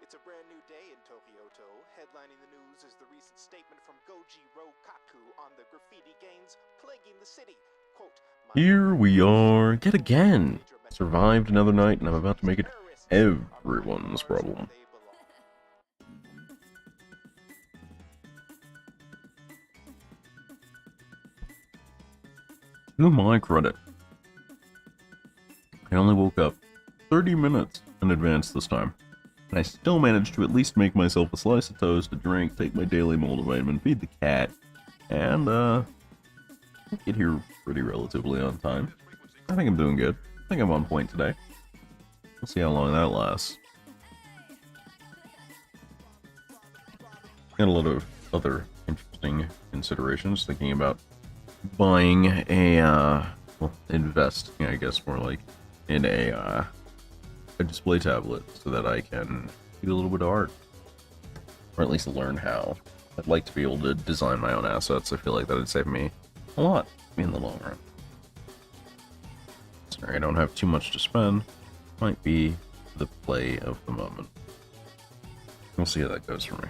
It's a brand new day in Tokyoto. Headlining the news is the recent statement from Goji Kaku on the graffiti gangs plaguing the city. Quote, here we are, yet again. Survived another night, and I'm about to make it everyone's problem. To my credit, I only woke up 30 minutes in advance this time, and I still managed to at least make myself a slice of toast, a drink, take my daily multivitamin, feed the cat, and get here pretty relatively on time. I think I'm doing good. I think I'm on point today. We'll see how long that lasts. Got a lot of other interesting considerations, thinking about buying a, well, investing, I guess, more like, in a display tablet so that I can do a little bit of art. Or at least learn how. I'd like to be able to design my own assets. I feel like that would save me a lot in the long run. Sorry, I don't have too much to spend. Might be the play of the moment. We'll see how that goes for me.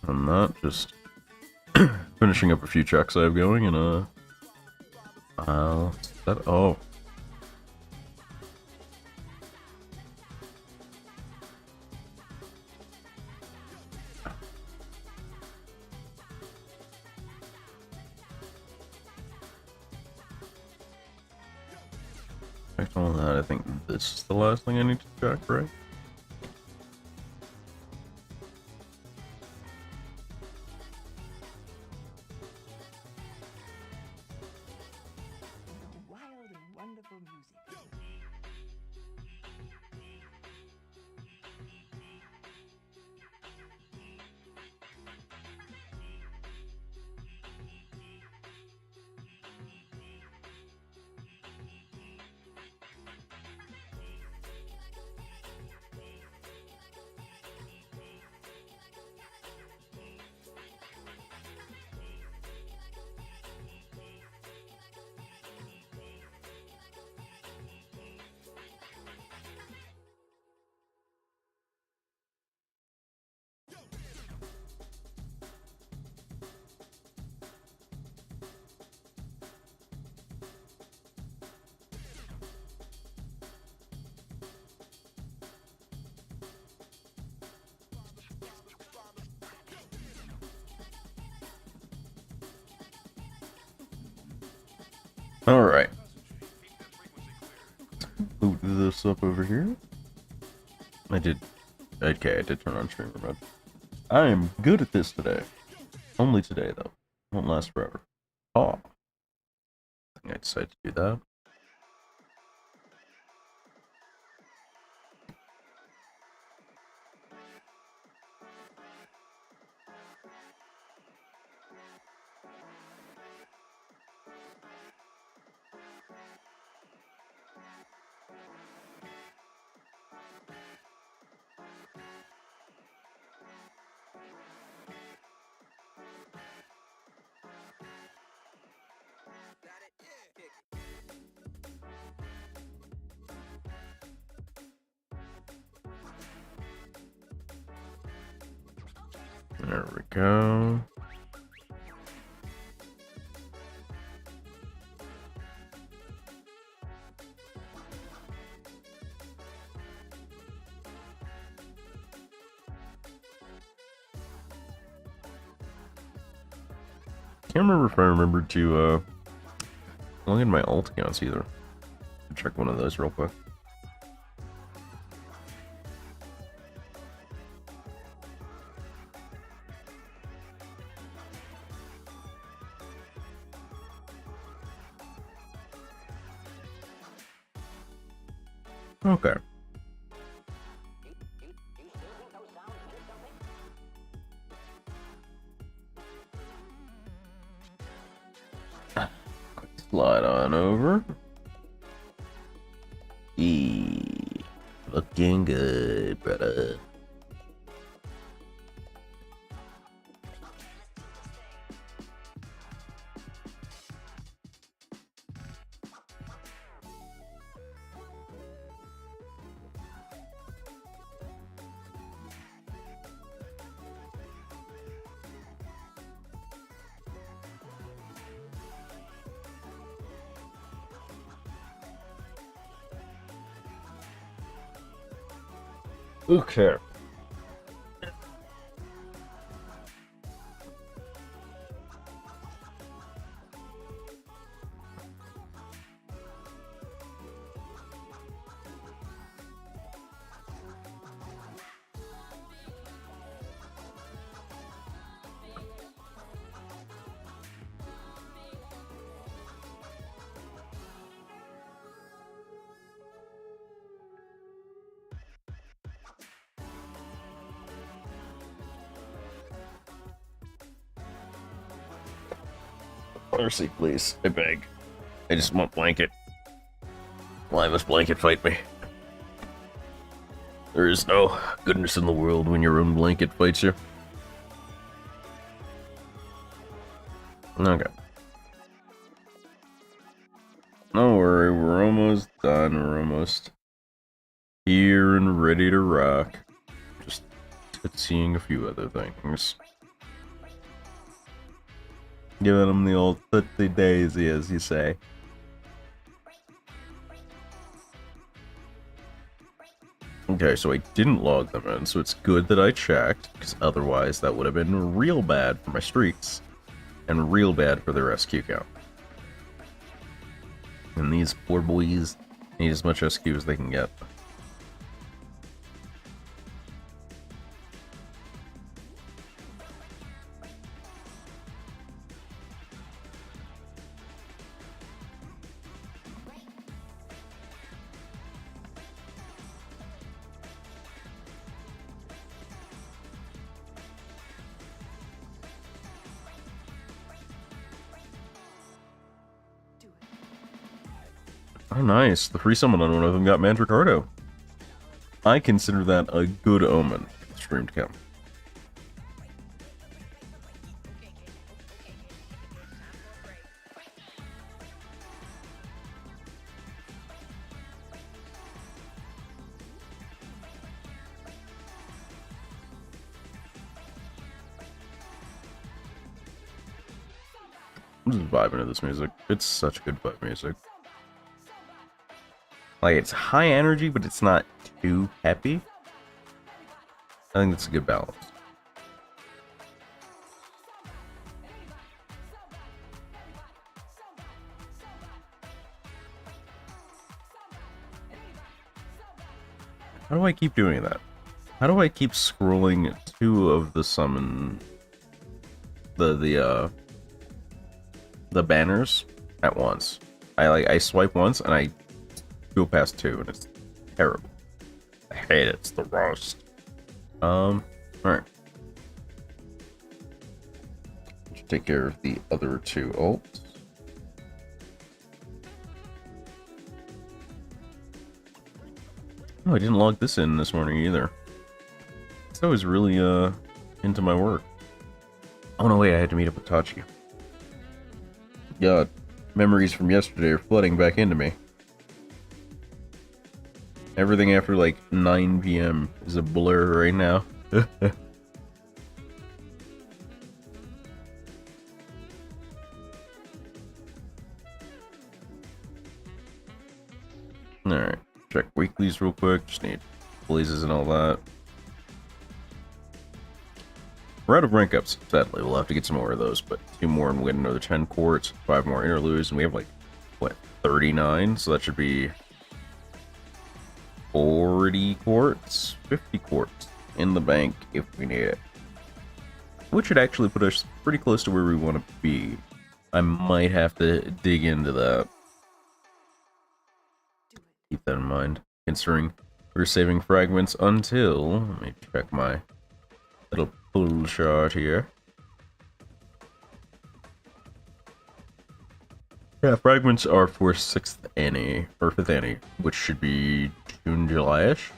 I'm not just finishing up a few checks I have going, and oh. Based on that, I think this is the last thing I need to check, right? Wild and wonderful music. Alright. Boot this up over here. I did turn on streamer mode. I am good at this today. Only today, though. Won't last forever. Oh. I think I decided to do that. There we go. Can't remember if I remembered to log in my alt accounts either. Check one of those real quick. Okay. Slide on over. Looking good, brother. Okay. Mercy, please. I beg. I just want blanket. Why must blanket fight me? There is no goodness in the world when your own blanket fights you. Okay. Don't worry, we're almost done. We're almost here and ready to rock. Just seeing a few other things. Giving them the old 50 daisy, as you say. Okay, so I didn't log them in, so it's good that I checked, because otherwise that would have been real bad for my streaks, and real bad for their SQ count. And these poor boys need as much SQ as they can get. Oh, nice. The free summon on one of them got Mandracardo. I consider that a good omen. Streamed count. I'm just vibing to this music. It's such good vibe music. Like, it's high energy, but it's not too peppy. I think that's a good balance. How do I keep doing that? How do I keep scrolling two of the summon... the banners at once? I swipe once, and I go past two, and it's terrible. I hate it. It's the worst. Alright. Let's take care of the other two ults. Oh, I didn't log this in this morning either. So I was really, into my work. Oh no, wait, I had to meet up with Tachi. God, memories from yesterday are flooding back into me. Everything after like 9 PM is a blur right now. Alright, check weeklies real quick. Just need blazes and all that. We're out of rank ups, sadly. We'll have to get some more of those, but 2 more and we get another 10 quartz, 5 more interludes, and we have like, what, 39? So that should be 40 quartz, 50 quartz in the bank if we need it. Which would actually put us pretty close to where we want to be. I might have to dig into that. Keep that in mind, considering we're saving fragments until... Let me check my little pull chart here. Yeah, fragments are for 6th Annie, or 5th Annie, which should be June, July-ish.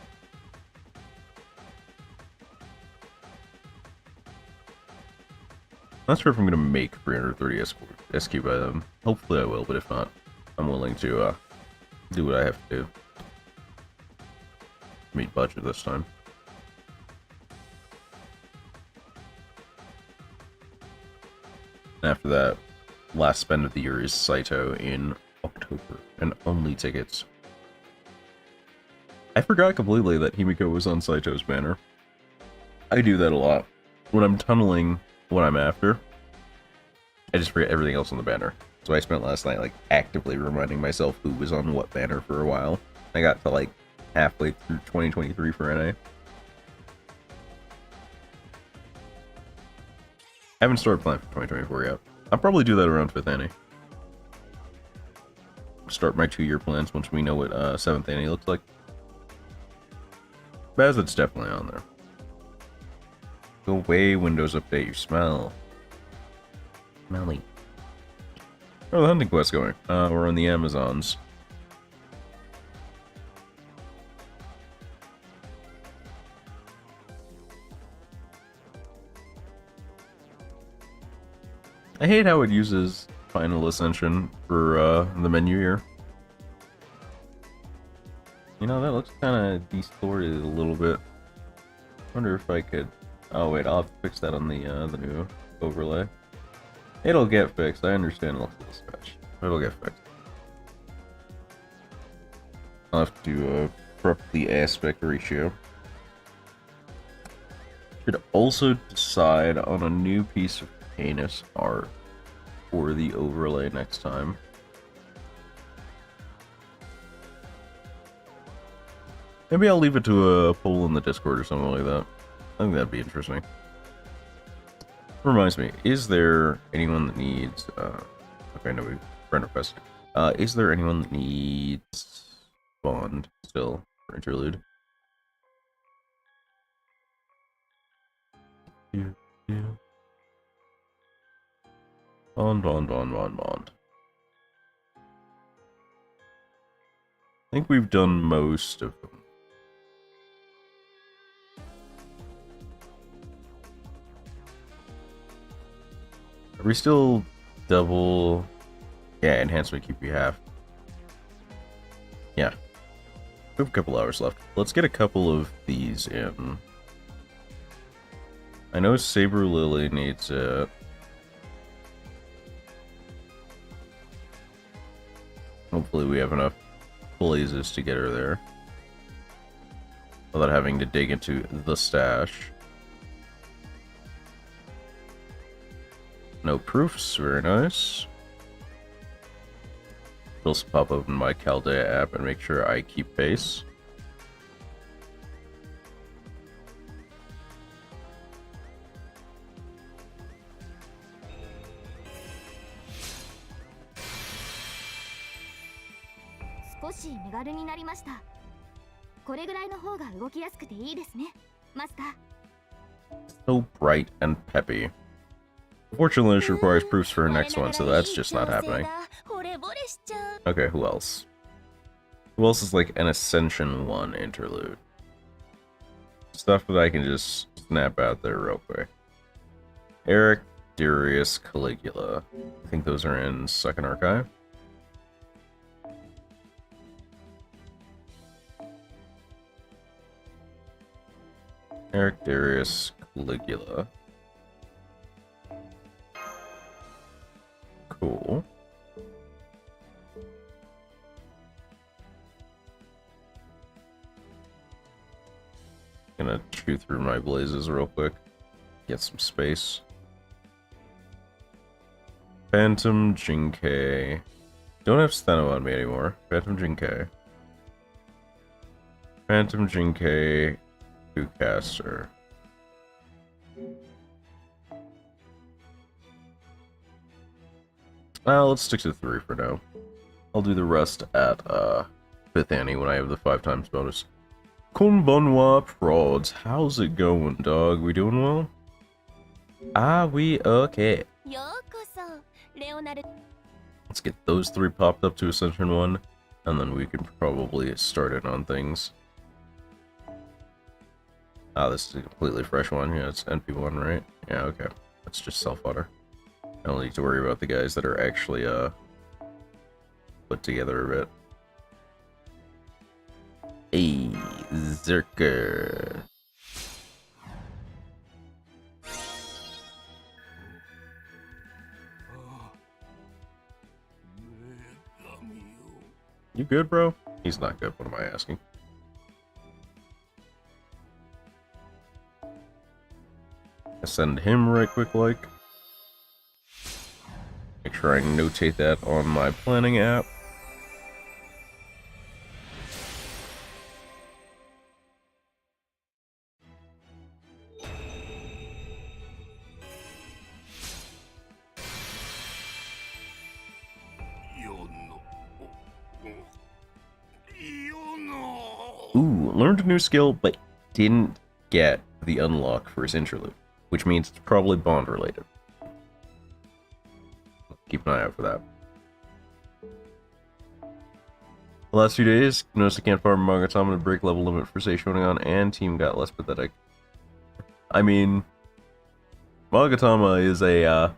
Not sure if I'm going to make 330 SQ by them. Hopefully I will, but if not, I'm willing to do what I have to do. Meet budget this time. After that, last spend of the year is Saito in October, and only tickets. I forgot completely that Himiko was on Saito's banner. I do that a lot. When I'm tunneling what I'm after, I just forget everything else on the banner. So I spent last night like actively reminding myself who was on what banner for a while. I got to like halfway through 2023 for NA. I haven't started planning for 2024 yet. I'll probably do that around 5th NA. Start my 2-year plans once we know what 7th NA looks like. Baz, it's definitely on there. Go away, Windows Update, you smell. Smelly. Oh, the hunting quest going. We're on the Amazons. I hate how it uses Final Ascension for the menu here. You know, that looks kind of distorted a little bit. Wonder if I could... Oh wait, I'll have to fix that on the new overlay. It'll get fixed. I understand it looks a little sketchy. It'll get fixed. I'll have to prep the aspect ratio. Should also decide on a new piece of heinous art for the overlay next time. Maybe I'll leave it to a poll in the Discord or something like that. I think that'd be interesting. Reminds me, is there anyone that needs... okay, no, we've friend requested. Is there anyone that needs Bond still for interlude? Bond. I think we've done most of them. Are we still double? Yeah, enhancement keep you half. Yeah. We have a couple hours left. Let's get a couple of these in. I know Saber Lily needs it. Hopefully we have enough blazes to get her there without having to dig into the stash. No proofs, very nice. Just pop open my Chaldea app and make sure I keep pace. So bright and peppy. Unfortunately, this requires proofs for her next one, so that's just not happening. Okay, who else? Who else is like an Ascension 1 interlude? Stuff that I can just snap out there real quick. Eric, Darius, Caligula. I think those are in Second Archive. Eric, Darius, Caligula. Cool. Gonna chew through my blazes real quick. Get some space. Phantom Jinkei. Don't have Steno on me anymore. Phantom Jinkei. Phantom Jinkei. Caster. Let's stick to 3 for now. I'll do the rest at 5th Annie when I have the 5 times bonus. Konbanwa Prods, how's it going, dog? We doing well? Are we okay? Let's get those 3 popped up to Ascension 1, and then we can probably start in on things. Ah, this is a completely fresh one. Yeah, it's NP1, right? Yeah, okay. That's just self-water. I don't need to worry about the guys that are actually, put together a bit. Hey, Zerker. You good, bro? He's not good. What am I asking? send him right quick like. Make sure I notate that on my planning app. Ooh, learned a new skill, but didn't get the unlock for his interlude, which means it's probably bond related. Keep an eye out for that. The last 2 days, noticed I can't farm Magatama to break level limit for say showing on, and team got less pathetic. I mean, Magatama is a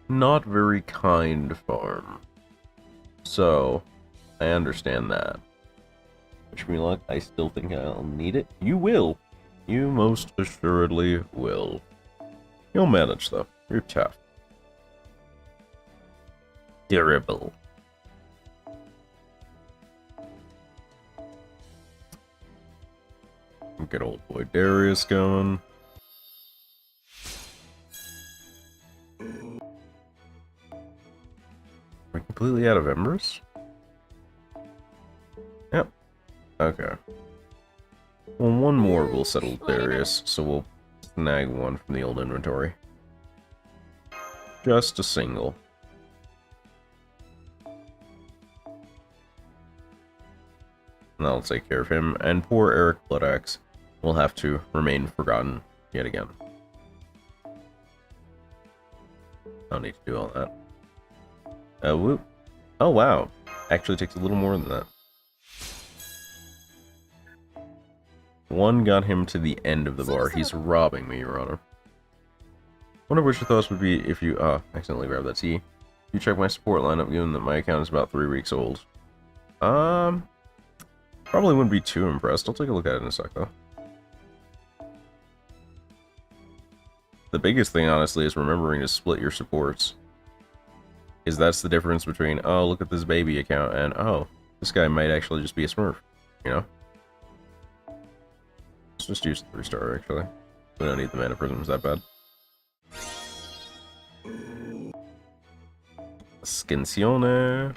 not very kind farm, so I understand that. Wish me luck. I still think I'll need it. You will. You most assuredly will. You'll manage, though. You're tough. Durable. Get old boy Darius going. We're completely out of embers? Yep. Okay. Well, one more will settle Darius, so we'll snag one from the old inventory. Just a single. And that'll take care of him. And poor Eric Bloodaxe will have to remain forgotten yet again. I'll need to do all that. Whoop. Oh, wow. Actually takes a little more than that. One got him to the end of the bar. He's robbing me, Your Honor. Wonder what your thoughts would be if you... accidentally grabbed that T. You check my support lineup, given that my account is about 3 weeks old. Probably wouldn't be too impressed. I'll take a look at it in a sec, though. The biggest thing, honestly, is remembering to split your supports. Because that's the difference between, oh, look at this baby account, and, oh, this guy might actually just be a smurf, you know? Let's just use the 3-star, actually. We don't need the mana prisms that bad. Scansione.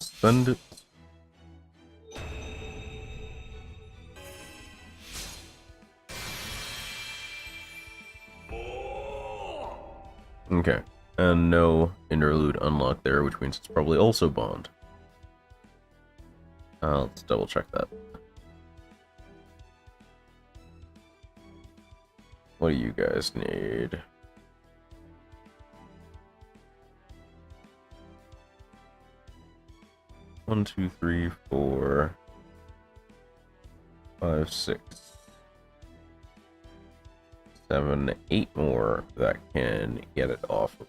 Spend it. Okay. And no interlude unlock there, which means it's probably also bond. Let's double check that. What do you guys need? One, 2, 3, 4, 5, 6, 7, 8 more that can get it off of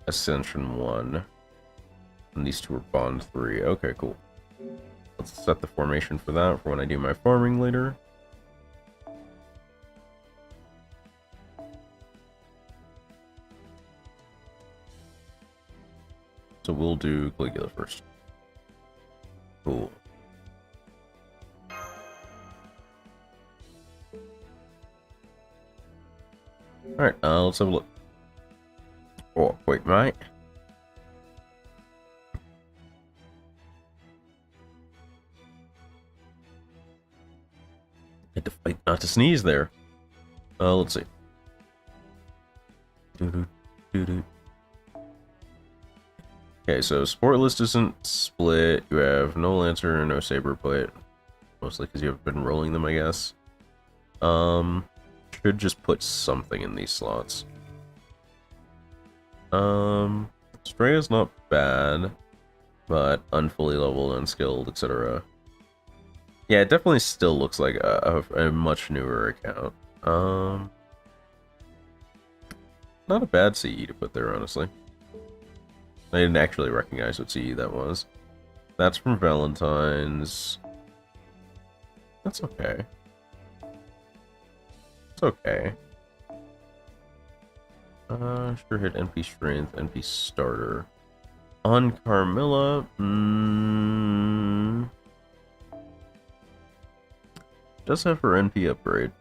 Ascension 1. And these two are Bond 3. Okay, cool. Let's set the formation for that for when I do my farming later. So we'll do Caligula first. Cool. Alright, let's have a look. Oh, wait, mate. Had to fight not to sneeze there. Let's see. Doo-doo-doo-doo. Okay, so support list isn't split. You have no Lancer, no Saber Plate. Mostly because you have been rolling them, I guess. Should just put something in these slots. Streya's not bad, but unfully leveled, unskilled, etc. Yeah, it definitely still looks like a much newer account. Not a bad CE to put there, honestly. I didn't actually recognize what CE that was. That's from Valentine's. That's okay. It's okay. Sure hit NP Strength, NP Starter. On Carmilla, does have her NP upgrade.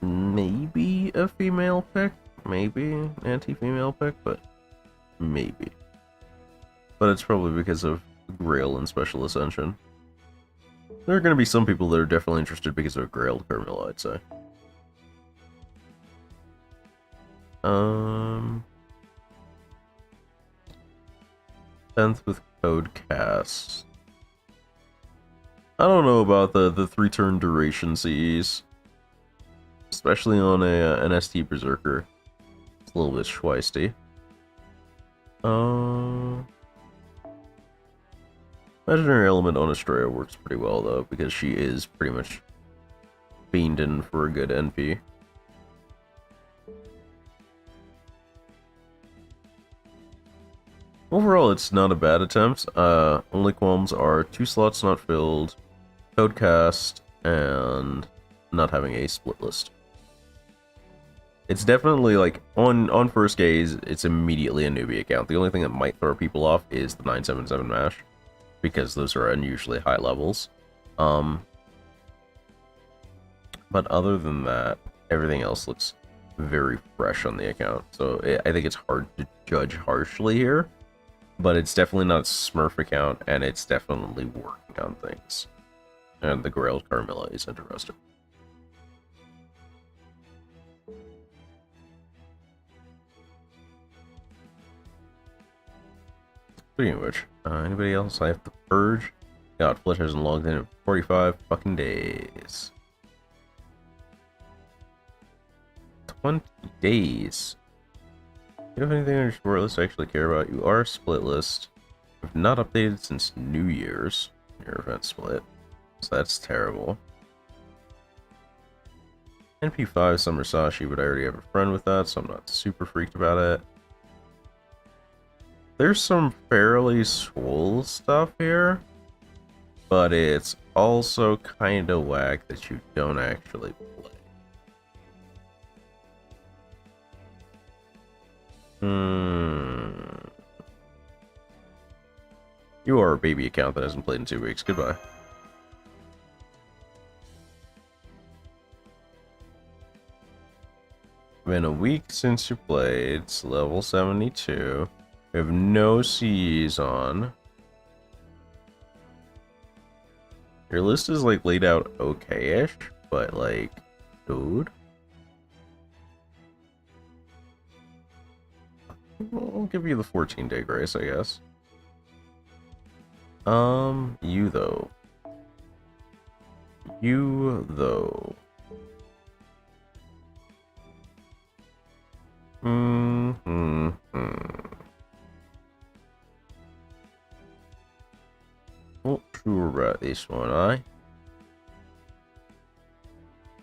maybe a female pick, maybe an anti-female pick, but maybe. But it's probably because of Grail and Special Ascension. There are going to be some people that are definitely interested because of Grail Carmilla, I'd say. 10th with Code Cast. I don't know about the 3-turn duration CEs. Especially on an ST Berserker. It's a little bit schweisty. Legendary Element on Estrella works pretty well though, because she is pretty much fiending for a good NP. Overall, it's not a bad attempt. Only qualms are 2 slots not filled, code cast, and not having a split list. It's definitely like on first gaze, it's immediately a newbie account. The only thing that might throw people off is the 977 mash, because those are unusually high levels. But other than that, everything else looks very fresh on the account. So I think it's hard to judge harshly here. But it's definitely not a Smurf account, and it's definitely working on things. And the Grail Carmilla is interesting. Speaking of which, anybody else? I have to purge. God, Fletch hasn't logged in 45 fucking days. 20 days. You have anything on your sport list I actually care about? You are split list. I've not updated since New Year's. Your event split. So that's terrible. NP5 Summer Sashi, but I already have a friend with that, so I'm not super freaked about it. There's some fairly swole stuff here, but it's also kind of whack that you don't actually play. You are a baby account that hasn't played in 2 weeks. Goodbye. Been a week since you played. It's level 72. We have no Cs on. Your list is like laid out okay-ish, but like, dude. I'll give you the 14-day grace, I guess. You though. You though. Not sure about this one,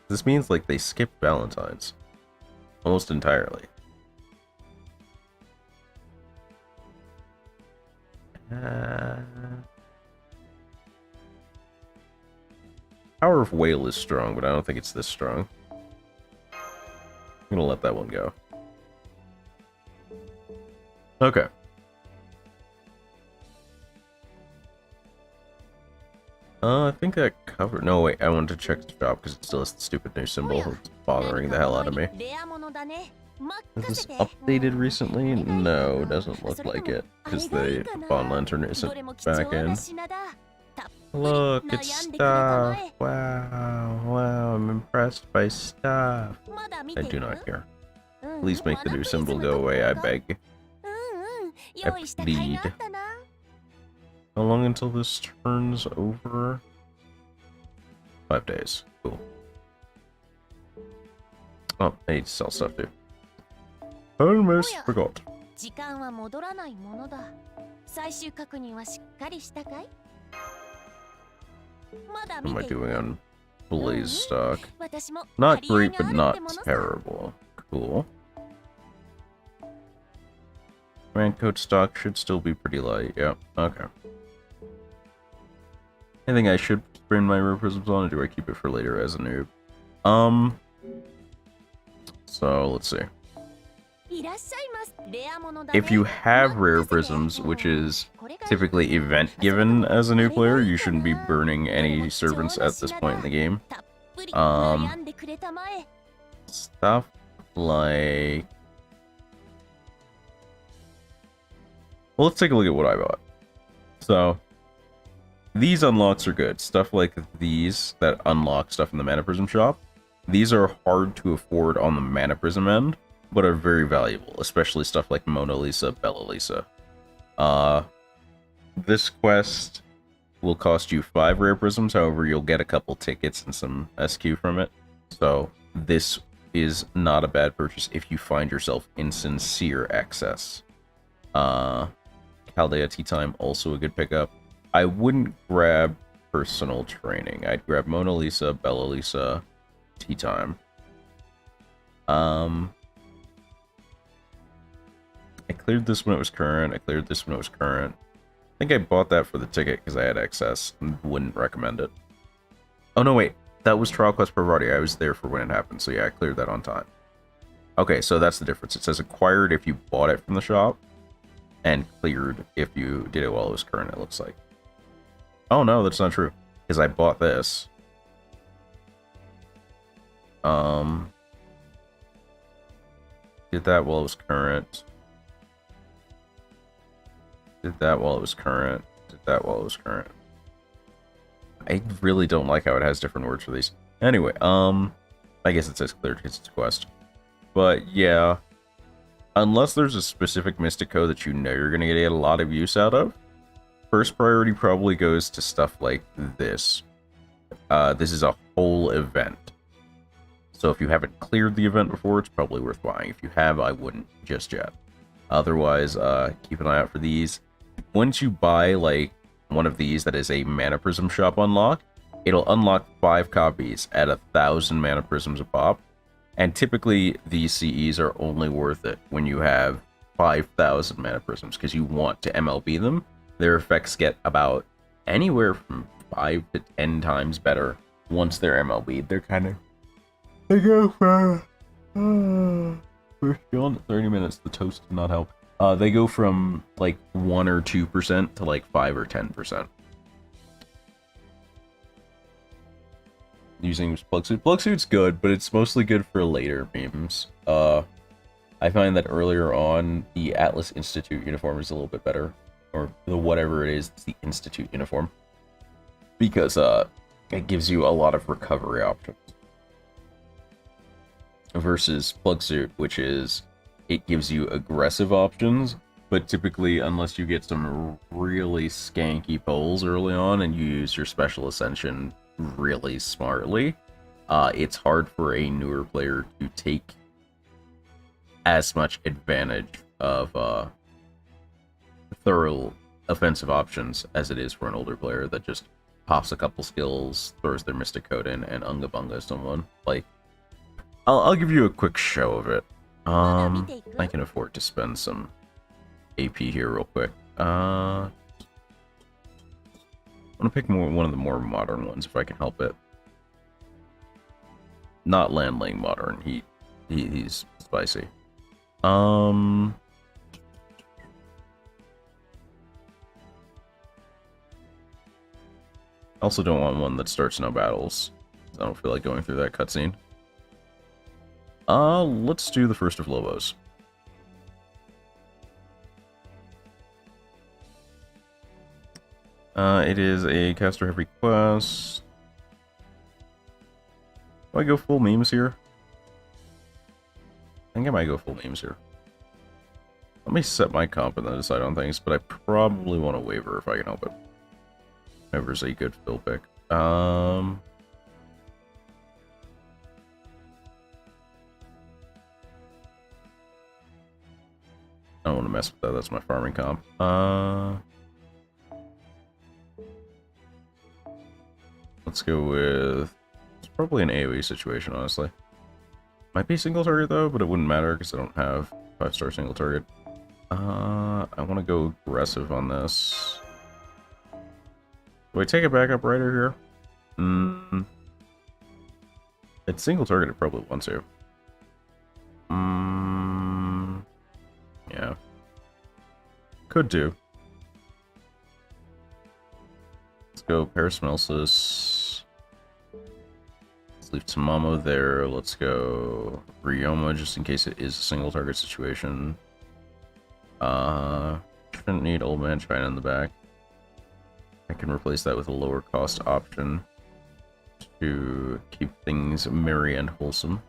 This means like they skipped Valentine's. Almost entirely. Power of Whale is strong, but I don't think it's this strong. I'm gonna let that one go. Okay. I think that covered. No, wait, I wanted to check the shop because it still has the stupid new symbol. It's bothering the hell out of me. Is this updated recently? No, it doesn't look like it because the Bond Lantern isn't back in. Look, it's stuff. Wow, wow, I'm impressed by stuff. I do not care. Please make the new symbol go away, I beg. I plead. How long until this turns over? 5 days. Cool. Oh, I need to sell stuff too. Almost forgot. What am I doing on Blaze stock? Not great, but not terrible. Cool. Raincoat stock should still be pretty light. Yeah, okay. I think I should bring my rare prisms on, or do I keep it for later as a noob? So let's see. If you have rare prisms, which is typically event given as a new player, you shouldn't be burning any servants at this point in the game. Stuff like... Well, let's take a look at what I bought. So, these unlocks are good. Stuff like these that unlock stuff in the Mana Prism shop. These are hard to afford on the Mana Prism end, but are very valuable, especially stuff like Mona Lisa, Bella Lisa. This quest will cost you 5 rare prisms, however, you'll get a couple tickets and some SQ from it. So, this is not a bad purchase if you find yourself in sincere excess. Chaldea Tea Time, also a good pickup. I wouldn't grab personal training. I'd grab Mona Lisa, Bella Lisa, Tea Time. I cleared this when it was current. I cleared this when it was current. I think I bought that for the ticket because I had excess and wouldn't recommend it. Oh no, wait. That was Trial Quest Parvati. I was there for when it happened, so yeah, I cleared that on time. Okay, so that's the difference. It says acquired if you bought it from the shop, and cleared if you did it while it was current, it looks like. Oh no, that's not true, because I bought this. Did that while it was current. Did that while it was current. Did that while it was current. I really don't like how it has different words for these. Anyway, I guess it says cleared because it's a quest. But yeah, unless there's a specific Mystic Code that you know you're going to get a lot of use out of, first priority probably goes to stuff like this. This is a whole event. So if you haven't cleared the event before, it's probably worth buying. If you have, I wouldn't just yet. Otherwise, keep an eye out for these. Once you buy, like, one of these that is a Mana Prism shop unlock, it'll unlock 5 copies at 1,000 Mana Prisms a pop. And typically, these CEs are only worth it when you have 5,000 Mana Prisms, because you want to MLB them. Their effects get about anywhere from 5 to 10 times better once they're MLB'd. They're kind of... They go for... We're going at 30 minutes. The toast did not help. They go from like 1 or 2% to like 5 or 10%. Using Plug Suit. Plug Suit's good, but it's mostly good for later memes. I find that earlier on, the Atlas Institute uniform is a little bit better. Or the whatever it is, it's the Institute uniform. Because it gives you a lot of recovery options. Versus Plug Suit, which is... It gives you aggressive options, but typically, unless you get some really skanky pulls early on and you use your Special Ascension really smartly, it's hard for a newer player to take as much advantage of thorough offensive options as it is for an older player that just pops a couple skills, throws their Mystic Code in, and Unga Bunga someone. Like, I'll give you a quick show of it. I can afford to spend some AP here real quick. I want to pick one of the more modern ones if I can help it. Not Landling modern. He's spicy. Also don't want one that starts no battles. I don't feel like going through that cutscene. Let's do the First of Lobos. It is a caster heavy quest. Do I go full memes here? I think I might go full memes here. Let me set my comp and then decide on things, but I probably want to waver if I can help it. Waver's a good fill pick. I don't want to mess with that. That's my farming comp. Let's go with... It's probably an AoE situation, honestly. Might be single target, though, but it wouldn't matter because I don't have 5-star single target. I want to go aggressive on this. Do I take a backup rider here? It's single target, it probably wants to. Yeah. Could do. Let's go Paracelsus. Let's leave Tamamo there. Let's go Ryoma, just in case it is a single target situation. Shouldn't need Old Man China in the back. I can replace that with a lower cost option to keep things merry and wholesome.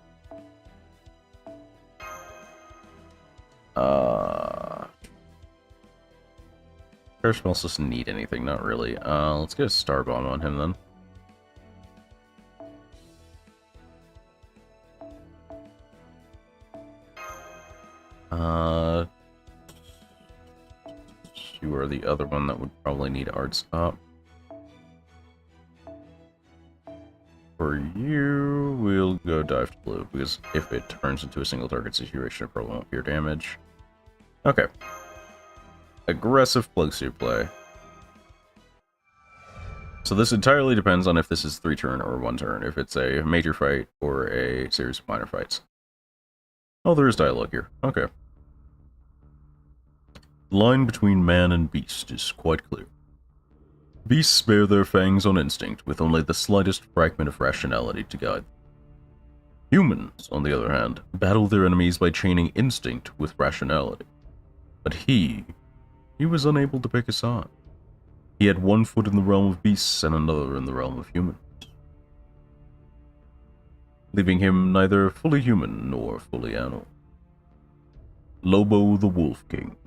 First smells doesn't need anything, not really. Let's get a Star Bomb on him then. You are the other one that would probably need Arts up. For you, we'll go Dive to Blue, because if it turns into a single target situation, it probably won't be your damage. Okay. Aggressive Plug-Suit play. So this entirely depends on if this is 3 turn or 1 turn, if it's a major fight or a series of minor fights. Oh, there is dialogue here. Okay. The line between man and beast is quite clear. Beasts bear their fangs on instinct, with only the slightest fragment of rationality to guide them. Humans, on the other hand, battle their enemies by chaining instinct with rationality. But he was unable to pick a side. He had one foot in the realm of beasts and another in the realm of humans, leaving him neither fully human nor fully animal. Lobo the Wolf King,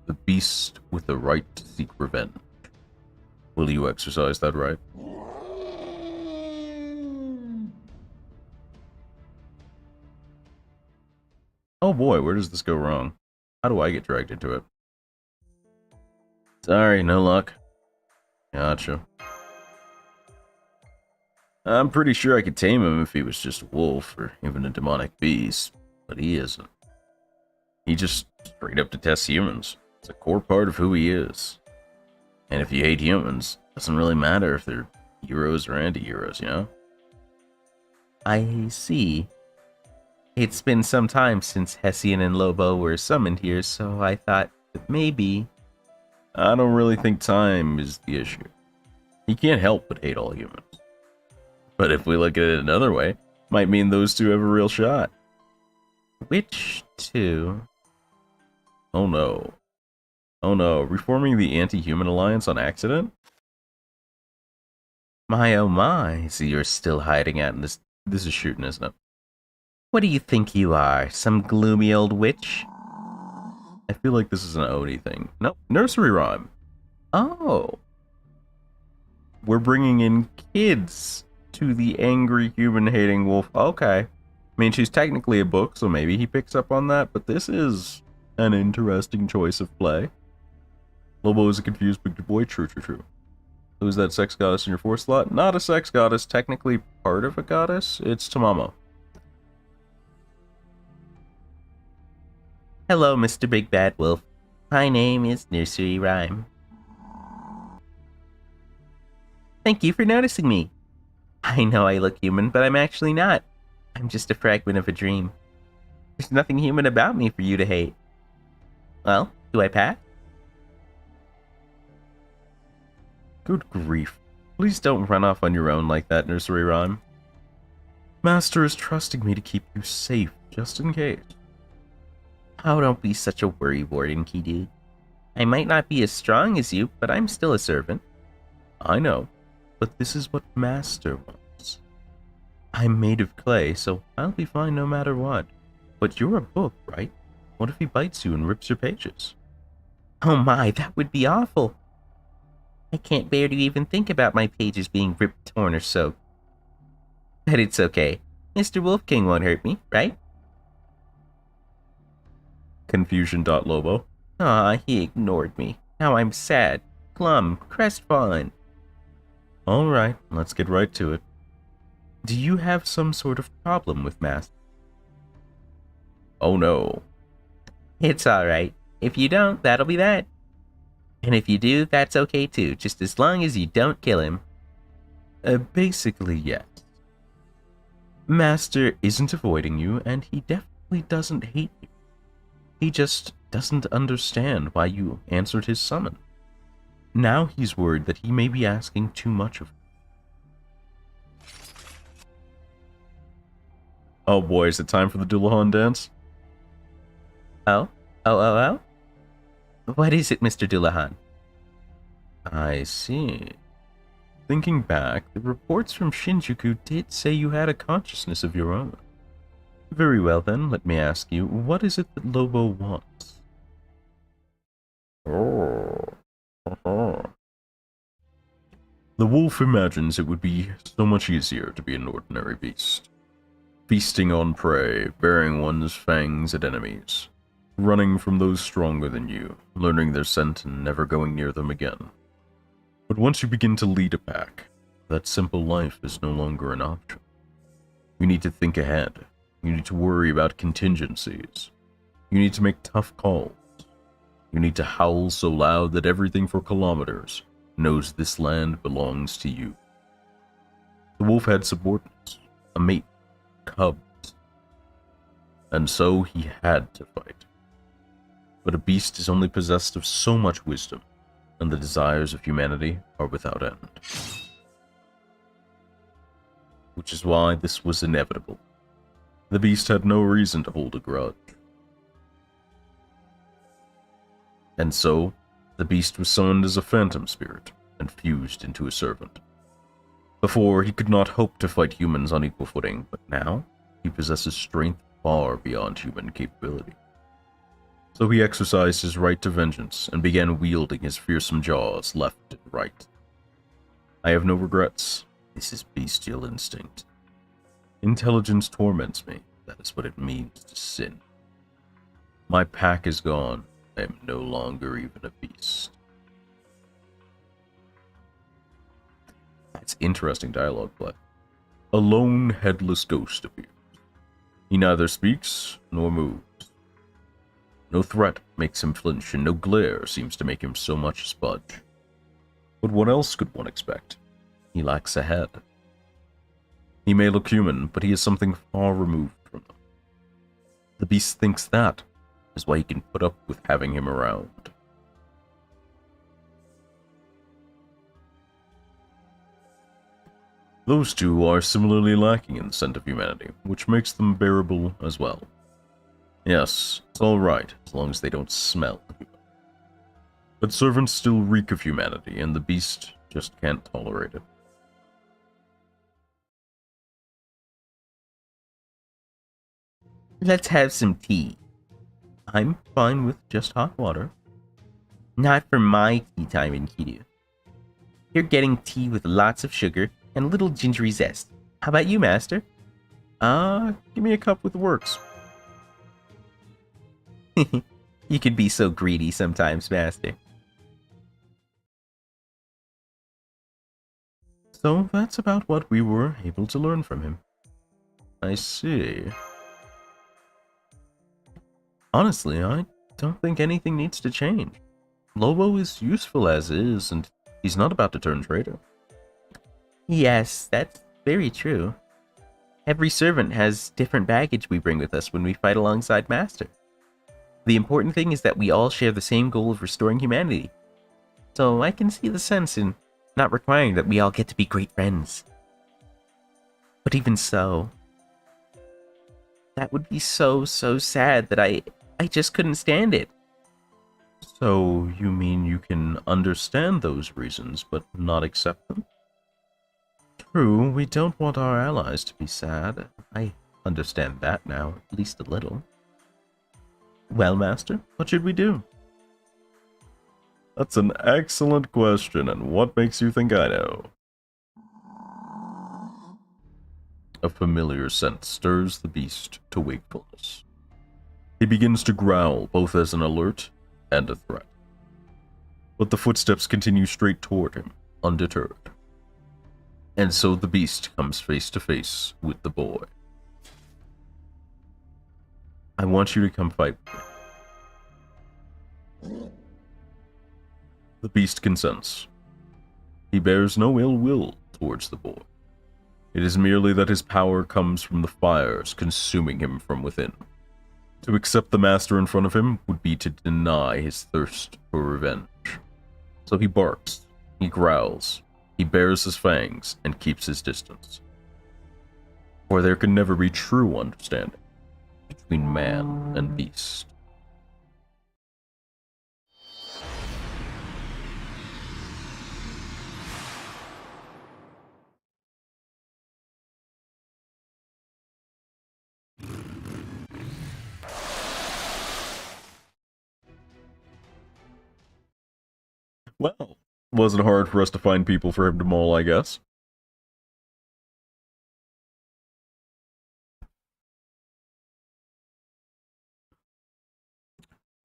the beast with the right to seek revenge. Will you exercise that right? Oh boy, where does this go wrong? How do I get dragged into it? Sorry, no luck. Gotcha. I'm pretty sure I could tame him if he was just a wolf or even a demonic beast, but he isn't. He just straight up detests humans. It's a core part of who he is. And if you hate humans, it doesn't really matter if they're heroes or anti-heroes, you know? I see. It's been some time since Hessian and Lobo were summoned here, so I thought that maybe... I don't really think time is the issue. He can't help but hate all humans. But if we look at it another way, might mean those two have a real shot. Which two? Oh no. Oh no, reforming the anti-human alliance on accident? My oh my, so you're still hiding out in this is shooting, isn't it? What do you think you are, some gloomy old witch? I feel like this is an Oni thing. Nope, nursery rhyme. Oh. We're bringing in kids to the angry human-hating wolf. Okay. I mean, she's technically a book, so maybe he picks up on that, but this is an interesting choice of play. Lobo is a confused big boy. True, true, true. Who's that sex goddess in your 4th slot? Not a sex goddess, technically part of a goddess. It's Tamamo. Hello, Mr. Big Bad Wolf. My name is Nursery Rhyme. Thank you for noticing me. I know I look human, but I'm actually not. I'm just a fragment of a dream. There's nothing human about me for you to hate. Well, do I pass? Good grief. Please don't run off on your own like that, Nursery Rhyme. Master is trusting me to keep you safe, just in case. Oh, don't be such a worrywart, Inky dude. I might not be as strong as you, but I'm still a servant. I know, but this is what Master wants. I'm made of clay, so I'll be fine no matter what. But you're a book, right? What if he bites you and rips your pages? Oh my, that would be awful. I can't bear to even think about my pages being ripped, torn, or soaked. But it's okay. Mr. Wolf King won't hurt me, right? Confusion.lobo. Aw, he ignored me. Now I'm sad, glum, crestfallen. Alright, let's get right to it. Do you have some sort of problem with Master? Oh no. It's alright. If you don't, that'll be that. And if you do, that's okay too, just as long as you don't kill him. Basically, yes. Master isn't avoiding you, and he definitely doesn't hate you. He just doesn't understand why you answered his summon. Now he's worried that he may be asking too much of you. Oh boy, is it time for the Dullahan dance? Oh? What is it, Mr. Dullahan? I see. Thinking back, the reports from Shinjuku did say you had a consciousness of your own. Very well then, let me ask you, what is it that Lobo wants? The wolf imagines it would be so much easier to be an ordinary beast. Feasting on prey, bearing one's fangs at enemies, running from those stronger than you, learning their scent and never going near them again. But once you begin to lead a pack, that simple life is no longer an option. You need to think ahead. You need to worry about contingencies. You need to make tough calls. You need to howl so loud that everything for kilometers knows this land belongs to you. The wolf had subordinates, a mate, cubs. And so he had to fight. But a beast is only possessed of so much wisdom, and the desires of humanity are without end. Which is why this was inevitable. The beast had no reason to hold a grudge. And so, the beast was summoned as a phantom spirit and fused into a servant. Before, he could not hope to fight humans on equal footing, but now, he possesses strength far beyond human capability. So he exercised his right to vengeance and began wielding his fearsome jaws left and right. I have no regrets. This is bestial instinct. Intelligence torments me. That is what it means to sin. My pack is gone. I am no longer even a beast. That's interesting dialogue play. A lone, headless ghost appears. He neither speaks nor moves. No threat makes him flinch, and no glare seems to make him so much as budge. But what else could one expect? He lacks a head. He may look human, but he is something far removed from them. The beast thinks that is why he can put up with having him around. Those two are similarly lacking in the scent of humanity, which makes them bearable as well. Yes, it's alright, as long as they don't smell human. But servants still reek of humanity, and the beast just can't tolerate it. Let's have some tea. I'm fine with just hot water. Not for my tea time in Kiryu. You're getting tea with lots of sugar and a little gingery zest. How about you, Master? Give me a cup with the works. You can be so greedy sometimes, Master. So that's about what we were able to learn from him. I see. Honestly, I don't think anything needs to change. Lobo is useful as is, and he's not about to turn traitor. Yes, that's very true. Every servant has different baggage we bring with us when we fight alongside Master. The important thing is that we all share the same goal of restoring humanity. So I can see the sense in not requiring that we all get to be great friends. But even so, that would be so sad that I just couldn't stand it. So you mean you can understand those reasons, but not accept them? True, we don't want our allies to be sad. I understand that now, at least a little. Well, Master, what should we do? That's an excellent question, and what makes you think I know? A familiar scent stirs the beast to wakefulness. He begins to growl, both as an alert and a threat. But the footsteps continue straight toward him, undeterred. And so the beast comes face to face with the boy. I want you to come fight with me. The beast consents. He bears no ill will towards the boy. It is merely that his power comes from the fires consuming him from within. To accept the master in front of him would be to deny his thirst for revenge. So he barks, he growls, he bares his fangs, and keeps his distance. For there can never be true understanding between man and beast. Well, wasn't hard for us to find people for him to maul, I guess.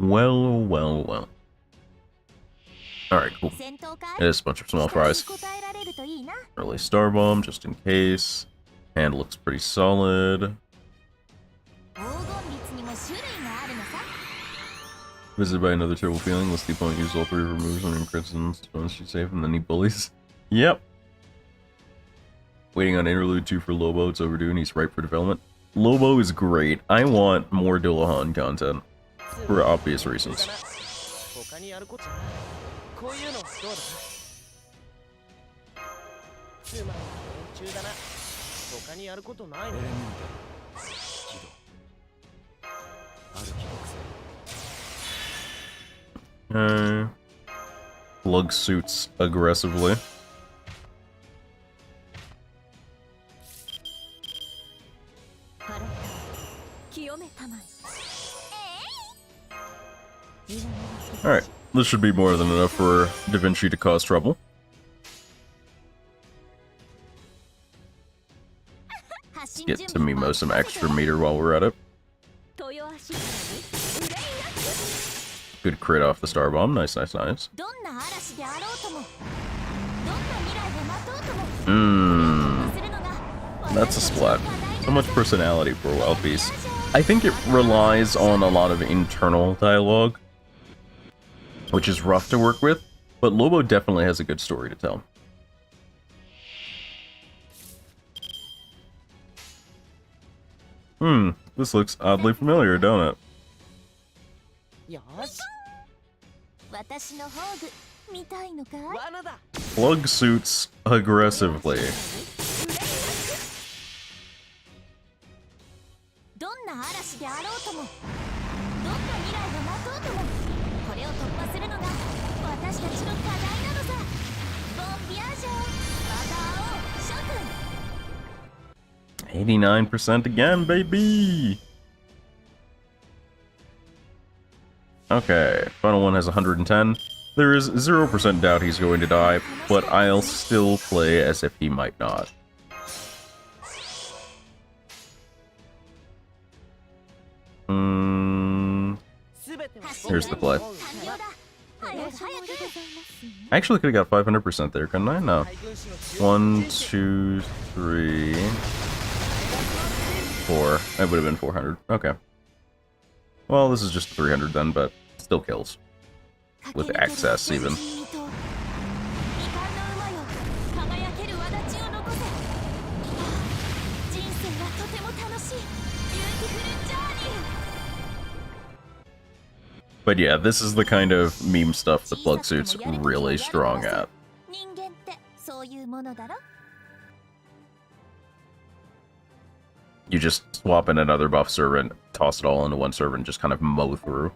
Well, well, well. Alright, cool. Just a bunch of small fries. Early star bomb, just in case. Hand looks pretty solid. Visited by another terrible feeling, unless the opponent uses all 3 removes and crimsons once she's safe, and then he bullies. Yep. Waiting on Interlude 2 for Lobo, it's overdue and he's ripe for development. Lobo is great. I want more Dillahan content. For obvious reasons. Plug suits aggressively. Alright, this should be more than enough for Da Vinci to cause trouble. Let's get to Mimo some extra meter while we're at it. Good crit off the star bomb. Nice, nice, nice. That's a splat. So much personality for a wild beast. I think it relies on a lot of internal dialogue, which is rough to work with, but Lobo definitely has a good story to tell. This looks oddly familiar, don't it? Plug suits aggressively. "89% again, baby!" Okay, final one has 110. There is 0% doubt he's going to die, but I'll still play as if he might not. Here's the play. I actually could have got 500% there, couldn't I? No. 1, 2, 3, 4. That would have been 400. Okay. Well, this is just 300 then, but still kills. With excess, even. But yeah, this is the kind of meme stuff the Plug Suit's really strong at. You just swap in another buff servant, toss it all into one servant, and just kind of mow through.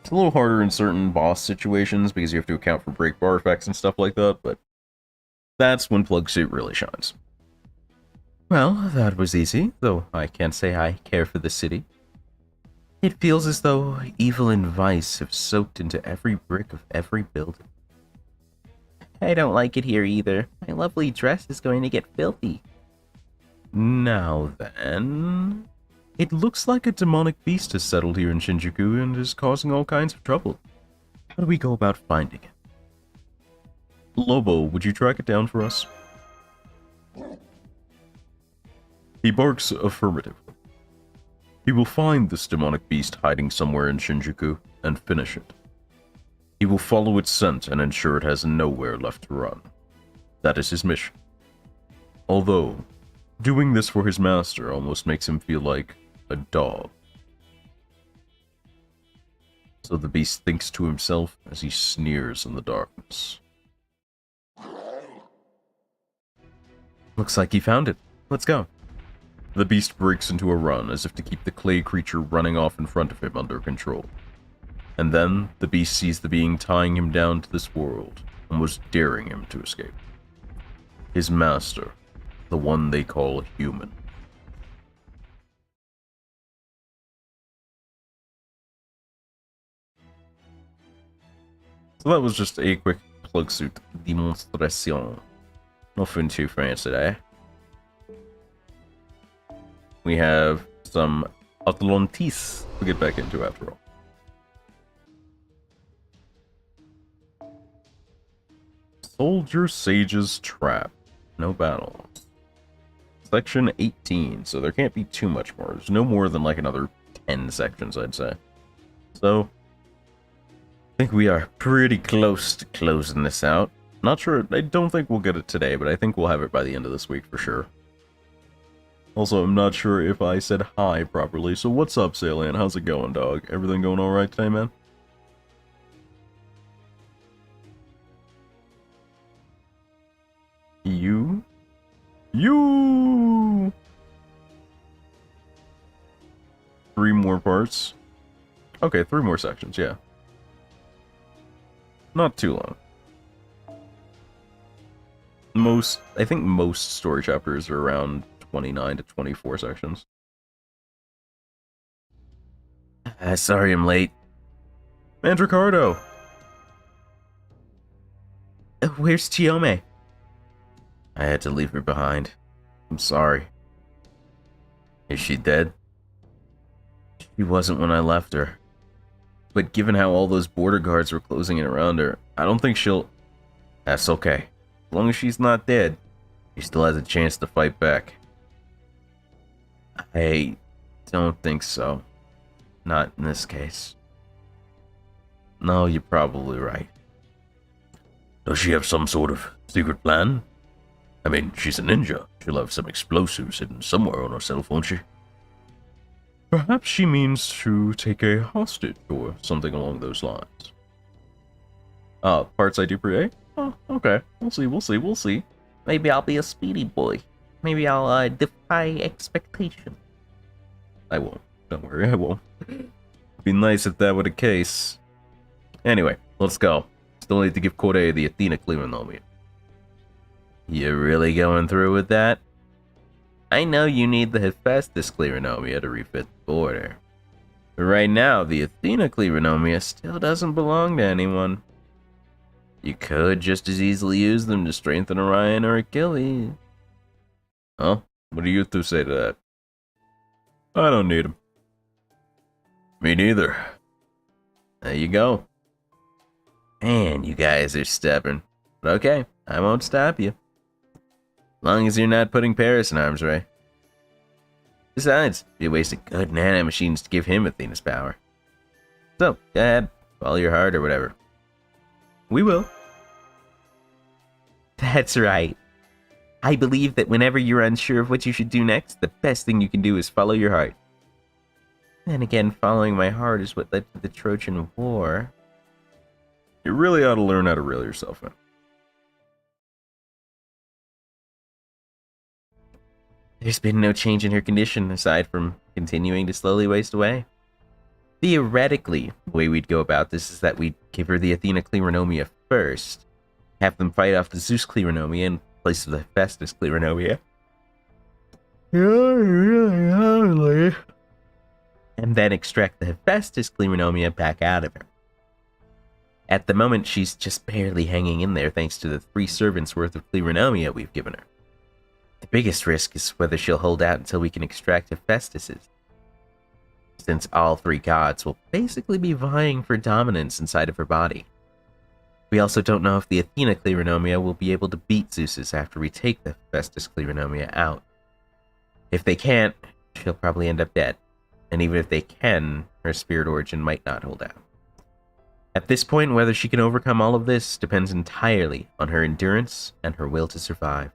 It's a little harder in certain boss situations because you have to account for break bar effects and stuff like that, but that's when Plug Suit really shines. Well, that was easy, though I can't say I care for the city. It feels as though evil and vice have soaked into every brick of every building. I don't like it here either. My lovely dress is going to get filthy. Now then... It looks like a demonic beast has settled here in Shinjuku and is causing all kinds of trouble. How do we go about finding it? Lobo, would you track it down for us? He barks affirmatively. He will find this demonic beast hiding somewhere in Shinjuku and finish it. He will follow its scent and ensure it has nowhere left to run. That is his mission. Although, doing this for his master almost makes him feel like a dog. So the beast thinks to himself as he sneers in the darkness. Looks like he found it. Let's go. The beast breaks into a run, as if to keep the clay creature running off in front of him under control. And then, the beast sees the being tying him down to this world, almost daring him to escape. His master, the one they call human. So that was just a quick plug suit demonstration. Nothing too fancy there. We have some Atlantis to get back into after all. Soldier Sage's Trap. No battles. Section 18, so there can't be too much more. There's no more than like another 10 sections, I'd say. So, I think we are pretty close to closing this out. Not sure, I don't think we'll get it today, but I think we'll have it by the end of this week for sure. Also, I'm not sure if I said hi properly, so what's up, Salian? How's it going, dog? Everything going alright today, man? You? 3 more parts. Okay, 3 more sections, yeah. Not too long. I think most story chapters are around 29 to 24 sections. Sorry I'm late. Mandricardo! Where's Chiome? I had to leave her behind. I'm sorry. Is she dead? She wasn't when I left her. But given how all those border guards were closing in around her, I don't think she'll... That's okay. As long as she's not dead, she still has a chance to fight back. I don't think so. Not in this case. No, you're probably right. Does she have some sort of secret plan? I mean, she's a ninja. She'll have some explosives hidden somewhere on herself, won't she? Perhaps she means to take a hostage or something along those lines. Parts I do pre-A? Oh, okay. We'll see. Maybe I'll be a speedy boy. Maybe I'll defy expectation. I won't. Don't worry, I won't. Be nice if that were the case. Anyway, let's go. Still need to give Corday the Athena Clearonomia. You really going through with that? I know you need the Hephaestus Clearonomia to refit the border. But right now, the Athena Clearonomia still doesn't belong to anyone. You could just as easily use them to strengthen Orion or Achilles. Huh? What do you two say to that? I don't need them. Me neither. There you go. Man, you guys are stubborn. But okay, I won't stop you. As long as you're not putting Paris in harm's way. Besides, it'd be a waste of good nanomachines to give him Athena's power. So, go ahead, follow your heart or whatever. We will. That's right. I believe that whenever you're unsure of what you should do next, the best thing you can do is follow your heart. Then again, following my heart is what led to the Trojan War. You really ought to learn how to reel yourself in. There's been no change in her condition, aside from continuing to slowly waste away. Theoretically, the way we'd go about this is that we'd give her the Athena Clearonomia first, have them fight off the Zeus Clearonomia in place of the Hephaestus Clearonomia. And then extract the Hephaestus Clearonomia back out of her. At the moment, she's just barely hanging in there thanks to the 3 servants worth of Clearonomia we've given her. The biggest risk is whether she'll hold out until we can extract Hephaestus's, since all 3 gods will basically be vying for dominance inside of her body. We also don't know if the Athena Clearonomia will be able to beat Zeus's after we take the Hephaestus Clearonomia out. If they can't, she'll probably end up dead, and even if they can, her spirit origin might not hold out. At this point, whether she can overcome all of this depends entirely on her endurance and her will to survive.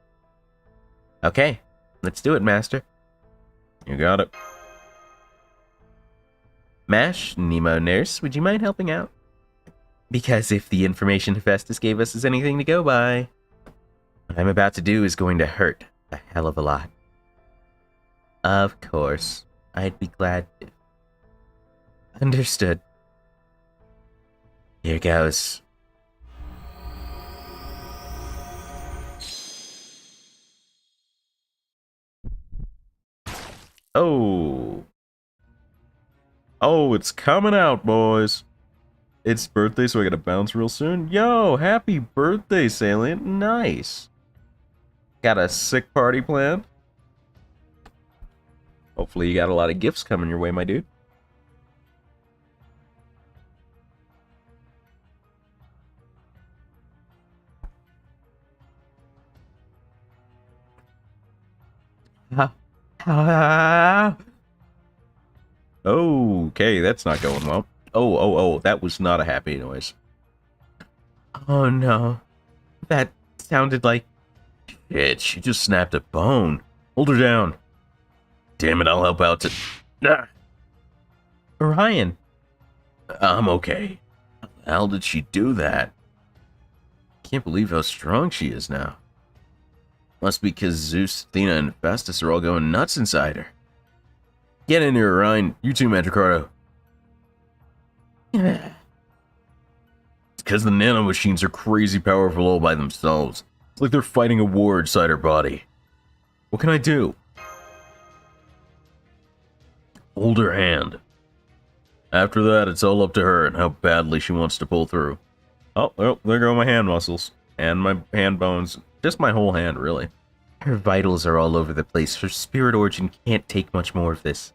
Okay, let's do it, Master. You got it. Mash, Nemo Nurse, would you mind helping out? Because if the information Hephaestus gave us is anything to go by, what I'm about to do is going to hurt a hell of a lot. Of course. I'd be glad to. Understood. Here goes. Oh. Oh, it's coming out, boys. It's birthday, so I gotta bounce real soon. Yo, happy birthday, Salient. Nice. Got a sick party planned? Hopefully you got a lot of gifts coming your way, my dude. Okay, that's not going well. Oh, that was not a happy noise. Oh no. That sounded like... Shit, she just snapped a bone. Hold her down. Damn it, I'll help out to... Ah, Orion. I'm okay. How the hell did she do that? Can't believe how strong she is now. Must be because Zeus, Athena, and Hephaestus are all going nuts inside her. Get in here, Orion. You too, Mandracardo. It's because the nanomachines are crazy powerful all by themselves. It's like they're fighting a war inside her body. What can I do? Hold her hand. After that, it's all up to her and how badly she wants to pull through. Oh, well, there go my hand muscles. And my hand bones. Just my whole hand, really. Her vitals are all over the place. Her spirit origin can't take much more of this.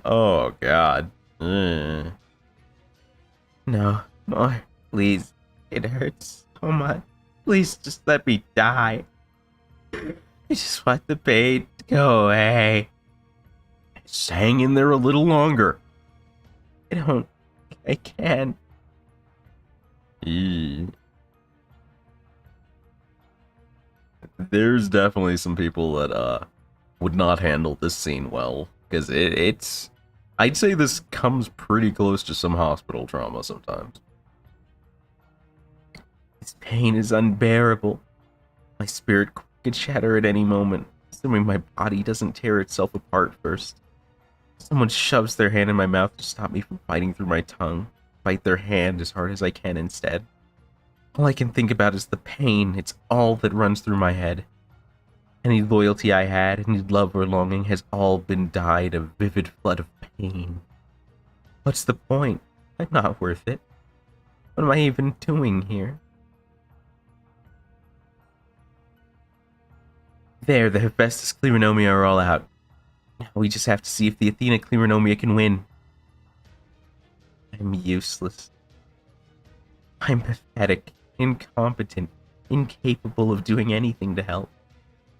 Oh, God. Ugh. No, more, please. It hurts so much. Please just let me die. I just want the pain to go away. Just hang in there a little longer. I can't. There's definitely some people that would not handle this scene well, because it's I'd say this comes pretty close to some hospital trauma sometimes. This pain is unbearable. My spirit could shatter at any moment, assuming my body doesn't tear itself apart first. Someone shoves their hand in my mouth to stop me from fighting through my tongue. Bite their hand as hard as I can instead. All I can think about is the pain. It's all that runs through my head. Any loyalty I had, any love or longing has all been dyed a vivid flood of pain. What's the point? I'm not worth it. What am I even doing here? There, the Hephaestus Cleronomia are all out. Now we just have to see if the Athena Cleronomia can win. I'm useless. I'm pathetic, incompetent, incapable of doing anything to help.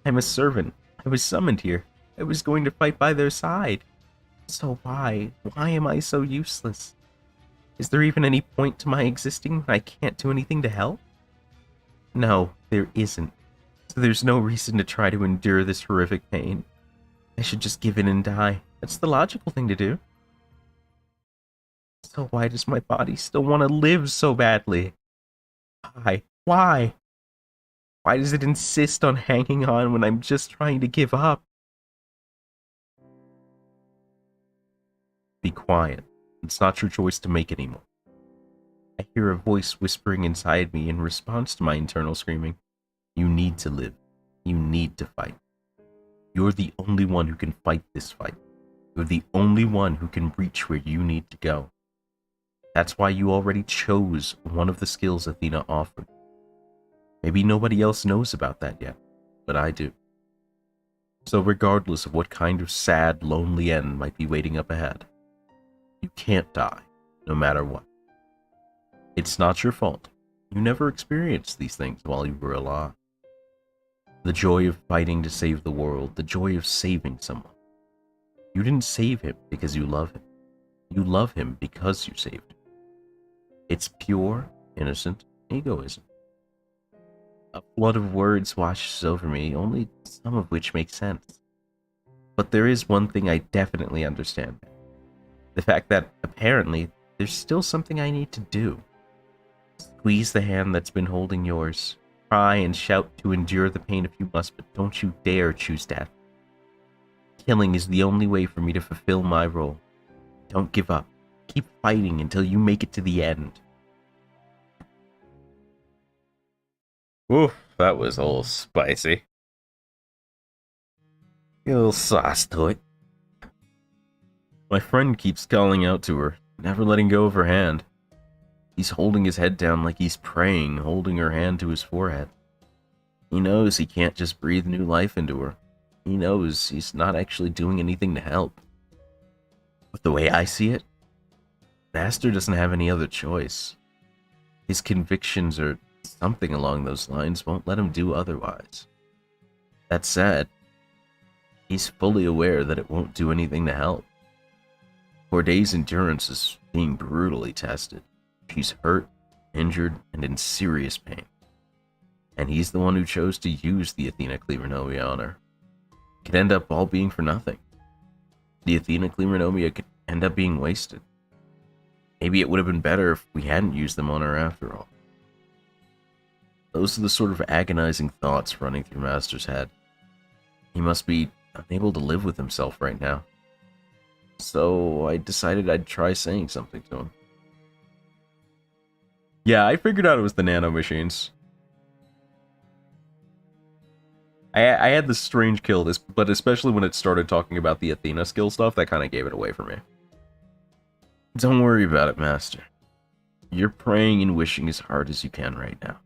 I'm a servant. I was summoned here. I was going to fight by their side. So why? Why am I so useless? Is there even any point to my existing when I can't do anything to help? No, there isn't. So there's no reason to try to endure this horrific pain. I should just give in and die. That's the logical thing to do. So why does my body still want to live so badly? Why? Why? Why does it insist on hanging on when I'm just trying to give up? Be quiet. It's not your choice to make anymore. I hear a voice whispering inside me in response to my internal screaming. You need to live. You need to fight. You're the only one who can fight this fight. You're the only one who can reach where you need to go. That's why you already chose one of the skills Athena offered. Maybe nobody else knows about that yet, but I do. So regardless of what kind of sad, lonely end might be waiting up ahead, you can't die, no matter what. It's not your fault. You never experienced these things while you were alive. The joy of fighting to save the world, the joy of saving someone. You didn't save him because you love him. You love him because you saved him. It's pure, innocent egoism. A flood of words washes over me, only some of which make sense. But there is one thing I definitely understand. The fact that, apparently, there's still something I need to do. Squeeze the hand that's been holding yours. cry and shout to endure the pain if you must, but don't you dare choose death. Killing is the only way for me to fulfill my role. Don't give up. Keep fighting until you make it to the end. Oof, that was a little spicy. A little sauce to it. My friend keeps calling out to her, never letting go of her hand. He's holding his head down like he's praying, holding her hand to his forehead. He knows he can't just breathe new life into her. He knows he's not actually doing anything to help. But the way I see it, Master doesn't have any other choice. His convictions or something along those lines won't let him do otherwise. That said, he's fully aware that it won't do anything to help. Corday's endurance is being brutally tested. She's hurt, injured, and in serious pain. And he's the one who chose to use the Athena Clearonomia on her. It could end up all being for nothing. The Athena Clearonomia could end up being wasted. Maybe it would have been better if we hadn't used them on her after all. Those are the sort of agonizing thoughts running through Master's head. He must be unable to live with himself right now. So I decided I'd try saying something to him. Yeah, I figured out it was the nano machines. I had this strange kill, but especially when it started talking about the Athena skill stuff, that kind of gave it away for me. Don't worry about it, Master. You're praying and wishing as hard as you can right now.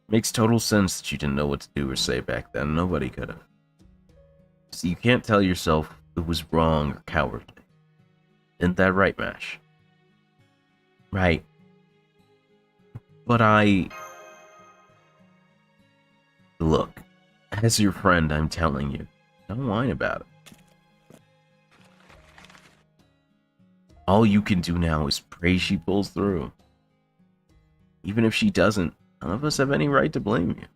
Makes total sense that you didn't know what to do or say back then. Nobody could have. So you can't tell yourself it was wrong or cowardly. Isn't that right, Mash? Right. But Look, as your friend, I'm telling you, don't whine about it. All you can do now is pray she pulls through. Even if she doesn't, none of us have any right to blame you.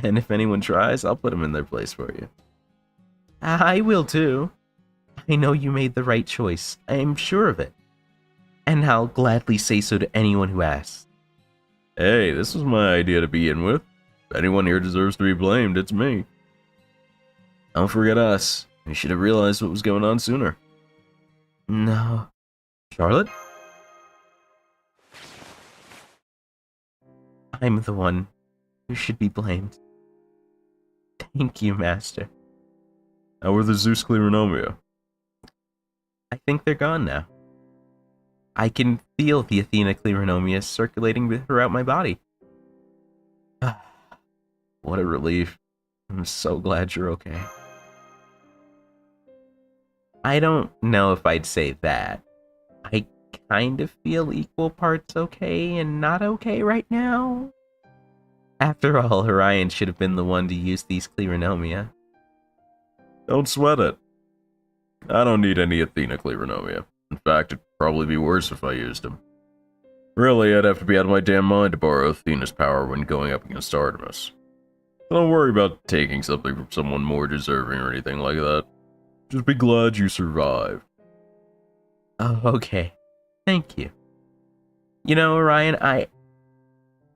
And if anyone tries, I'll put them in their place for you. I will too. I know you made the right choice. I am sure of it. And I'll gladly say so to anyone who asks. Hey, this was my idea to begin with. If anyone here deserves to be blamed, it's me. Don't forget us. We should have realized what was going on sooner. No. Charlotte? I'm the one who should be blamed. Thank you, Master. How were the Zeus Clearonomia? I think they're gone now. I can feel the Athena Clearonomia circulating throughout my body. What a relief. I'm so glad you're okay. I don't know if I'd say that. I kind of feel equal parts okay and not okay right now. After all, Orion should have been the one to use these Clearonomia. Don't sweat it. I don't need any Athena Clearonomia. In fact, it'd probably be worse if I used them. Really, I'd have to be out of my damn mind to borrow Athena's power when going up against Artemis. Don't worry about taking something from someone more deserving or anything like that. Just be glad you survived. Oh, okay. Thank you. You know, Orion,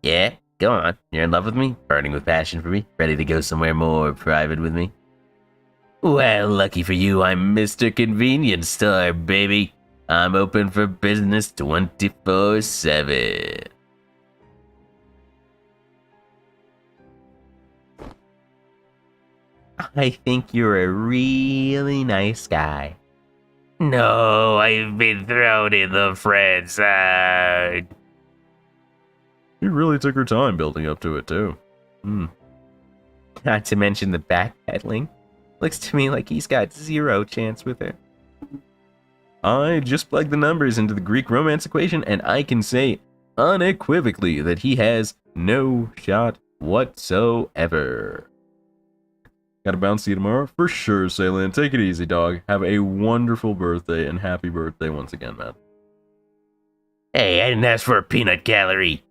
Yeah, go on. You're in love with me? Burning with passion for me? Ready to go somewhere more private with me? Well, lucky for you, I'm Mr. Convenience Store, baby. I'm open for business 24/7. I think you're a really nice guy. No, I've been thrown in the friend zone. She really took her time building up to it, too. Not to mention the backpedaling. Looks to me like he's got zero chance with her. I just plugged the numbers into the Greek romance equation, and I can say unequivocally that he has no shot whatsoever. Gotta bounce to you tomorrow? For sure, Sailan. Take it easy, dog. Have a wonderful birthday, and happy birthday once again, man. Hey, I didn't ask for a peanut gallery.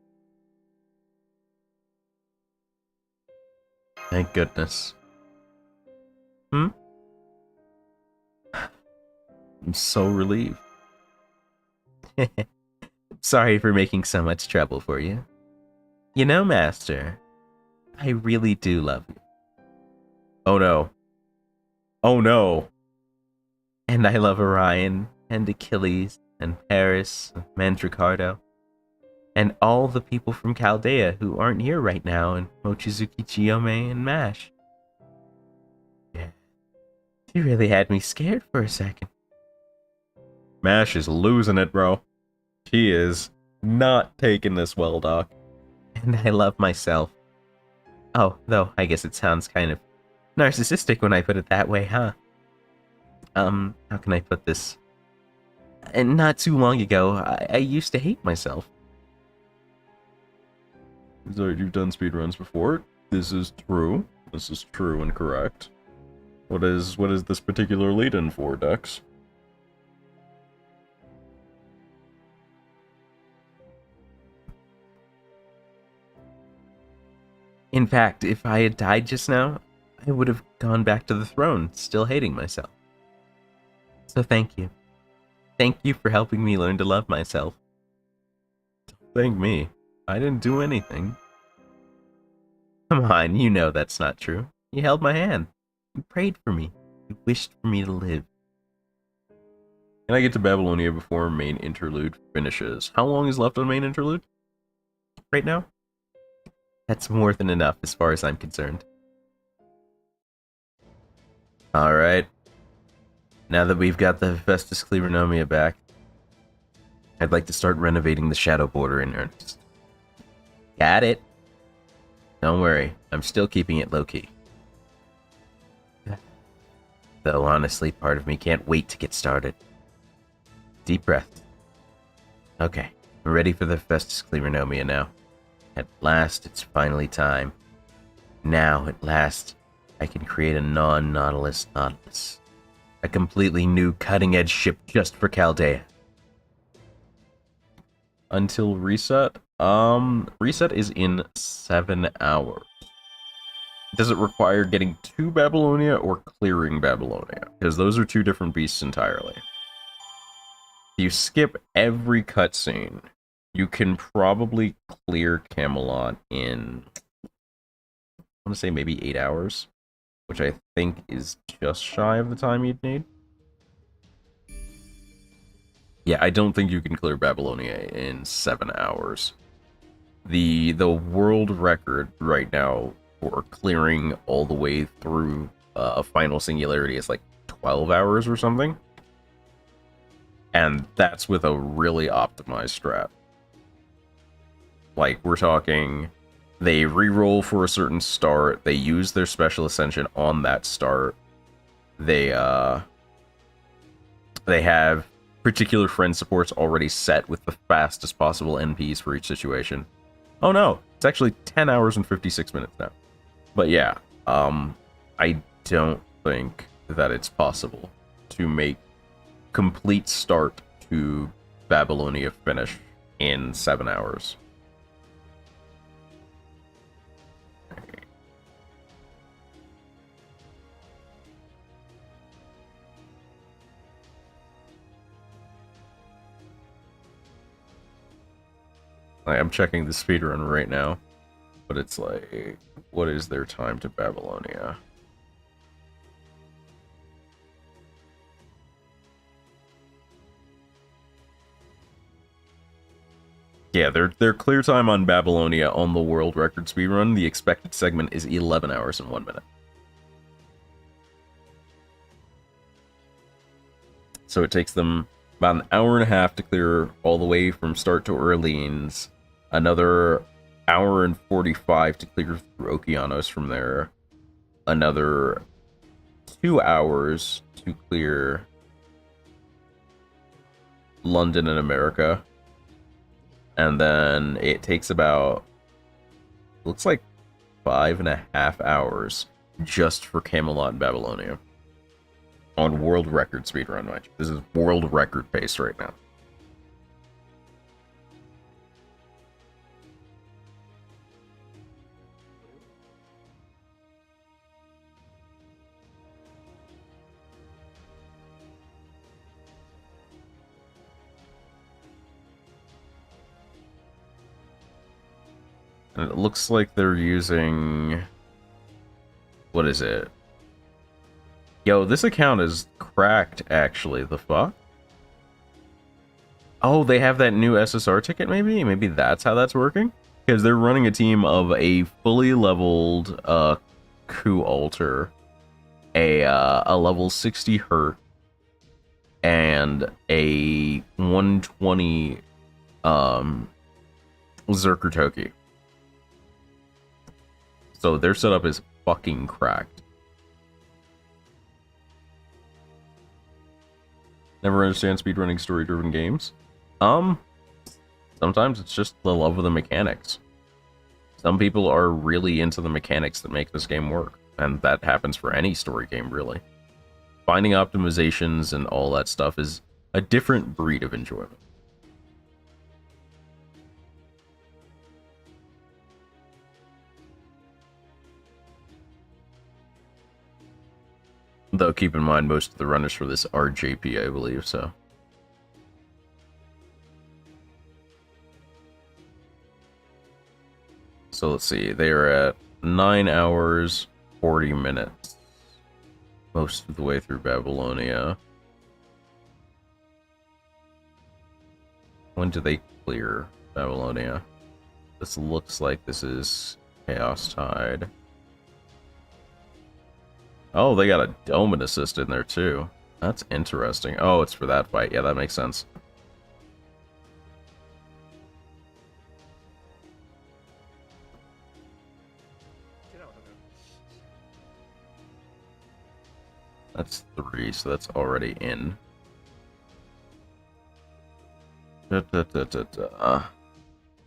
Thank goodness. I'm so relieved. Sorry for making so much trouble for you. You know, Master, I really do love you. Oh no. Oh no. And I love Orion, and Achilles, and Paris, and Mandricardo, and all the people from Chaldea who aren't here right now, and Mochizuki, Chiyome, and Mash. Yeah. You really had me scared for a second. Mash is losing it, bro. She is not taking this well, Doc. And I love myself. Oh, though, I guess it sounds kind of narcissistic when I put it that way, huh? How can I put this? And not too long ago, I used to hate myself. So you've done speedruns before. This is true. This is true and correct. What is this particular lead-in for, Dex? In fact, if I had died just now, I would have gone back to the throne, still hating myself. So thank you. Thank you for helping me learn to love myself. Thank me. I didn't do anything. Come on, you know that's not true. You held my hand. You prayed for me. You wished for me to live. Can I get to Babylonia before main interlude finishes? How long is left on main interlude? Right now? That's more than enough as far as I'm concerned. Alright. Now that we've got the Festus Clearonomia back, I'd like to start renovating the Shadow Border in earnest. Got it. Don't worry, I'm still keeping it low-key. Though honestly, part of me can't wait to get started. Deep breath. Okay, we're ready for the Festus Clearonomia now. At last, it's finally time. Now, at last, I can create a non-Nautilus Nautilus. A completely new cutting-edge ship just for Chaldea. Until reset? Reset is in 7 hours. Does it require getting to Babylonia or clearing Babylonia? Because those are two different beasts entirely. If you skip every cutscene, you can probably clear Camelot in, I want to say maybe 8 hours, which I think is just shy of the time you'd need. Yeah, I don't think you can clear Babylonia in 7 hours. The world record right now for clearing all the way through a final singularity is like 12 hours or something. And that's with a really optimized strat. Like, we're talking, they reroll for a certain start, they use their special ascension on that start, they have particular friend supports already set with the fastest possible NPs for each situation. Oh no, it's actually 10 hours and 56 minutes now. But yeah, I don't think that it's possible to make complete start to Babylonia finish in 7 hours. I'm checking the speedrun right now, but it's like, what is their time to Babylonia? Yeah, their clear time on Babylonia on the world record speedrun, the expected segment is 11 hours and 1 minute. So it takes them about an hour and a half to clear all the way from start to Orleans, another hour and 45 to clear through Okeanos from there, another 2 hours to clear London and America, and then it takes about, looks like 5.5 hours just for Camelot and Babylonia. On world record speedrun, mind you. This is world record pace right now. And it looks like they're using... What is it? Yo, this account is cracked, actually. The fuck? Oh, they have that new SSR ticket, maybe? Maybe that's how that's working? Because they're running a team of a fully leveled coup alter, a level 60 hurt, and a 120 Zerker Toki. So their setup is fucking cracked. Never understand speedrunning story-driven games. Sometimes it's just the love of the mechanics. Some people are really into the mechanics that make this game work, and that happens for any story game, really. Finding optimizations and all that stuff is a different breed of enjoyment. Though, keep in mind, most of the runners for this are JP, I believe, so... So let's see, they are at 9 hours, 40 minutes. Most of the way through Babylonia. When do they clear Babylonia? This looks like this is Chaos Tide. Oh, they got a Doman assist in there too. That's interesting. Oh, it's for that fight. Yeah, that makes sense. That's 3, so that's already in.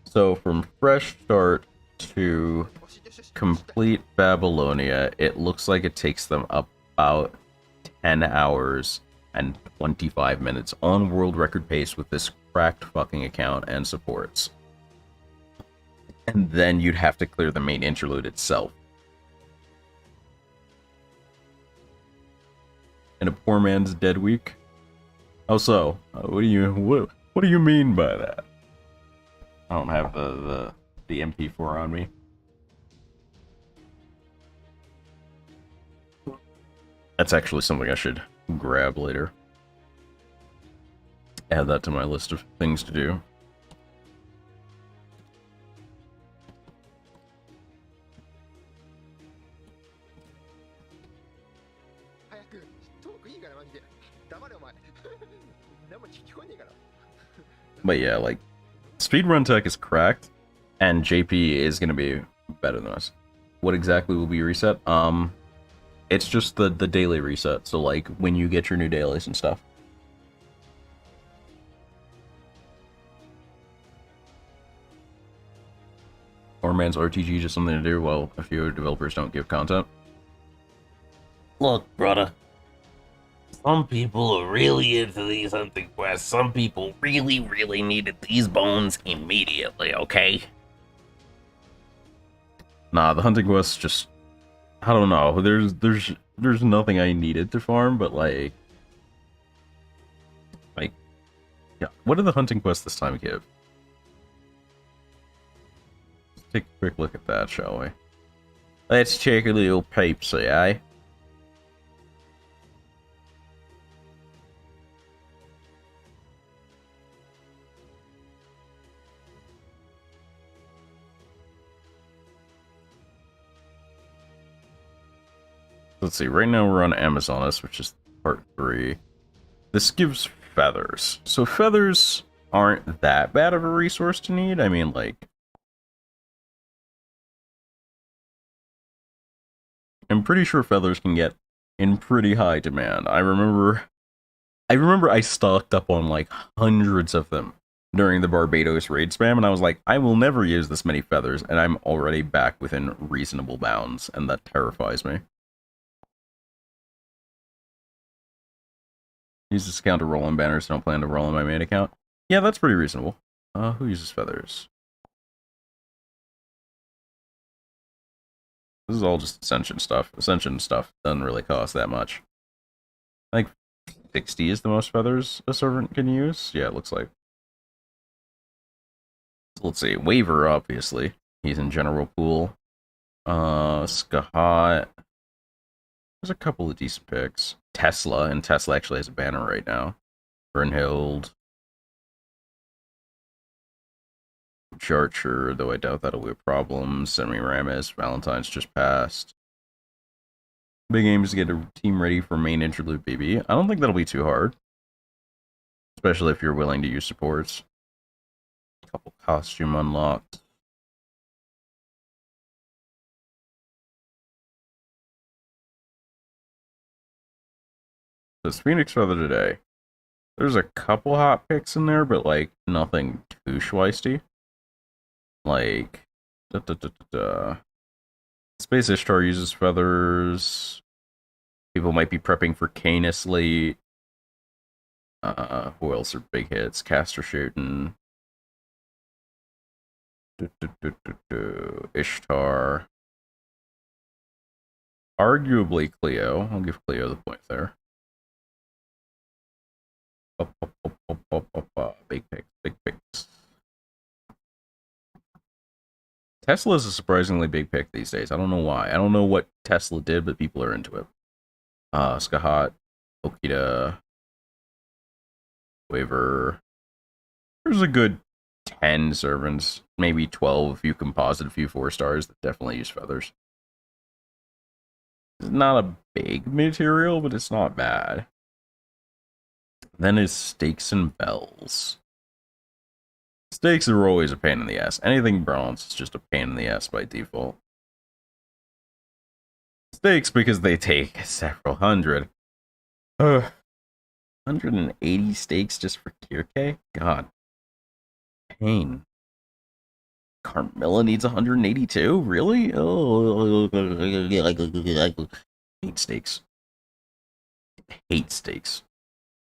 So from fresh start to complete Babylonia, it looks like it takes them about 10 hours and 25 minutes on world record pace with this cracked fucking account and supports. And then you'd have to clear the main interlude itself. In a poor man's dead week? How so? What do you mean by that? I don't have the MP4 on me. That's actually something I should grab later. Add that to my list of things to do. But yeah, like, speedrun tech is cracked, and JP is going to be better than us. What exactly will be reset? It's just the daily reset, so like, when you get your new dailies and stuff. Or man's RTG just something to do while a few developers don't give content. Look, brother. Some people are really into these hunting quests. Some people really, really needed these bones immediately, okay? Nah, the hunting quests just... I don't know. There's nothing I needed to farm, but like... Yeah, what did the hunting quest this time give? Let's take a quick look at that, shall we? Let's check a little peepsy, eh? Let's see, right now we're on Amazonas, which is part 3. This gives feathers. So feathers aren't that bad of a resource to need. I mean, like... I'm pretty sure feathers can get in pretty high demand. I remember I stocked up on like hundreds of them during the Barbados raid spam, and I was like, I will never use this many feathers, and I'm already back within reasonable bounds, and that terrifies me. Use this account to roll on banners, don't plan to roll on my main account. Yeah, that's pretty reasonable. Who uses feathers? This is all just Ascension stuff. Ascension stuff doesn't really cost that much. I think 60 is the most feathers a servant can use. Yeah, it looks like. So let's see. Waiver, obviously. He's in general pool. Skahat. There's a couple of decent picks. Tesla, and Tesla actually has a banner right now. Brynhild. Charcher, though I doubt that'll be a problem. Semiramis, Valentine's just passed. Big aim is to get a team ready for main interlude, baby. I don't think that'll be too hard. Especially if you're willing to use supports. Couple costume unlocked. This Phoenix Feather today. There's a couple hot picks in there, but like nothing too schweisty. Like Space Ishtar uses feathers. People might be prepping for Canis late. Who else are big hits? Caster shooting. Ishtar. Arguably Cleo. I'll give Cleo the point there. Big picks, big picks. Tesla is a surprisingly big pick these days. I don't know why. I don't know what Tesla did, but people are into it. Skahat, Okita, Waver. There's a good 10 servants, maybe 12 if you composite a few 4 stars that definitely use feathers. It's not a big material, but it's not bad. Then is Stakes and Bells. Stakes are always a pain in the ass. Anything bronze is just a pain in the ass by default. Stakes because they take several hundred. 180 stakes just for Kirke? God. Pain. Carmilla needs 182? Really? Oh, hate stakes. Hate stakes.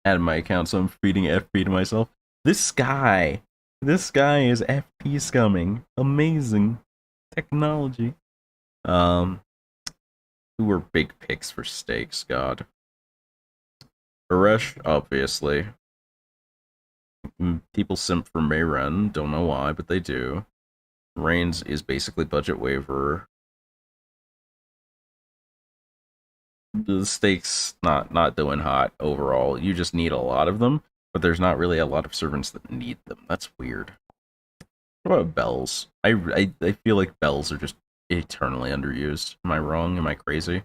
Add my account, so I'm feeding FP to myself. This guy is FP scumming. Amazing technology. Who were big picks for stakes? God. Aresh, obviously. People simp for Mayren. Don't know why, but they do. Reigns is basically budget waiver. The stakes not doing hot overall. You just need a lot of them, but there's not really a lot of servants that need them. That's weird. What about bells? I feel like bells are just eternally underused. Am I wrong? Am I crazy?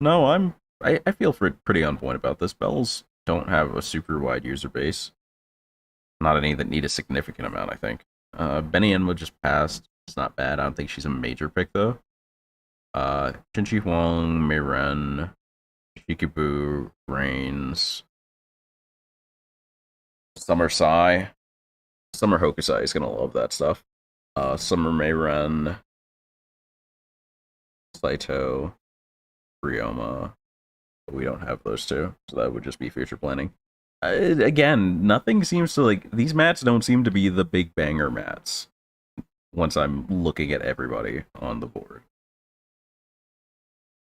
No, I feel pretty on point about this. Bells don't have a super wide user base. Not any that need a significant amount, I think. Benny Enma just passed. It's not bad. I don't think she's a major pick though. Chinchi Huang, Mayren, Shikibu, Reigns, Summer Sai. Summer Hokusai is gonna love that stuff. Summer Mayren, Saito, Ryoma. We don't have those two, so that would just be future planning. Again, nothing seems to like these mats don't seem to be the big banger mats. Once I'm looking at everybody on the board.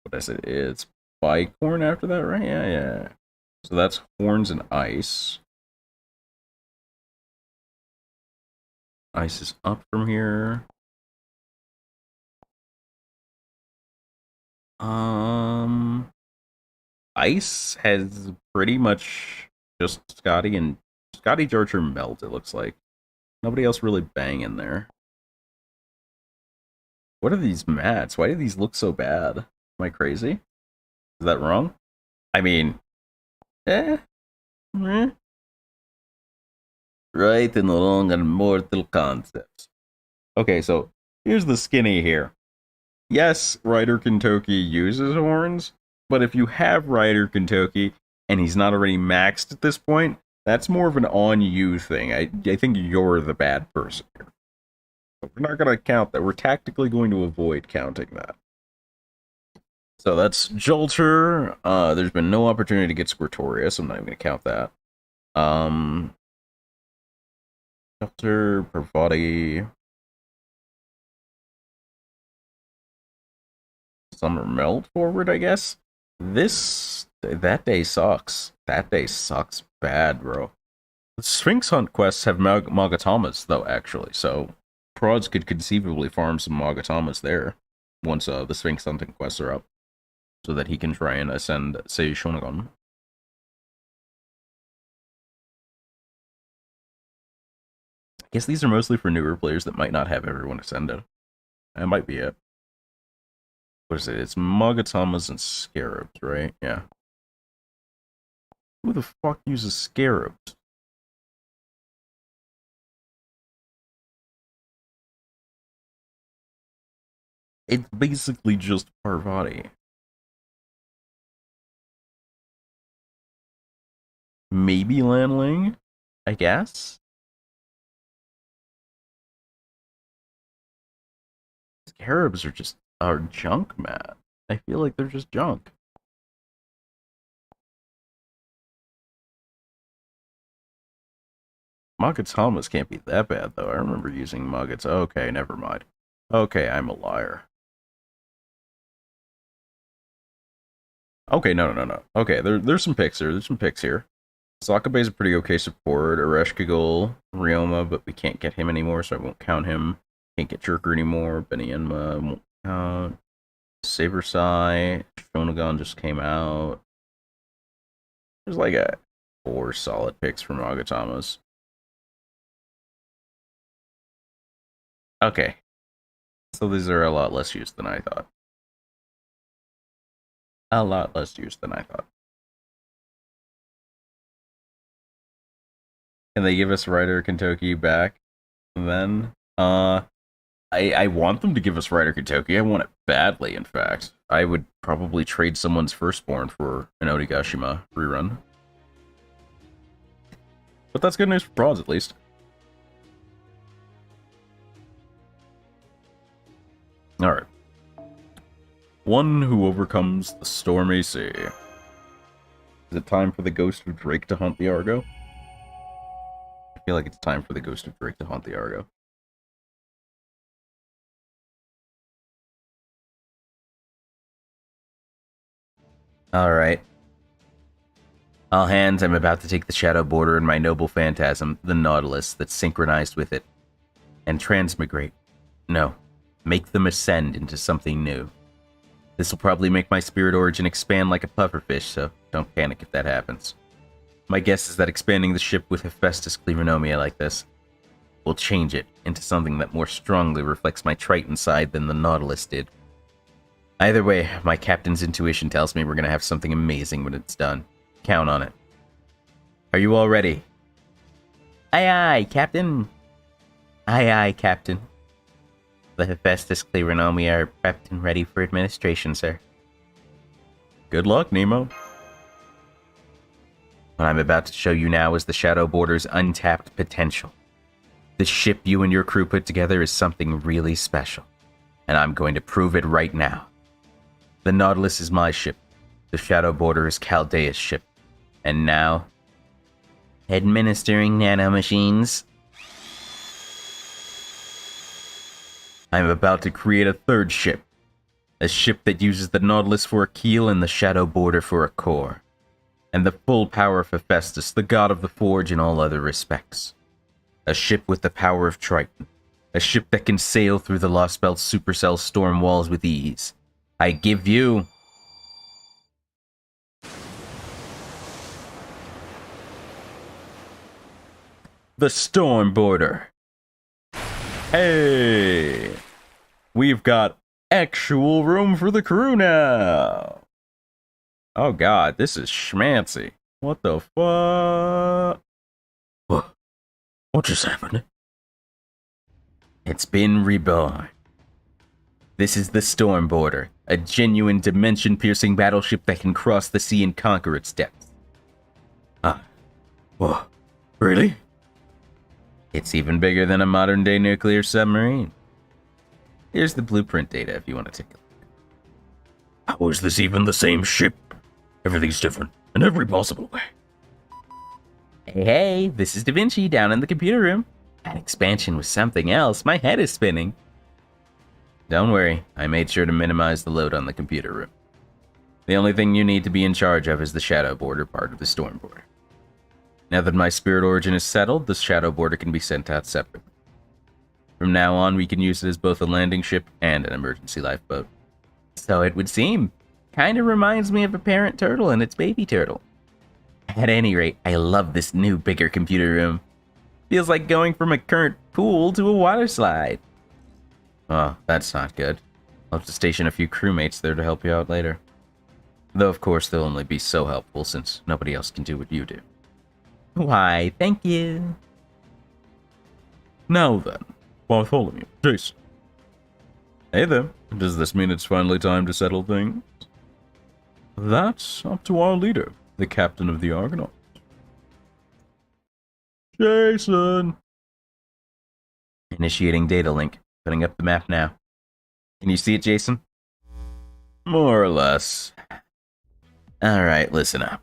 What I said, it's Bicorn after that, right? Yeah. So that's Horns and Ice. Ice is up from here. Ice has pretty much just Scotty and Scotty George are melt, it looks like. Nobody else really banging there. What are these mats? Why do these look so bad? Am I crazy? Is that wrong? I mean, Right in the long and mortal concepts. Okay, so here's the skinny here. Yes, Ryder Kentucky uses horns, but if you have Ryder Kentucky and he's not already maxed at this point, that's more of an on-you thing. I think you're the bad person here. But we're not going to count that. We're tactically going to avoid counting that. So that's Jolter. There's been no opportunity to get Squirtorius. I'm not even going to count that. Jolter, Parvati. Summer Meld forward, I guess. That day sucks. That day sucks bad, bro. The Sphinx Hunt quests have Magatamas, though, actually, so Prods could conceivably farm some Magatamas there once the Sphinx hunting quests are up, so that he can try and ascend, say, Shonagon. I guess these are mostly for newer players that might not have everyone ascended. That might be it. What is it? It's Magatamas and Scarabs, right? Yeah. Who the fuck uses Scarabs? It's basically just Parvati. Maybe Lanling, I guess? Scarabs are junk, Matt. I feel like they're just junk. Magatamas can't be that bad, though. I remember using Magats. Okay, never mind. Okay, I'm a liar. Okay, no. Okay, there's some picks here. There's some picks here. Sakabe is a pretty okay support. Ereshkigal, Ryoma, but we can't get him anymore, so I won't count him. Can't get Jerker anymore. Benienma won't count. Saber Sai, Shonagon just came out. There's like 4 solid picks for Magatamas. Okay. So these are a lot less used than I thought. A lot less used than I thought. Can they give us Ryder Kentucky back then? I want them to give us Ryder Kentucky. I want it badly, in fact. I would probably trade someone's firstborn for an Onigashima rerun. But that's good news for Prods, at least. Alright. One who overcomes the stormy sea. Is it time for the Ghost of Drake to hunt the Argo? I feel like it's time for the Ghost of Drake to hunt the Argo. Alright. All hands, I'm about to take the Shadow Border and my noble phantasm, the Nautilus, that's synchronized with it, and transmigrate. No, make them ascend into something new. This will probably make my spirit origin expand like a pufferfish, so don't panic if that happens. My guess is that expanding the ship with Hephaestus Cleronomia like this will change it into something that more strongly reflects my Triton side than the Nautilus did. Either way, my captain's intuition tells me we're gonna have something amazing when it's done. Count on it. Are you all ready? Aye aye, Captain. Aye aye, Captain. The Hephaestus Cleronomia are prepped and ready for administration, sir. Good luck, Nemo. What I'm about to show you now is the Shadow Border's untapped potential. The ship you and your crew put together is something really special, and I'm going to prove it right now. The Nautilus is my ship. The Shadow Border is Chaldea's ship. And now, administering nanomachines. I'm about to create a third ship. A ship that uses the Nautilus for a keel and the Shadow Border for a core. And the full power of Hephaestus, the god of the Forge in all other respects. A ship with the power of Triton. A ship that can sail through the Lost Belt supercell storm walls with ease. I give you... the Storm Border. Hey! We've got actual room for the crew now! Oh god, this is schmancy. What the fuck? What just happened? It's been reborn. This is the Storm Border, a genuine dimension-piercing battleship that can cross the sea and conquer its depths. Whoa, really? It's even bigger than a modern-day nuclear submarine. Here's the blueprint data if you want to take a look. How is this even the same ship? Everything's different in every possible way. Hey, this is Da Vinci down in the computer room. That expansion was something else. My head is spinning. Don't worry, I made sure to minimize the load on the computer room. The only thing you need to be in charge of is the Shadow Border part of the Storm Border. Now that my spirit origin is settled, the Shadow Border can be sent out separately. From now on, we can use it as both a landing ship and an emergency lifeboat. So it would seem. Kinda reminds me of a parent turtle and its baby turtle. At any rate, I love this new, bigger computer room. Feels like going from a current pool to a water slide. Oh, that's not good. I'll have to station a few crewmates there to help you out later. Though, of course, they'll only be so helpful since nobody else can do what you do. Why, thank you. Now then, Bartholomew, Jason. Hey there. Does this mean it's finally time to settle things? That's up to our leader, the captain of the Argonauts. Jason! Initiating data link. Putting up the map now. Can you see it, Jason? More or less. Alright, listen up.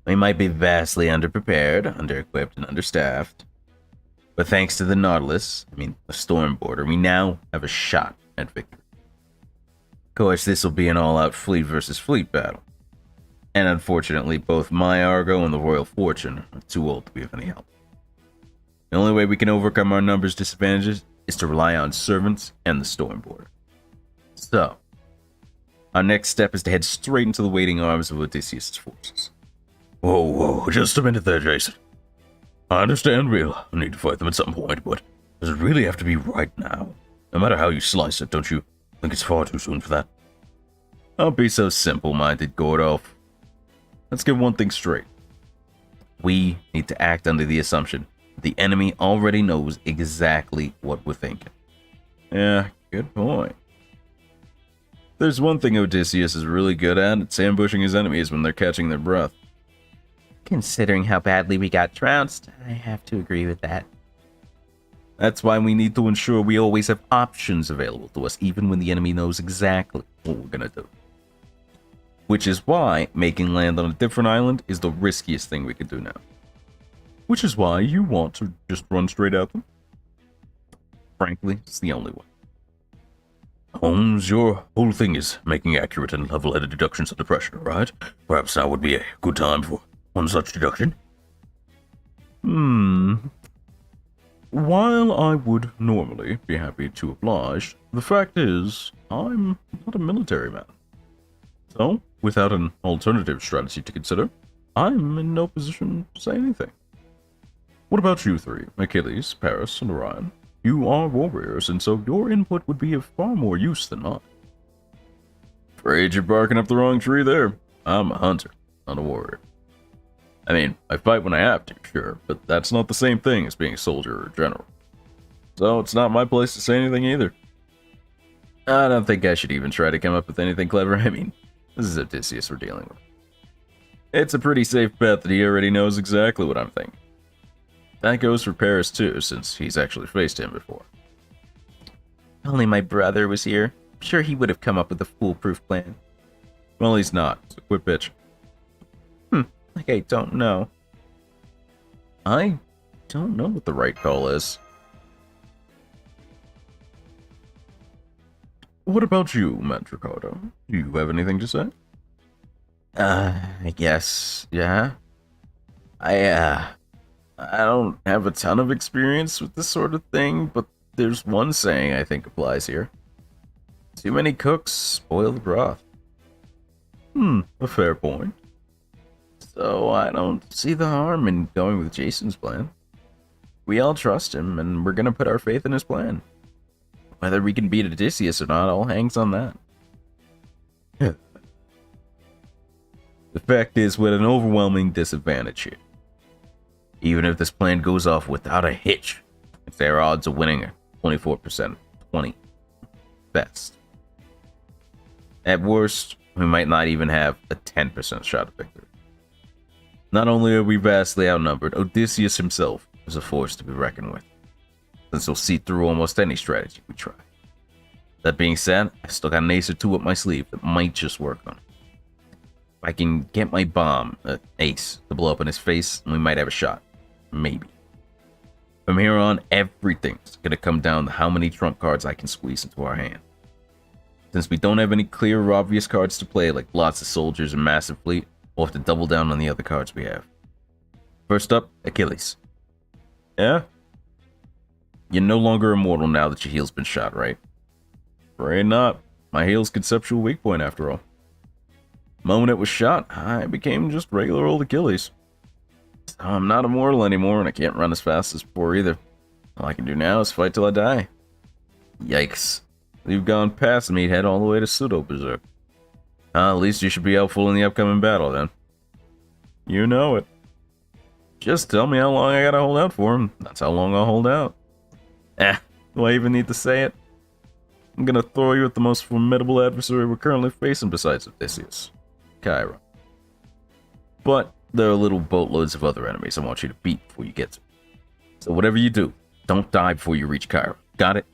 We might be vastly underprepared, under-equipped, and understaffed. But thanks to the Nautilus, the Stormboarder, we now have a shot at victory. Of course, this will be an all-out fleet versus fleet battle. And unfortunately, both my Argo and the Royal Fortune are too old to be of any help. The only way we can overcome our numbers disadvantages is to rely on servants and the Stormboarder. So, our next step is to head straight into the waiting arms of Odysseus' forces. Whoa, just a minute there, Jason. I understand we'll need to fight them at some point, but does it really have to be right now? No matter how you slice it, don't you think it's far too soon for that? Don't be so simple-minded, Gordolf. Let's get one thing straight. We need to act under the assumption that the enemy already knows exactly what we're thinking. Yeah, good point. There's one thing Odysseus is really good at, it's ambushing his enemies when they're catching their breath. Considering how badly we got trounced, I have to agree with that. That's why we need to ensure we always have options available to us, even when the enemy knows exactly what we're gonna do. Which is why making land on a different island is the riskiest thing we can do now. Which is why you want to just run straight at them? Frankly, it's the only way. Holmes, your whole thing is making accurate and level-headed deductions under pressure, right? Perhaps now would be a good time for one such deduction. While I would normally be happy to oblige, the fact is, I'm not a military man. So, without an alternative strategy to consider, I'm in no position to say anything. What about you three, Achilles, Paris, and Orion? You are warriors, and so your input would be of far more use than mine. Afraid you're barking up the wrong tree there. I'm a hunter, not a warrior. I fight when I have to, sure, but that's not the same thing as being a soldier or a general. So it's not my place to say anything either. I don't think I should even try to come up with anything clever. This is Odysseus we're dealing with. It's a pretty safe bet that he already knows exactly what I'm thinking. That goes for Paris too, since he's actually faced him before. If only my brother was here. I'm sure he would have come up with a foolproof plan. Well, he's not, so quit bitching. Like I don't know. I don't know what the right call is. What about you, Mantricardo? Do you have anything to say? I guess, yeah. I don't have a ton of experience with this sort of thing, but there's one saying I think applies here. Too many cooks spoil the broth. A fair point. So I don't see the harm in going with Jason's plan. We all trust him, and we're gonna put our faith in his plan. Whether we can beat Odysseus or not all hangs on that. The fact is, we're at an overwhelming disadvantage here. Even if this plan goes off without a hitch, it's their odds of winning are 24%, 20 best. At worst, we might not even have a 10% shot at victory. Not only are we vastly outnumbered, Odysseus himself is a force to be reckoned with, since he'll see through almost any strategy we try. That being said, I've still got an ace or two up my sleeve that might just work on it. If I can get my bomb, ace, to blow up in his face, we might have a shot. Maybe. From here on, everything's gonna come down to how many trump cards I can squeeze into our hand. Since we don't have any clear or obvious cards to play, like lots of soldiers and massive fleet, we'll have to double down on the other cards we have. First up, Achilles. Yeah? You're no longer immortal now that your heel's been shot, right? Afraid not. My heel's conceptual weak point, after all. The moment it was shot, I became just regular old Achilles. So I'm not immortal anymore, and I can't run as fast as before either. All I can do now is fight till I die. Yikes. You've gone past Meathead all the way to Pseudo-Berserk. At least you should be helpful in the upcoming battle, then. You know it. Just tell me how long I gotta hold out for him. That's how long I'll hold out. Do I even need to say it? I'm gonna throw you at the most formidable adversary we're currently facing besides Odysseus. Chiron. But there are little boatloads of other enemies I want you to beat before you get to. So whatever you do, don't die before you reach Chiron. Got it?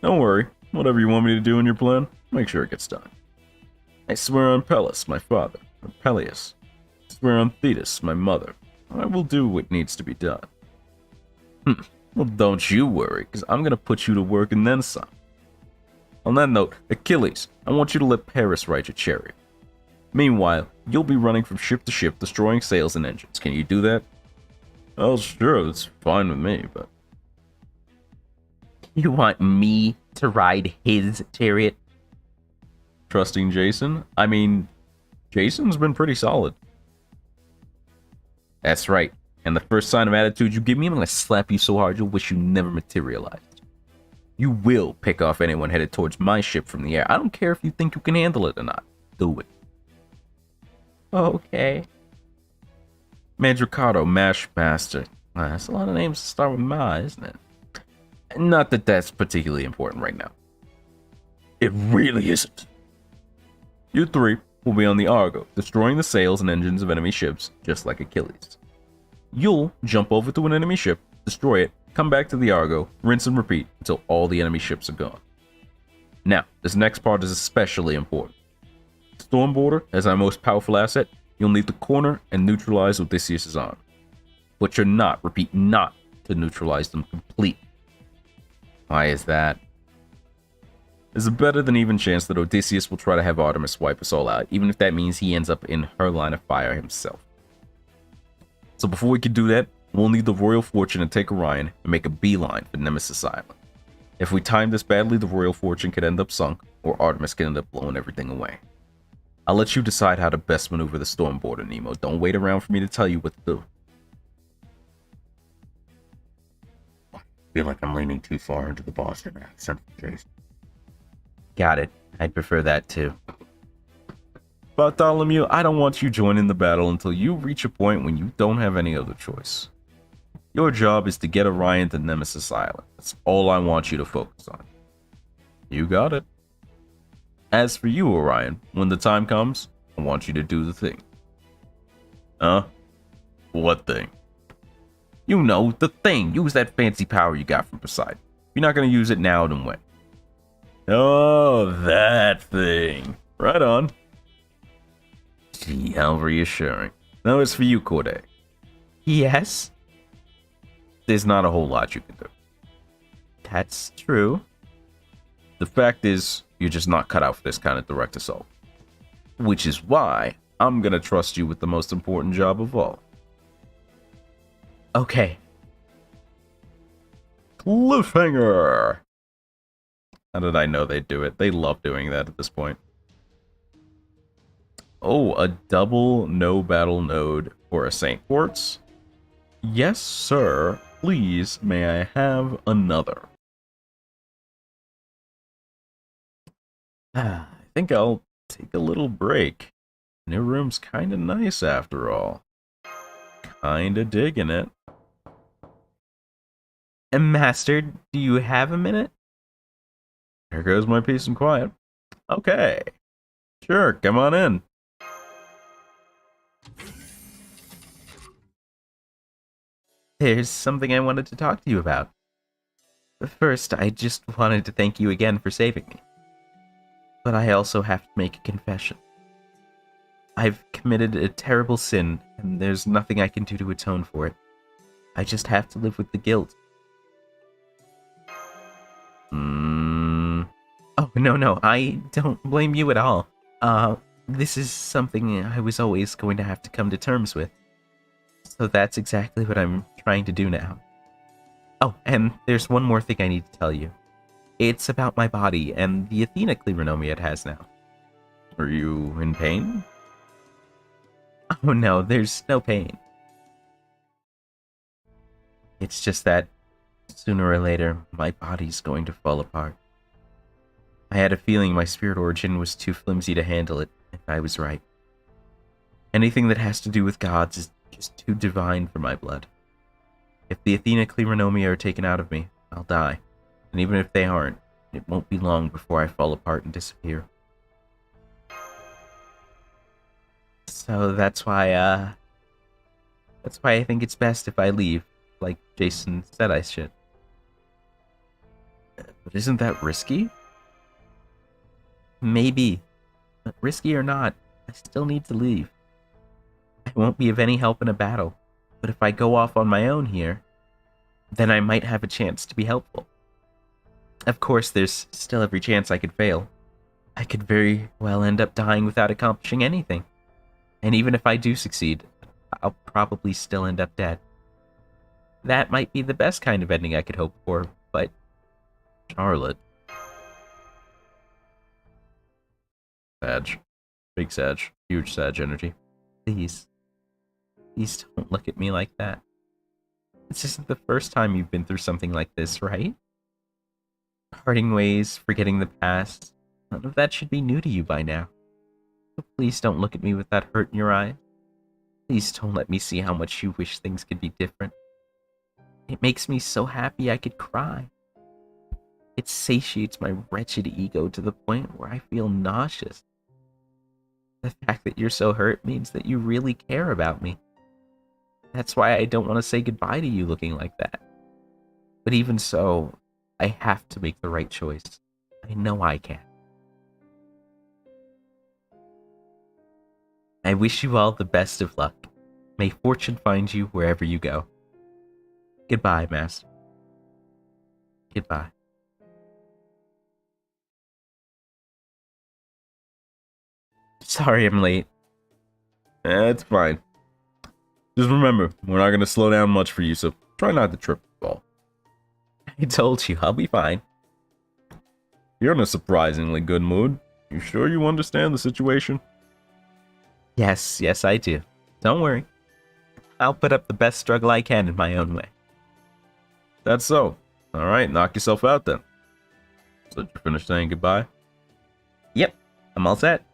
Don't worry. Whatever you want me to do in your plan, make sure it gets done. I swear on Peleus, my father, or Peleus. I swear on Thetis, my mother. I will do what needs to be done. Well, don't you worry, because I'm going to put you to work and then some. On that note, Achilles, I want you to let Paris ride your chariot. Meanwhile, you'll be running from ship to ship, destroying sails and engines. Can you do that? Well, sure, that's fine with me, but... You want me to ride his chariot? Trusting Jason? I mean, Jason's been pretty solid. That's right. And the first sign of attitude you give me, I'm gonna slap you so hard you'll wish you never materialized. You will pick off anyone headed towards my ship from the air. I don't care if you think you can handle it or not. Do it. Okay. Mandricato, Mashmaster. That's a lot of names to start with Ma, isn't it? Not that that's particularly important right now. It really isn't. You three will be on the Argo, destroying the sails and engines of enemy ships, just like Achilles. You'll jump over to an enemy ship, destroy it, come back to the Argo, rinse and repeat until all the enemy ships are gone. Now, this next part is especially important. Stormboarder, as our most powerful asset, you'll need to corner and neutralize Odysseus' army. But you're not, repeat, not to neutralize them completely. Why is that? There's a better than even chance that Odysseus will try to have Artemis wipe us all out, even if that means he ends up in her line of fire himself. So before we can do that, we'll need the Royal Fortune to take Orion and make a beeline for Nemesis Island. If we time this badly, the Royal Fortune could end up sunk, or Artemis could end up blowing everything away. I'll let you decide how to best maneuver the Stormboarder, Nemo. Don't wait around for me to tell you what to do. I feel like I'm leaning too far into the Boston accent, Jason. Got it. I'd prefer that too. Bartholomew, I don't want you joining the battle until you reach a point when you don't have any other choice. Your job is to get Orion to Nemesis Island. That's all I want you to focus on. You got it. As for you, Orion, when the time comes, I want you to do the thing. Huh? What thing? You know, the thing. Use that fancy power you got from Poseidon. If you're not going to use it now, then when? Oh, that thing. Right on. Gee, how reassuring. Now as for you, Corday. Yes? There's not a whole lot you can do. That's true. The fact is, you're just not cut out for this kind of direct assault. Which is why I'm gonna trust you with the most important job of all. Okay. Cliffhanger! How did I know they'd do it? They love doing that at this point. Oh, a double no battle node for a Saint Quartz? Yes, sir. Please, may I have another? I think I'll take a little break. New room's kinda nice after all. Kinda digging it. Master, do you have a minute? Here goes my peace and quiet. Okay. Sure, come on in. There's something I wanted to talk to you about. But first, I just wanted to thank you again for saving me. But I also have to make a confession. I've committed a terrible sin, and there's nothing I can do to atone for it. I just have to live with the guilt. Oh, no, I don't blame you at all. This is something I was always going to have to come to terms with. So that's exactly what I'm trying to do now. Oh, and there's one more thing I need to tell you. It's about my body and the Athena Kleronomia it has now. Are you in pain? Oh no, there's no pain. It's just that, sooner or later, my body's going to fall apart. I had a feeling my spirit origin was too flimsy to handle it, and I was right. Anything that has to do with gods is just too divine for my blood. If the Athena Kleronomia are taken out of me, I'll die. And even if they aren't, it won't be long before I fall apart and disappear. So that's why I think it's best if I leave, like Jason said I should. But isn't that risky? Maybe. But risky or not, I still need to leave. I won't be of any help in a battle, but if I go off on my own here, then I might have a chance to be helpful. Of course, there's still every chance I could fail. I could very well end up dying without accomplishing anything. And even if I do succeed, I'll probably still end up dead. That might be the best kind of ending I could hope for, but... Charlotte. Sag. Big Sag. Huge Sag energy. Please. Please don't look at me like that. This isn't the first time you've been through something like this, right? Parting ways, forgetting the past. None of that should be new to you by now. So please don't look at me with that hurt in your eye. Please don't let me see how much you wish things could be different. It makes me so happy I could cry. It satiates my wretched ego to the point where I feel nauseous. The fact that you're so hurt means that you really care about me. That's why I don't want to say goodbye to you looking like that. But even so, I have to make the right choice. I know I can. I wish you all the best of luck. May fortune find you wherever you go. Goodbye, Master. Goodbye. Sorry I'm late. It's fine. Just remember, we're not going to slow down much for you, so try not to trip and fall. I told you, I'll be fine. You're in a surprisingly good mood. You sure you understand the situation? Yes, I do. Don't worry. I'll put up the best struggle I can in my own way. That's so. Alright, knock yourself out then. So did you finish saying goodbye? Yep, I'm all set.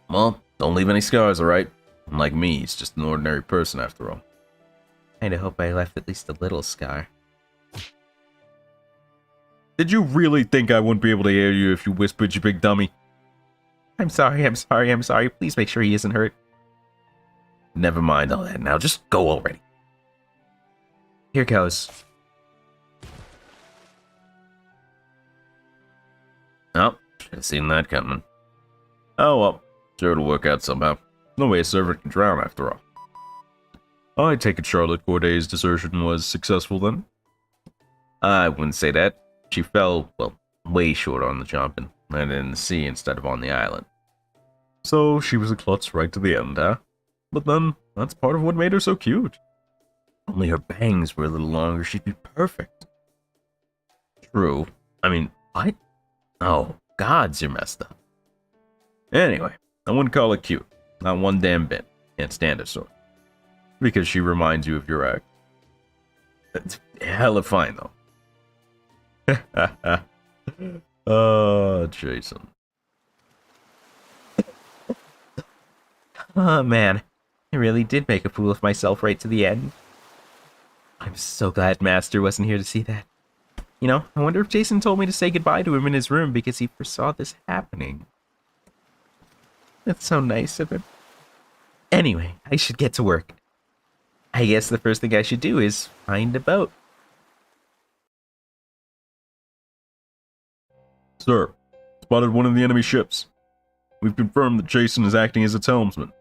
Well, don't leave any scars, alright? Unlike me, he's just an ordinary person after all. Kinda hope I left at least a little scar. Did you really think I wouldn't be able to hear you if you whispered, you big dummy? I'm sorry. Please make sure he isn't hurt. Never mind all that now, just go already. Here goes. Oh, should have seen that coming. Oh well, sure it'll work out somehow. No way a servant can drown after all. I take it Charlotte Corday's desertion was successful then? I wouldn't say that. She fell, well, way short on the jump and landed in the sea instead of on the island. So she was a klutz right to the end, huh? But then, that's part of what made her so cute. Only her bangs were a little longer, she'd be perfect. True. I mean, what? Oh, gods, you're messed up. Anyway, I wouldn't call it cute. Not one damn bit. Can't stand her sort. Because she reminds you of your act. It's hella fine, though. Oh, Jason. Oh man, I really did make a fool of myself right to the end. I'm so glad Master wasn't here to see that. You know, I wonder if Jason told me to say goodbye to him in his room because he foresaw this happening. That's so nice of him. Anyway, I should get to work. I guess the first thing I should do is find a boat. Sir, spotted one of the enemy ships. We've confirmed that Jason is acting as its helmsman.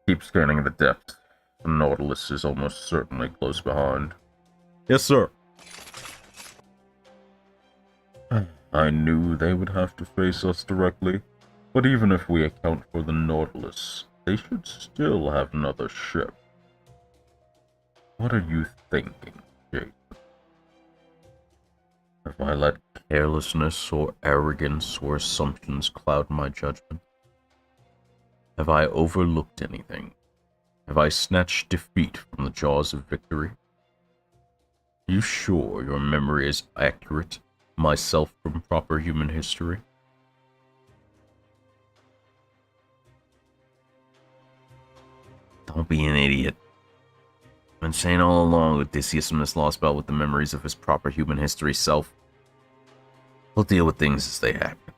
Keep scanning the depths. The Nautilus is almost certainly close behind. Yes, sir. I knew they would have to face us directly, but even if we account for the Nautilus, they should still have another ship. What are you thinking, Jason? Have I let carelessness or arrogance or assumptions cloud my judgment? Have I overlooked anything? Have I snatched defeat from the jaws of victory? Are you sure your memory is accurate, myself from proper human history? Don't be an idiot. I've been saying all along Odysseus in this lost belt with the memories of his proper human history self. We'll deal with things as they happen.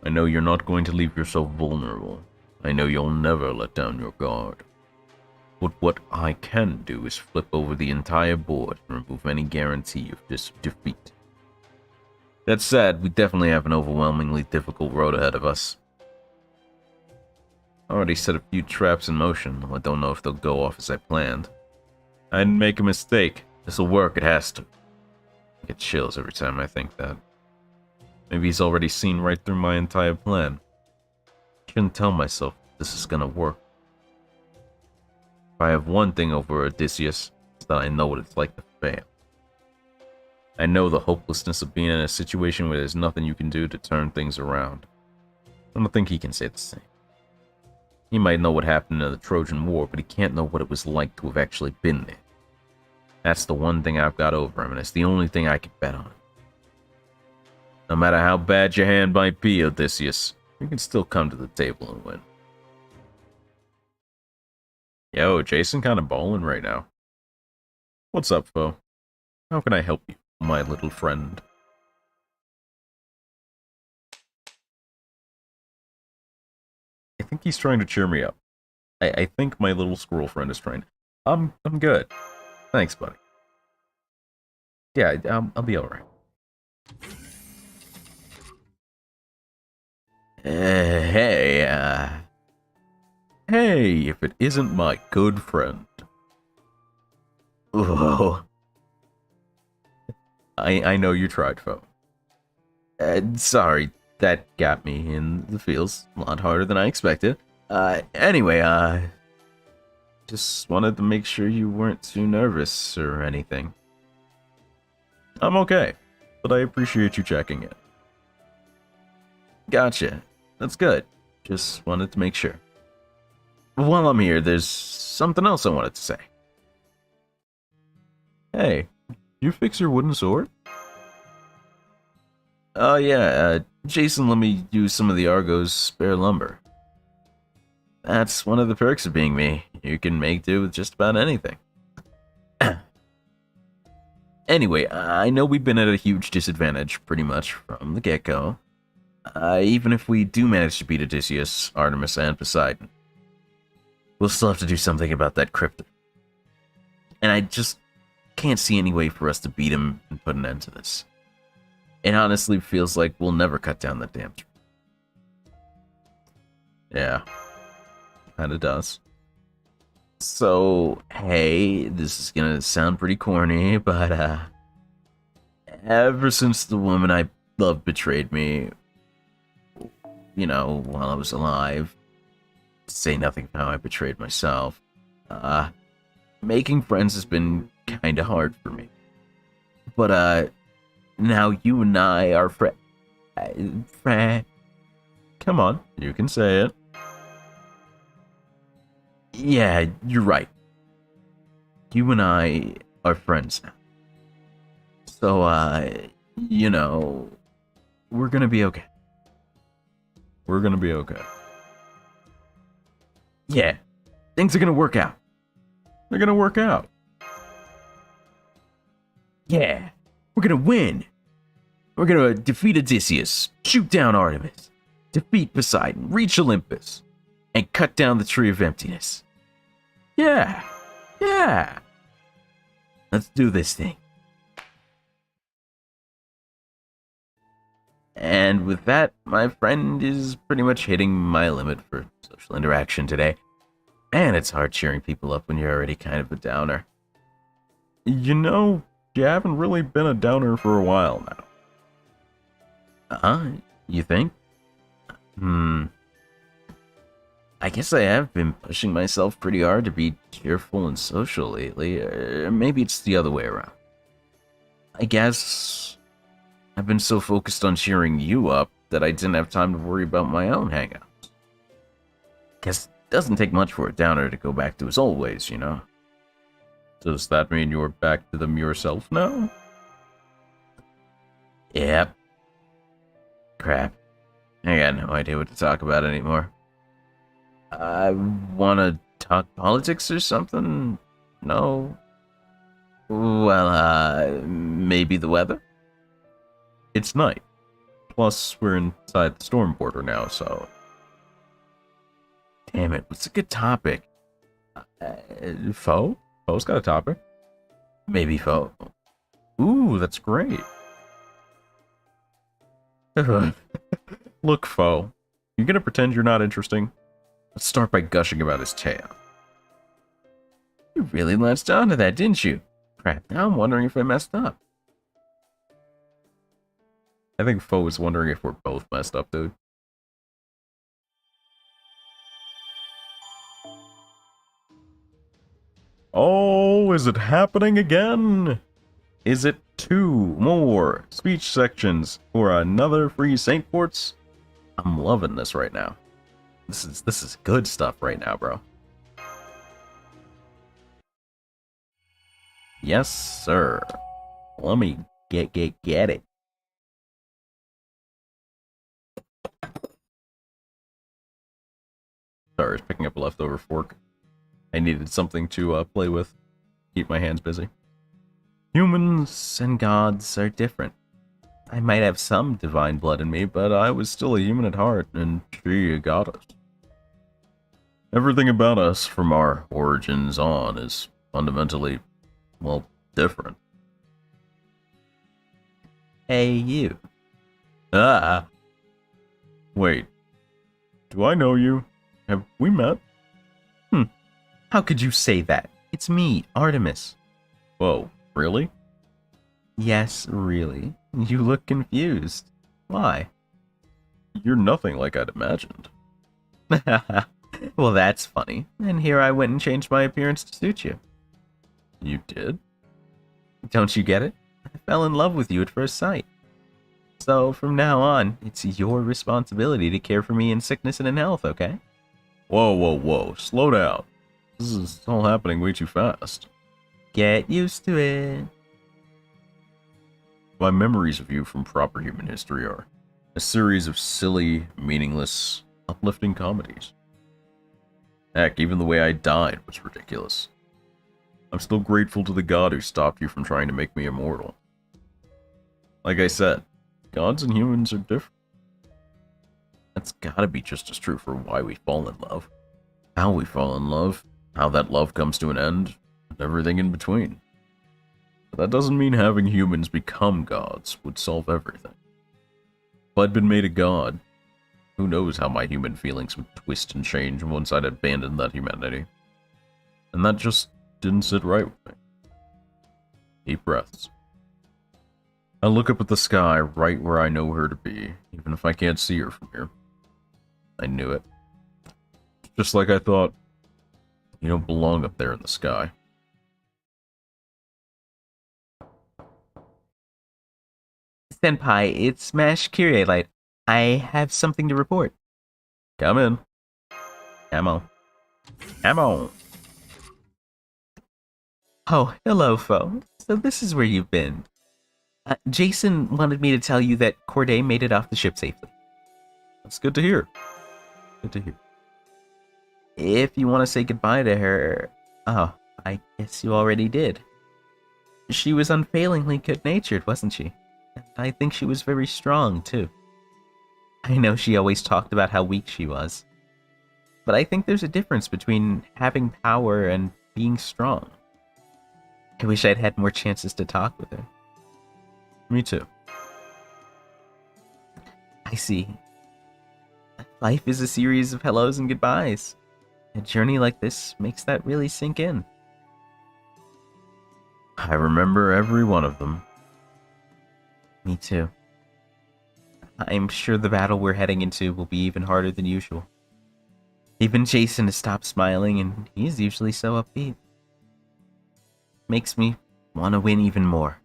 I know you're not going to leave yourself vulnerable. I know you'll never let down your guard. But what I can do is flip over the entire board and remove any guarantee of this defeat. That said, we definitely have an overwhelmingly difficult road ahead of us. I already set a few traps in motion, though I don't know if they'll go off as I planned. I didn't make a mistake. This'll work, it has to. I get chills every time I think that. Maybe he's already seen right through my entire plan. I shouldn't tell myself this is gonna work. If I have one thing over Odysseus, it's that I know what it's like to fail. I know the hopelessness of being in a situation where there's nothing you can do to turn things around. I don't think he can say the same. He might know what happened in the Trojan War, but he can't know what it was like to have actually been there. That's the one thing I've got over him, and it's the only thing I can bet on. No matter how bad your hand might be, Odysseus, you can still come to the table and win. Yo, Jason kinda ballin' right now. What's up, foe? How can I help you, my little friend? I think he's trying to cheer me up. I think my little squirrel friend is trying. I'm good. Thanks, buddy. Yeah, I'll be alright. Hey, if it isn't my good friend. Oh. I know you tried, foe. Sorry, that got me in the feels a lot harder than I expected. Anyway, just wanted to make sure you weren't too nervous or anything. I'm okay, but I appreciate you checking in. Gotcha. That's good. Just wanted to make sure. While I'm here, there's something else I wanted to say. Hey, did you fix your wooden sword? Oh yeah, Jason let me use some of the Argo's spare lumber. That's one of the perks of being me. You can make do with just about anything. Anyway, I know we've been at a huge disadvantage pretty much from the get-go. Even if we do manage to beat Odysseus, Artemis, and Poseidon, we'll still have to do something about that cryptid. And I just can't see any way for us to beat him and put an end to this. It honestly feels like we'll never cut down that damn tree. Yeah, kinda does. So, hey, this is gonna sound pretty corny, but, ever since the woman I loved betrayed me, you know, while I was alive, to say nothing of how I betrayed myself, making friends has been kinda hard for me. But, now you and I are Come on, you can say it. Yeah, you're right. You and I are friends now. So, you know, we're gonna be okay. We're gonna be okay. Yeah, things are gonna work out. They're gonna work out. Yeah, we're gonna win. We're gonna defeat Odysseus, shoot down Artemis, defeat Poseidon, reach Olympus, and cut down the Tree of Emptiness. Yeah. Let's do this thing. And with that, my friend is pretty much hitting my limit for social interaction today. And it's hard cheering people up when you're already kind of a downer. You know, you haven't really been a downer for a while now. You think? I guess I have been pushing myself pretty hard to be cheerful and social lately. Maybe it's the other way around. I guess I've been so focused on cheering you up that I didn't have time to worry about my own hangouts. Guess it doesn't take much for a downer to go back to his old ways, you know? Does that mean you're back to them yourself now? Yep. Crap. I got no idea what to talk about anymore. I wanna talk politics or something? No? Well, maybe the weather? It's night. Plus, we're inside the storm border now, so... Damn it, what's a good topic? Foe? Foe's got a topic. Maybe Foe. Ooh, that's great. Look, Foe. You gonna pretend you're not interesting? Let's start by gushing about his tail. You really latched onto that, didn't you? Crap, now I'm wondering if I messed up. I think Foe was wondering if we're both messed up, dude. Oh, is it happening again? Is it 2 more speech sections for another free Saint Ports? I'm loving this right now. This is good stuff right now, bro. Yes, sir. Let me get it. Sorry, I was picking up a leftover fork. I needed something to play with. Keep my hands busy. Humans and gods are different. I might have some divine blood in me, but I was still a human at heart, and she a goddess. Everything about us from our origins on is fundamentally, well, different. Hey, you. Ah. Wait. Do I know you? Have we met? How could you say that? It's me, Artemis. Whoa, really? Yes, really. You look confused. Why? You're nothing like I'd imagined. Well, that's funny. And here I went and changed my appearance to suit you. You did? Don't you get it? I fell in love with you at first sight. So, from now on, it's your responsibility to care for me in sickness and in health, okay? Whoa. Slow down. This is all happening way too fast. Get used to it. My memories of you from proper human history are a series of silly, meaningless, uplifting comedies. Heck, even the way I died was ridiculous. I'm still grateful to the god who stopped you from trying to make me immortal. Like I said, gods and humans are different. That's gotta be just as true for why we fall in love. How we fall in love, how that love comes to an end, and everything in between. But that doesn't mean having humans become gods would solve everything. If I'd been made a god, who knows how my human feelings would twist and change once I'd abandoned that humanity. And that just didn't sit right with me. Deep breaths. I look up at the sky right where I know her to be, even if I can't see her from here. I knew it. Just like I thought, you don't belong up there in the sky. Senpai, it's Smash Kyrie Light. I have something to report. Come in. Come on. Come on. Oh, hello, Foe. So this is where you've been. Jason wanted me to tell you that Corday made it off the ship safely. That's good to hear. Good to hear. If you want to say goodbye to her... Oh, I guess you already did. She was unfailingly good-natured, wasn't she? And I think she was very strong, too. I know she always talked about how weak she was. But I think there's a difference between having power and being strong. I wish I'd had more chances to talk with her. Me too. I see. Life is a series of hellos and goodbyes. A journey like this makes that really sink in. I remember every one of them. Me too. I'm sure the battle we're heading into will be even harder than usual. Even Jason has stopped smiling, and he's usually so upbeat. Makes me want to win even more.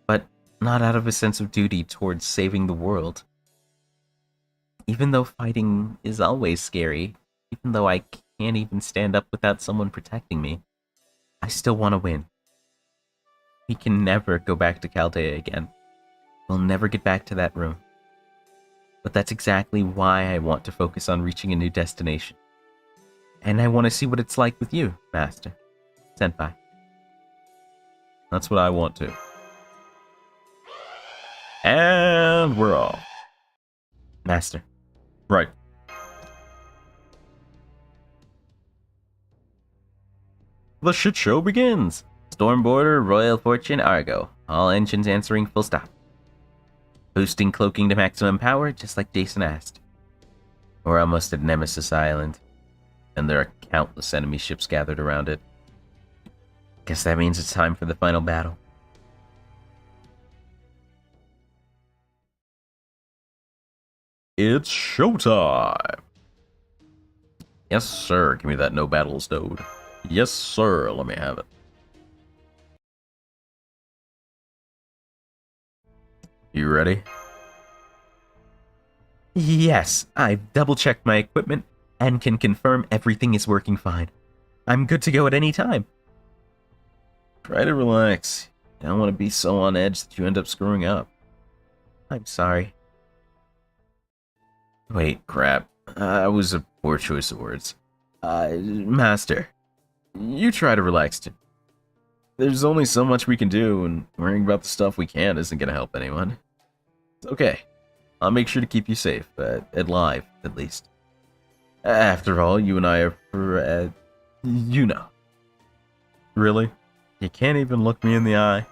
But not out of a sense of duty towards saving the world. Even though fighting is always scary, even though I can't even stand up without someone protecting me, I still want to win. We can never go back to Chaldea again. We'll never get back to that room. But that's exactly why I want to focus on reaching a new destination. And I want to see what it's like with you, Master. Senpai. That's what I want to. And we're off. Master. Right. The shit show begins. Storm Border, Royal Fortune, Argo. All engines answering full stop. Boosting cloaking to maximum power, just like Jason asked. We're almost at Nemesis Island, and there are countless enemy ships gathered around it. Guess that means it's time for the final battle. It's showtime. Yes, sir. Give me that no battles node. Yes, sir. Let me have it. You ready? Yes, I've double-checked my equipment and can confirm everything is working fine. I'm good to go at any time. Try to relax. You don't want to be so on edge that you end up screwing up. I'm sorry. Wait, crap. That was a poor choice of words. Master, you try to relax too. There's only so much we can do, and worrying about the stuff we can't isn't going to help anyone. It's okay. I'll make sure to keep you safe, alive, at least. After all, you and I are, you know. Really? You can't even look me in the eye?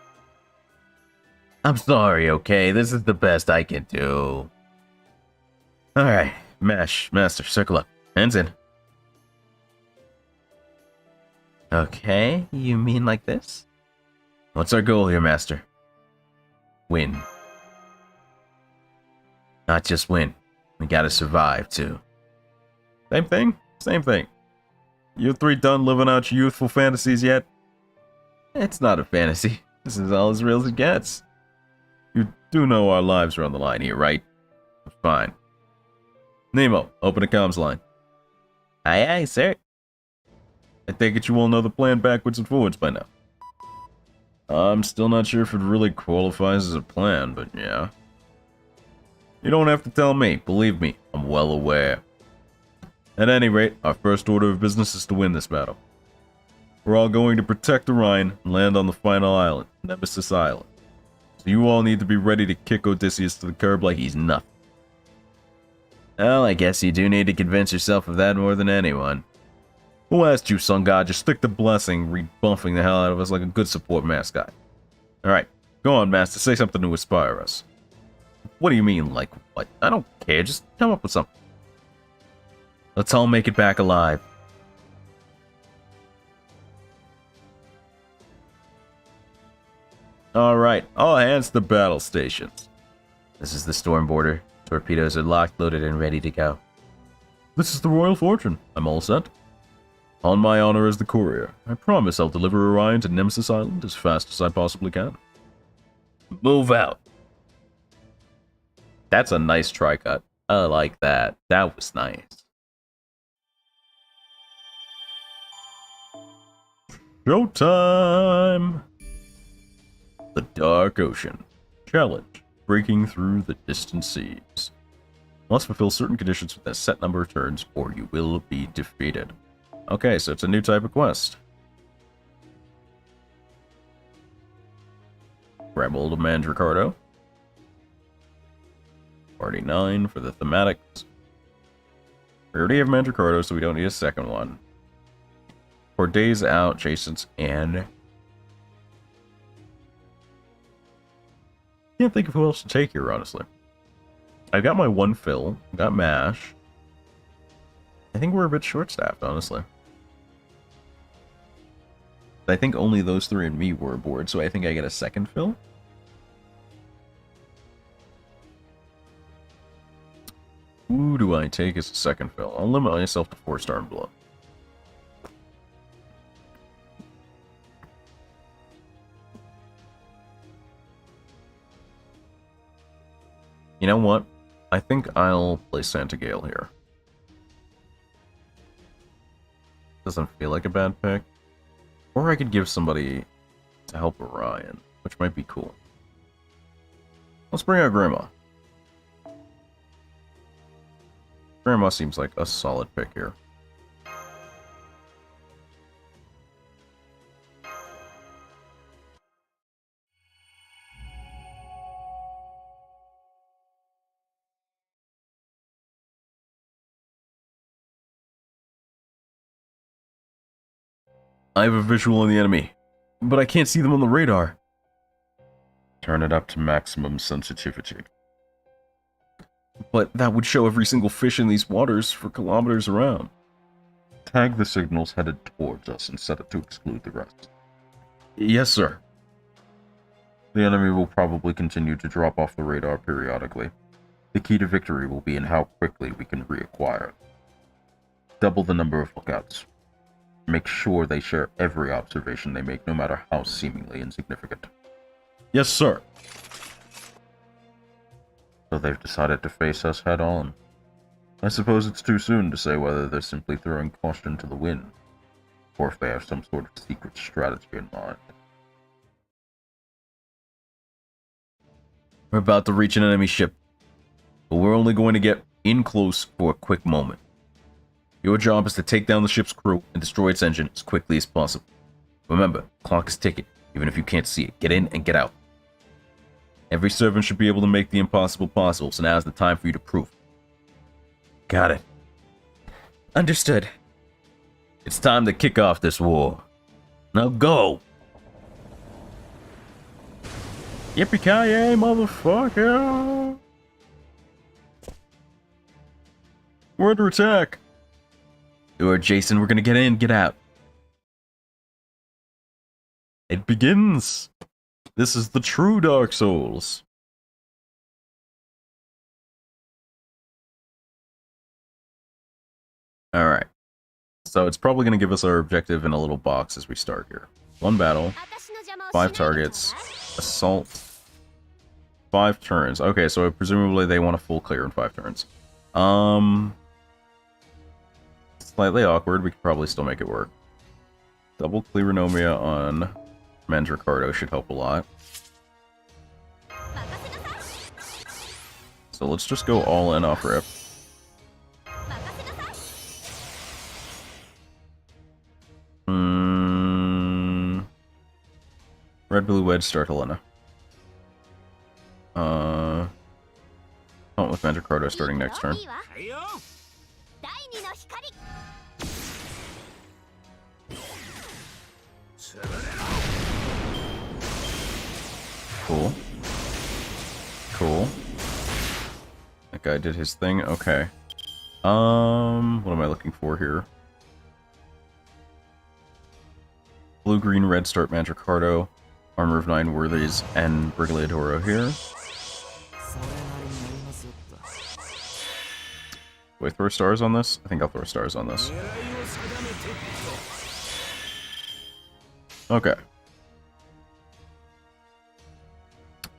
I'm sorry, okay? This is the best I can do. Alright, Master, circle up. Hands in. Okay, you mean like this? What's our goal here, Master? Win. Not just win. We gotta survive, too. Same thing? Same thing. You three done living out your youthful fantasies yet? It's not a fantasy. This is all as real as it gets. You do know our lives are on the line here, right? Fine. Nemo, open the comms line. Aye, aye, sir. I take it you all know the plan backwards and forwards by now. I'm still not sure if it really qualifies as a plan, but yeah. You don't have to tell me. Believe me, I'm well aware. At any rate, our first order of business is to win this battle. We're all going to protect Orion and land on the final island, Nemesis Island. So you all need to be ready to kick Odysseus to the curb like he's nothing. Well, I guess you do need to convince yourself of that more than anyone. Who asked you, Sun God? Just stick to blessing, rebuffing the hell out of us like a good support mascot. Alright, go on, Master, say something to inspire us. What do you mean, like what? I don't care, just come up with something. Let's all make it back alive. Alright, all hands to the battle stations. This is the Storm Border. Torpedoes are locked, loaded, and ready to go. This is the Royal Fortune. I'm all set. On my honor as the courier, I promise I'll deliver Orion to Nemesis Island as fast as I possibly can. Move out. That's a nice tri-cut. I like that. That was nice. Showtime! The Dark Ocean. Challenge. Breaking through the distant seas. Must fulfill certain conditions with a set number of turns, or you will be defeated. Okay, so it's a new type of quest. Grab old Mandricardo. Party 9 for the thematics. We already have Mandricardo, so we don't need a second one. Corday's out, Jason's in. Can't think of who else to take here, honestly. I've got my one fill, got MASH. I think we're a bit short-staffed, honestly. I think only those three and me were aboard, so I think I get a second fill. Who do I take as a second fill? I'll limit myself to 4-star and below. You know what? I think I'll play Santa Gale here. Doesn't feel like a bad pick. Or I could give somebody to help Orion, which might be cool. Let's bring out Grandma. Grandma seems like a solid pick here. I have a visual on the enemy, but I can't see them on the radar. Turn it up to maximum sensitivity. But that would show every single fish in these waters for kilometers around. Tag the signals headed towards us and set it to exclude the rest. Yes, sir. The enemy will probably continue to drop off the radar periodically. The key to victory will be in how quickly we can reacquire it. Double the number of lookouts. Make sure they share every observation they make, no matter how seemingly insignificant. Yes, sir. So they've decided to face us head on. I suppose it's too soon to say whether they're simply throwing caution to the wind, or if they have some sort of secret strategy in mind. We're about to reach an enemy ship, but we're only going to get in close for a quick moment. Your job is to take down the ship's crew and destroy its engine as quickly as possible. Remember, clock is ticking, even if you can't see it. Get in and get out. Every servant should be able to make the impossible possible, so now's the time for you to prove it. Got it. Understood. It's time to kick off this war. Now go! Yippee-ki-yay, motherfucker! We're under attack! Alright, Jason, we're gonna get in, get out. It begins! This is the true Dark Souls. Alright. So it's probably gonna give us our objective in a little box as we start here. 1 battle, 5 targets, assault, 5 turns. Okay, so presumably they want a full clear in 5 turns. Slightly awkward, we could probably still make it work. Double Clearonomia on Mandricardo should help a lot. So let's just go all in off rip. Red, blue, wedge, start Helena. Oh, with Mandricardo starting next turn. Cool. Cool. That guy did his thing. Okay. What am I looking for here? Blue, green, red, start Mandricardo. Armor of 9 Worthies and Brigliadoro here. Do I throw stars on this? I think I'll throw stars on this. Okay.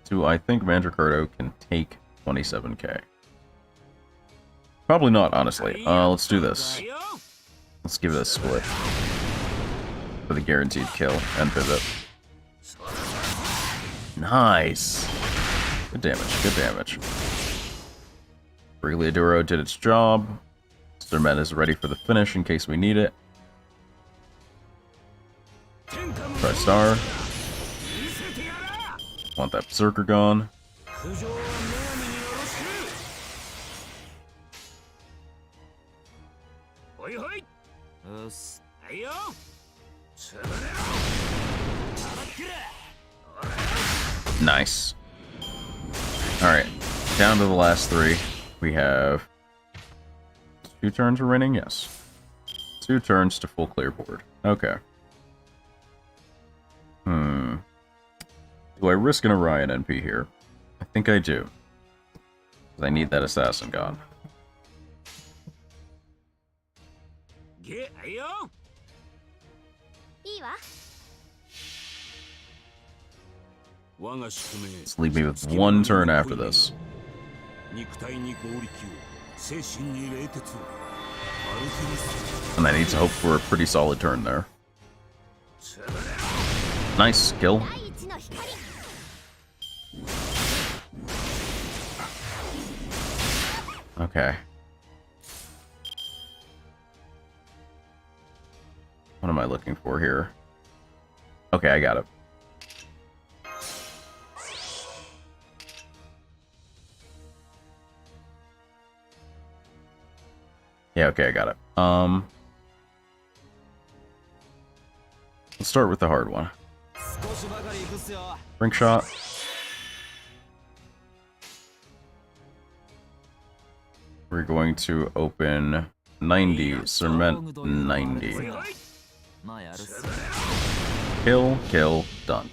So I think Mandricardo can take 27k. Probably not, honestly. Let's do this. Let's give it a split. For the guaranteed kill and pivot. Nice! Good damage, good damage. Brigliadoro did its job. Zermet is ready for the finish in case we need it. Try star. Want that Berserker gone. Nice. Alright, down to the last 3. We have 2 turns remaining? Yes. 2 turns to full clear board. Okay. Do I risk an Orion NP here? I think I do. Because I need that assassin gone. Let's leave me with one turn after this. And I need to hope for a pretty solid turn there. Nice kill. Okay. What am I looking for here? Okay, I got it. Yeah, okay, I got it. Let's start with the hard one. Brink shot. We're going to open 90, cement 90. Kill, done.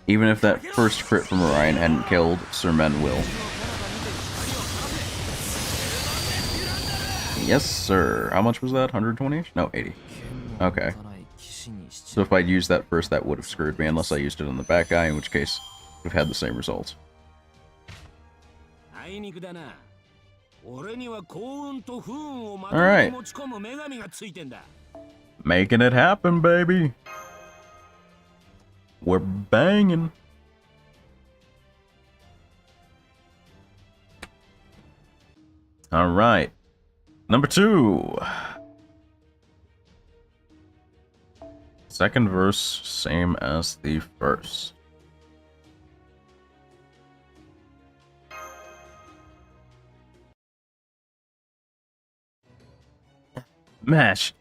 Even if that first crit from Orion hadn't killed, Sermen will. Yes, sir. How much was that? 120? No, 80. Okay. So if I'd used that first, that would have screwed me, unless I used it on the back guy, in which case, we've had the same result. Alright. Making it happen, baby. We're banging. Alright. Number 2. Second verse, same as the first. Mash.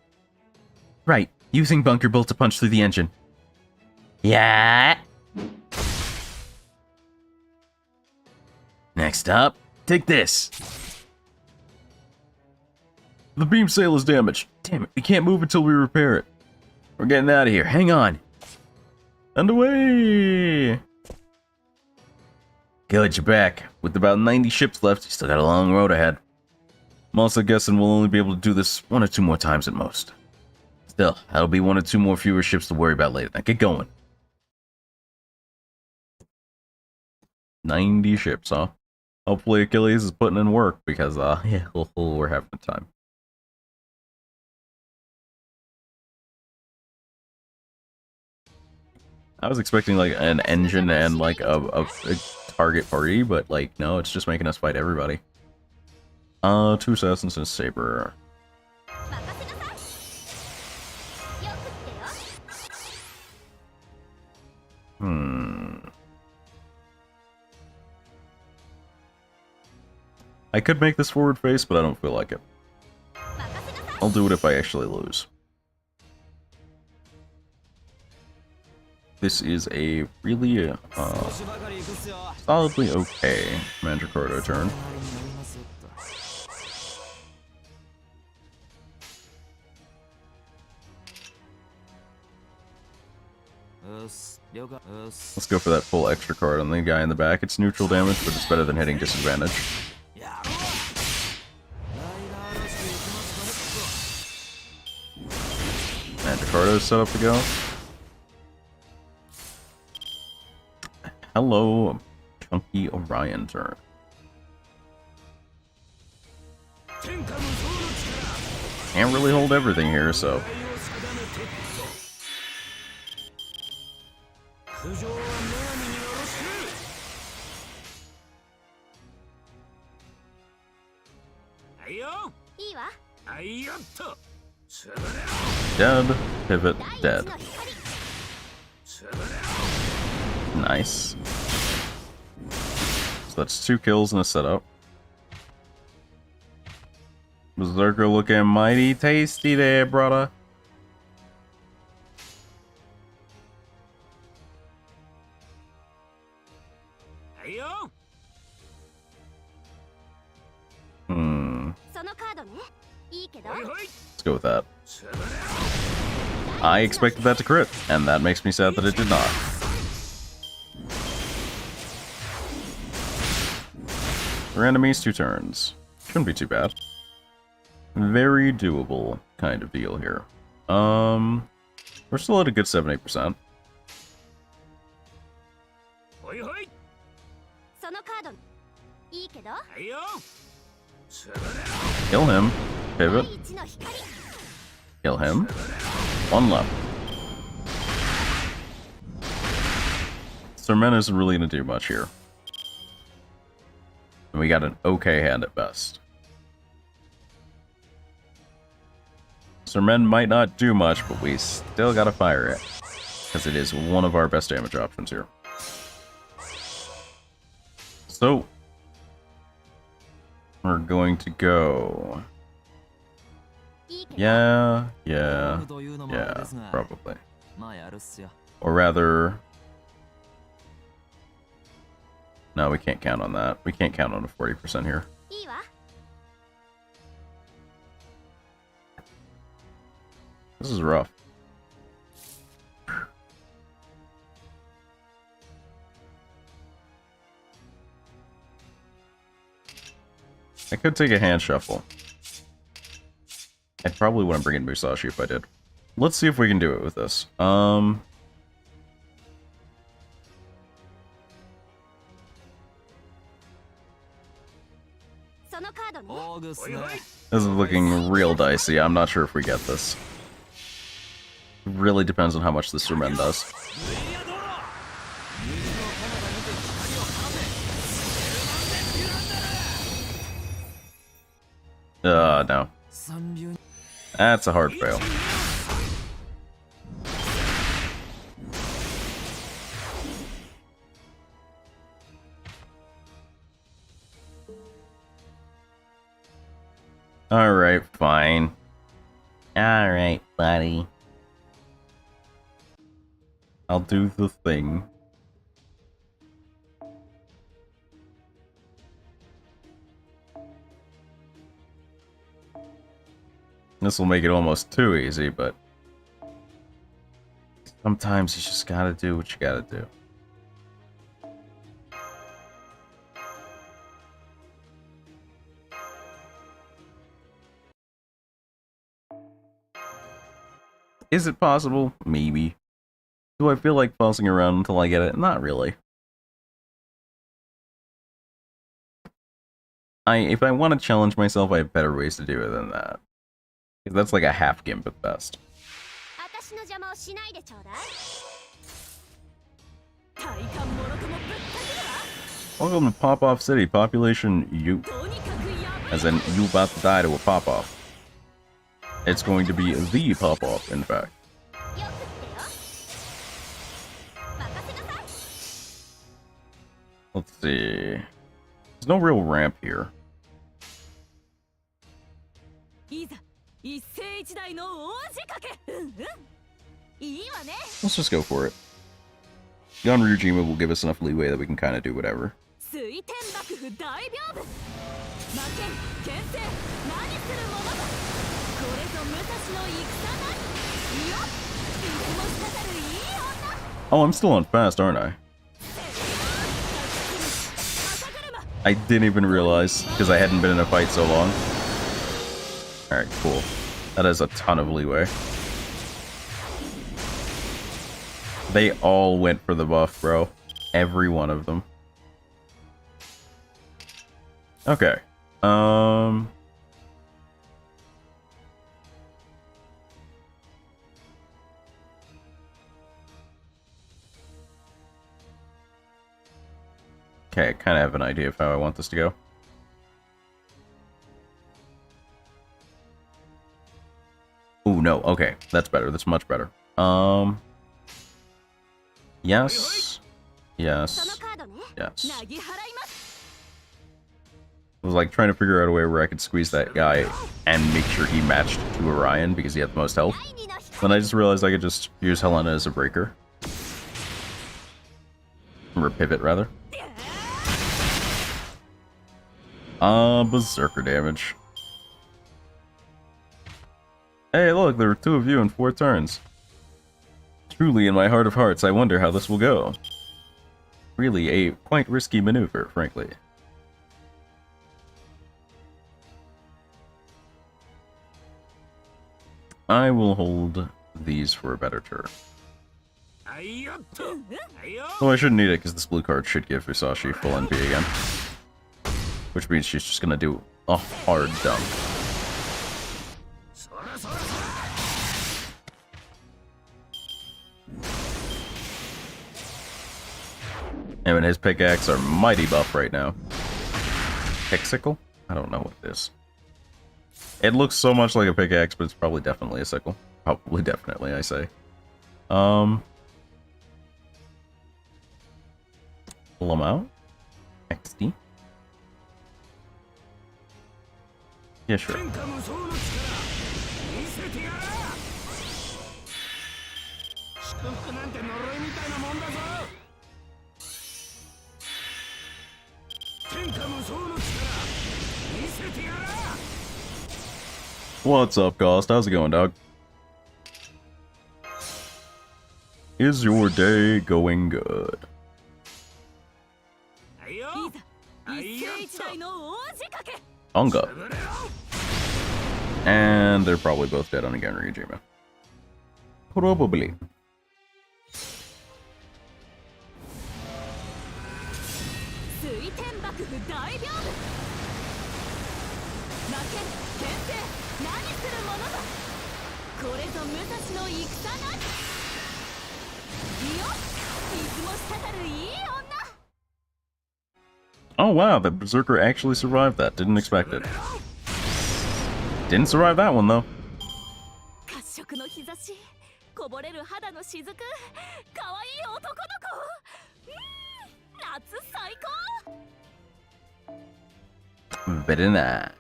Right, using bunker bolt to punch through the engine. Yeah. Next up, take this. The beam sail is damaged. Damn it, we can't move until we repair it. We're getting out of here. Hang on. Underway! Good, you're back. With about 90 ships left, you still got a long road ahead. I'm also guessing we'll only be able to do this 1 or 2 more times at most. Still, that'll be 1 or 2 more fewer ships to worry about later. Now get going. 90 ships, huh? Hopefully Achilles is putting in work, because, yeah, we're having a time. I was expecting, like, an engine and, like, a target party, but, like, no, it's just making us fight everybody. 2 assassins and a saber. I could make this forward face, but I don't feel like it. I'll do it if I actually lose. This is a really, solidly okay Mandracordo turn. Let's go for that full extra card on the guy in the back. It's neutral damage, but it's better than hitting disadvantage. Mandracordo's set up to go. Hello, Chunky Orion turn. Can't really hold everything here, so. Dead. Pivot. Dead. Nice. So that's 2 kills and a setup. Berserker looking mighty tasty there, brother. Let's go with that. I expected that to crit, and that makes me sad that it did not. For enemies, 2 turns. Shouldn't be too bad. very doable kind of deal here. We're still at a good 7-8%. ほいほいそのカードいいけどはいよ Kill him. 第 Pivot. 一の光 Kill him. One left. Sermen isn't really going to do much here. And we got an okay hand at best. Sermen might not do much, but we still gotta fire it. Because it is one of our best damage options here. So, we're going to go... いいけど Yeah, probably. まあやるっすよ Or rather... No, we can't count on that. We can't count on a 40% here. いいわ This is rough. I could take a hand shuffle. I probably wouldn't bring in Musashi if I did. Let's see if we can do it with this. そのカードね オーグスね This is looking real dicey. I'm not sure if we get this. Really depends on how much the Sermen does. No. 三流 That's a hard fail. Alright, fine. Alright, buddy. I'll do the thing. This will make it almost too easy, but sometimes you just gotta do what you gotta do. Is it possible? Maybe. Do I feel like fussing around until I get it? Not really. If I want to challenge myself, I have better ways to do it than that. 'Cause that's like a half gimp at best. 私の邪魔をしないでちょうだい体感もろともぶった切るわ Welcome to Pop-Off City, population you. とにかくやばい As in, you about to die to a pop-off. It's going to be the pop-off, in fact. よくってよ任せなさい Let's see. There's no real ramp here. いざ一世一代の大仕掛けいいわね Let's just go for it. Gun Ryujima will give us enough leeway that we can kind of do whatever. 水天幕府大屏風魔剣剣聖何するものかこれぞ武蔵の戦なりよっいつも滴るいい女 Oh, I'm still on fast, aren't I? I didn't even realize, because I hadn't been in a fight so long. Alright, cool. That has a ton of leeway. They all went for the buff, bro. Every one of them. Okay. Okay, I kind of have an idea of how I want this to go. Oh no, okay. That's better. That's much better. Yes. その Yes. カードね Yes. なぎ払います I was like trying to figure out a way where I could squeeze that guy and make sure he matched to Orion because he had the most health. 第二の光 Then I just realized I could just use Helena as a breaker. Or a pivot, rather. Berserker damage. Hey, look, there were 2 of you in 4 turns. Truly, in my heart of hearts, I wonder how this will go. Really, a quite risky maneuver, frankly. I will hold these for a better turn. Oh, I shouldn't need it because this blue card should give Fusashi full NP again. Which means she's just gonna do a hard dump. Him and his pickaxe are mighty buff right now. Pixicle? I don't know what it is. It looks so much like a pickaxe, but it's probably definitely a sickle. Probably definitely, I say. Pull them out. XD. Yeah, sure. What's up, Ghost? How's it going, dog? Is your day going good? いざ一世一代の大仕掛け Unga. And they're probably both dead on a Genryujima. Probably. 水天幕府大屏風負け牽制何するものだこれぞ武蔵の戦なりいよ水も滴るいい女 Oh wow, the Berserker actually survived that. Didn't expect it. Didn't survive that one, though. 褐色の日差しこぼれる肌の雫可愛い男の子夏最高 Very nice.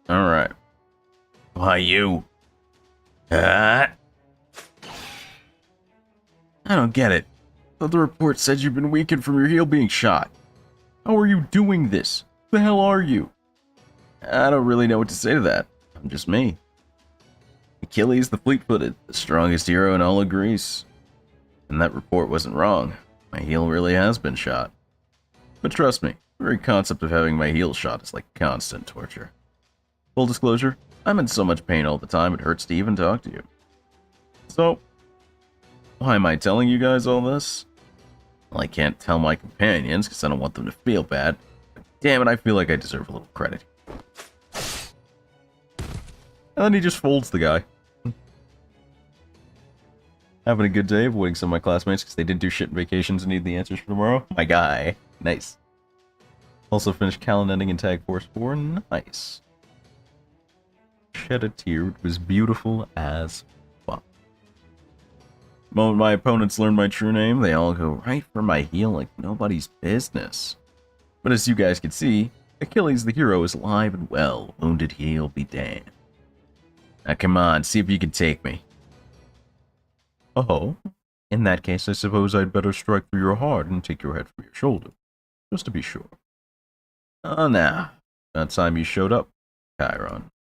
Alright. Why you? I don't get it. But the report said you've been weakened from your heel being shot. How are you doing this? Who the hell are you? I don't really know what to say to that. I'm just me. Achilles the fleet-footed, the strongest hero in all of Greece. And that report wasn't wrong. My heel really has been shot. But trust me, the very concept of having my heel shot is like constant torture. Full disclosure, I'm in so much pain all the time it hurts to even talk to you. So, why am I telling you guys all this? Well, I can't tell my companions because I don't want them to feel bad. But damn it, I feel like I deserve a little credit. And then he just folds the guy. Having a good day, avoiding some of my classmates because they didn't do shit in vacations and need the answers for tomorrow. My guy. Nice. Also finished Callan ending in Tag Force 4. Nice. Shed a tear. It was beautiful as fuck. The moment my opponents learn my true name, they all go right for my heel like nobody's business. But as you guys can see, Achilles the hero is alive and well. Wounded heel be damned. Now come on, see if you can take me. Oh, in that case, I suppose I'd better strike through your heart and take your head from your shoulder, just to be sure. Oh, now, that time you showed up, Chiron.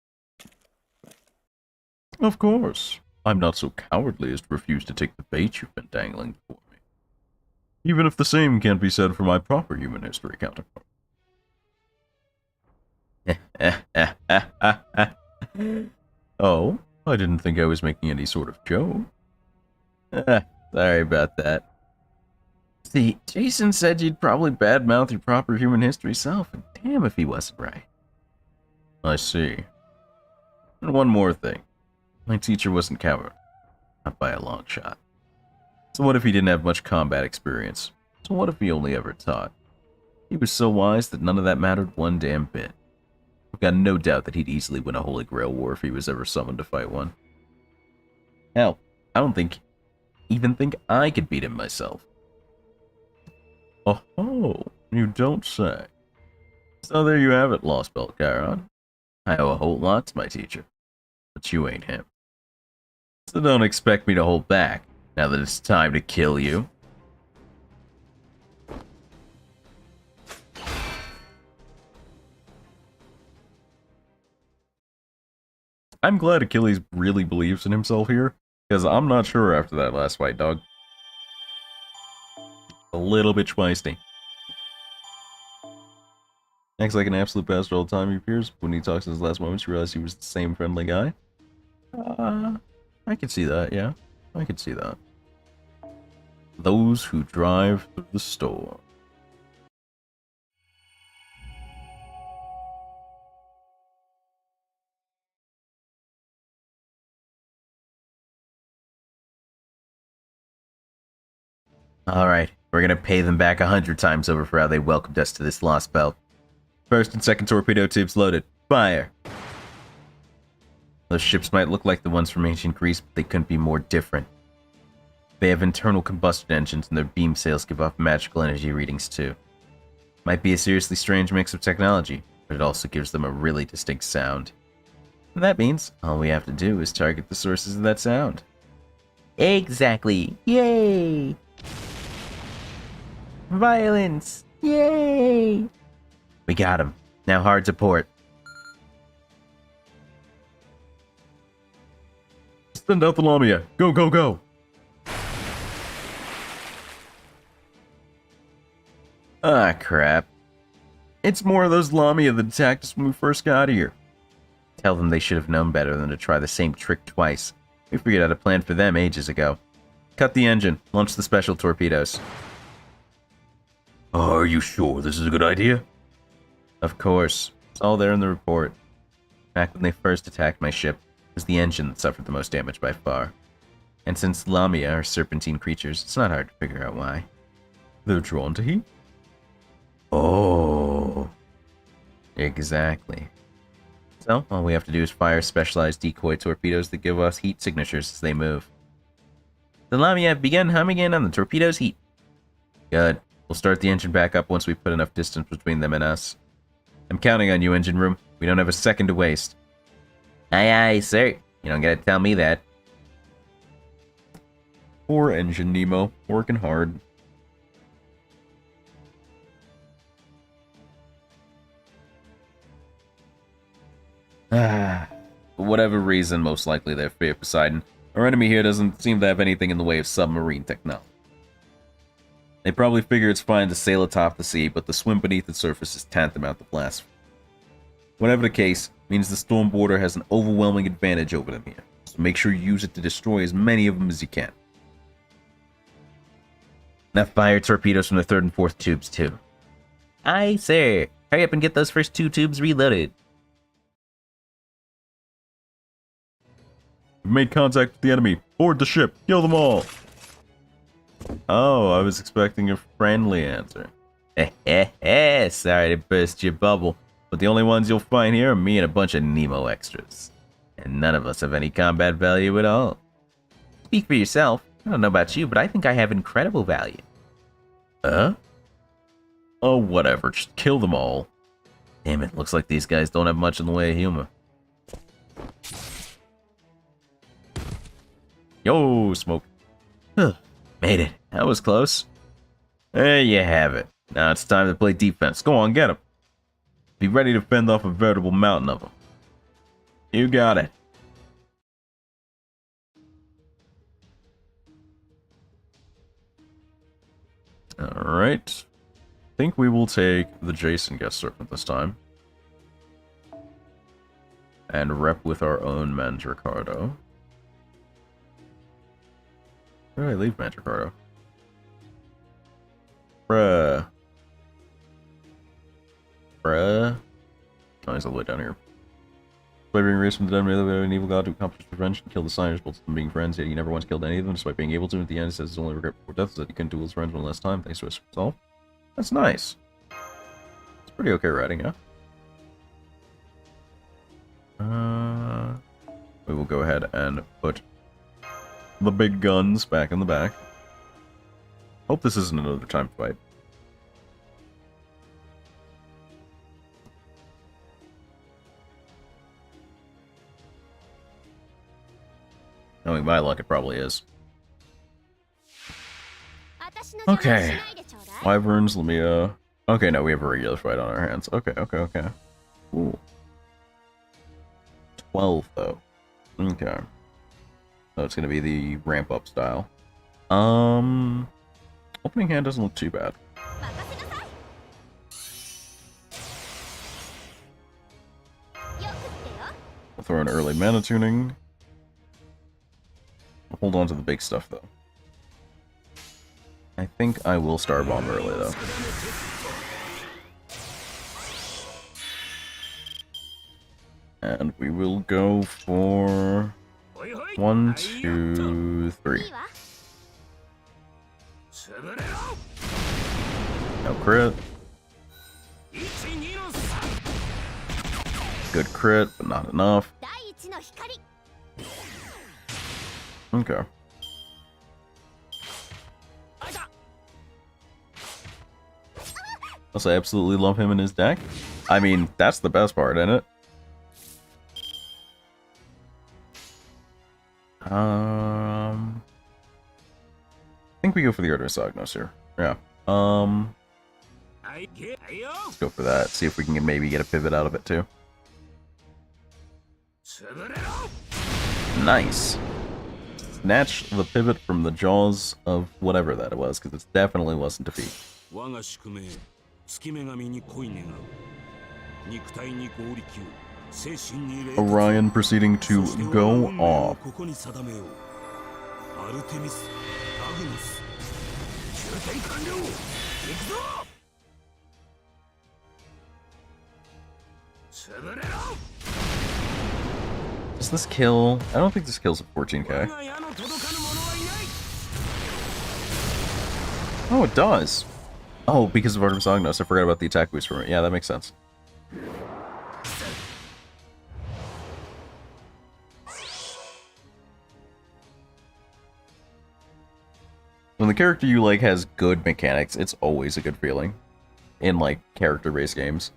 Of course, I'm not so cowardly as to refuse to take the bait you've been dangling before me. Even if the same can't be said for my proper human history counterpart. Oh, I didn't think I was making any sort of joke. Sorry about that. See, Jason said you'd probably badmouth your proper human history self, and damn if he wasn't right. I see. And one more thing. My teacher wasn't coward. Not by a long shot. So what if he didn't have much combat experience? So what if he only ever taught? He was so wise that none of that mattered one damn bit. I've got no doubt that he'd easily win a Holy Grail war if he was ever summoned to fight one. Hell, I don't even think I could beat him myself. Oh, you don't say. So there you have it, Lost Belt Chiron. I owe a whole lot to my teacher, but you ain't him. So don't expect me to hold back, now that it's time to kill you. I'm glad Achilles really believes in himself here, because I'm not sure after that last fight, dog. A little bit schweisty. Acts like an absolute bastard all the time, he appears. When he talks in his last moments, you realize he was the same friendly guy. I could see that, yeah. I could see that. Those who drive through the storm. Alright, we're gonna pay them back 100 times over for how they welcomed us to this lost belt. First and second torpedo tubes loaded. Fire! Those ships might look like the ones from ancient Greece, but they couldn't be more different. They have internal combustion engines, and their beam sails give off magical energy readings too. Might be a seriously strange mix of technology, but it also gives them a really distinct sound. And that means all we have to do is target the sources of that sound. Exactly! Yay! Violence! Yay! We got him. Now hard to port. Send out the Lamia. Go, go, go! Ah, crap. It's more of those Lamia that attacked us when we first got here. Tell them they should have known better than to try the same trick twice. We figured out a plan for them ages ago. Cut the engine. Launch the special torpedoes. Are you sure this is a good idea? Of course. It's all there in the report. Back when they first attacked my ship, it was the engine that suffered the most damage by far. And since Lamia are serpentine creatures, it's not hard to figure out why. They're drawn to heat? Oh. Exactly. So, all we have to do is fire specialized decoy torpedoes that give us heat signatures as they move. The Lamia have begun humming in on the torpedo's heat. Good. We'll start the engine back up once we put enough distance between them and us. I'm counting on you, engine room. We don't have a second to waste. Aye, aye, sir. You don't gotta tell me that. Poor engine, Nemo. Working hard. For whatever reason, most likely they're fear Poseidon, our enemy here doesn't seem to have anything in the way of submarine technology. They probably figure it's fine to sail atop the sea, but the swim beneath the surface is tantamount to blasphemy. Whatever the case, means the storm border has an overwhelming advantage over them here, so make sure you use it to destroy as many of them as you can. Now fire torpedoes from the third and fourth tubes too. Aye, sir. Hurry up and get those first two tubes reloaded. We've made contact with the enemy. Board the ship. Kill them all. Oh, I was expecting a friendly answer. Sorry to burst your bubble, but the only ones you'll find here are me and a bunch of Nemo extras. And none of us have any combat value at all. Speak for yourself. I don't know about you, but I think I have incredible value. Huh? Oh, whatever. Just kill them all. Damn it, looks like these guys don't have much in the way of humor. Yo, smoke. Made it. That was close. There you have it. Now it's time to play defense. Go on, get him. Be ready to fend off a veritable mountain of them. You got it. Alright. I think we will take the Jason Guest Serpent this time. And rep with our own Mandracardo. Where did I leave Mandracardo? Bruh. Oh, he's all the way down here. By being raised from the dead, may live an evil god to accomplish revenge and kill the signers, both of them being friends, yet he never once killed any of them, despite being able to. At the end, he says his only regret before death is that he couldn't duel his friends one last time, thanks to his resolve. That's nice. It's pretty okay writing, yeah? We will go ahead and put the big guns back in the back. Hope this isn't another time fight. Knowing my luck, it probably is. Okay. Wyverns, let me, Okay, no, we have a regular fight on our hands. Okay. Ooh. 12, though. Okay. So it's gonna be the ramp up style. Opening hand doesn't look too bad. 任せなさい。よくってよ。 We'll throw an early mana tuning. Hold on to the big stuff though. I think I will Star Bomb early though. And we will go for 1, 2, 3. いいわ。 潰れろ。 No crit. 1、2の3。 Good crit, but not enough. 第一の光。 Okay. あいた。 Plus, I absolutely love him in his deck. I mean, that's the best part, isn't it? I think we go for the Order of Sagnos here. Yeah. はいけ。はいよ。 Let's go for that. See if we can maybe get a pivot out of it too. 潰れろ。 Nice. Snatch the pivot from the jaws of whatever that was, because it definitely wasn't defeat. 我が宿命、月女神に恋願う。肉体に合力、精神に霊。 Orion proceeding to go off. ここに定めよう。アルテミス、アグノス。充填完了。行くぞ。潰れろ。 Does this kill? I don't think this kills at 14k. 我が矢の届かぬ者はいない。 Oh, it does. Oh, because of Artemis Agnos. I forgot about the attack boost from it. Yeah, that makes sense. When the character you like has good mechanics, it's always a good feeling in, like, character-based games.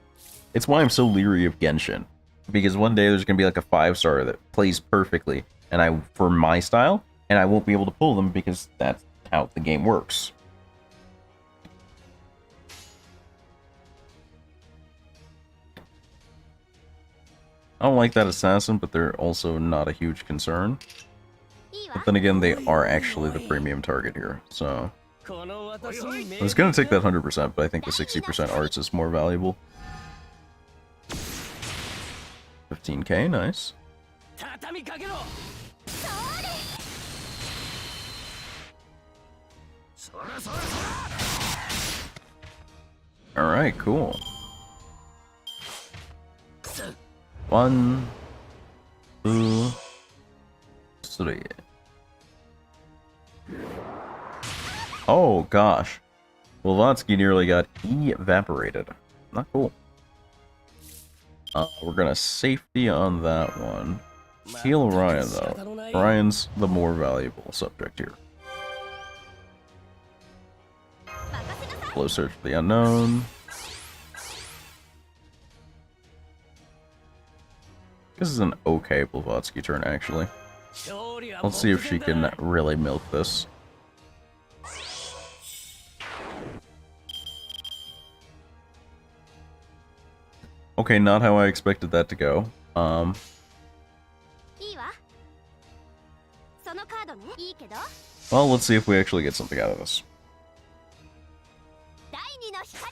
It's why I'm so leery of Genshin. Because one day there's going to be, like, a 5-star that plays perfectly for my style, and I won't be able to pull them because that's how the game works. I don't like that assassin, but they're also not a huge concern. いいわ。 But then again, they are actually the premium target here, so... I was gonna take that 100%, but I think the 60% arts is more valuable. 15k, nice. 畳みかけろ。そらそらそら。 Alright, cool. 1, 2, 3. Oh gosh. Blavatsky nearly got evaporated. Not cool. We're gonna safety on that one. Heal Orion though. Orion's the more valuable subject here. Flow Search for the Unknown. This is an okay Blavatsky turn, actually. Let's see if she can really milk this. Okay, not how I expected that to go. いいわ。そのカードね。いいけど。 Well, let's see if we actually get something out of this. 第二の光。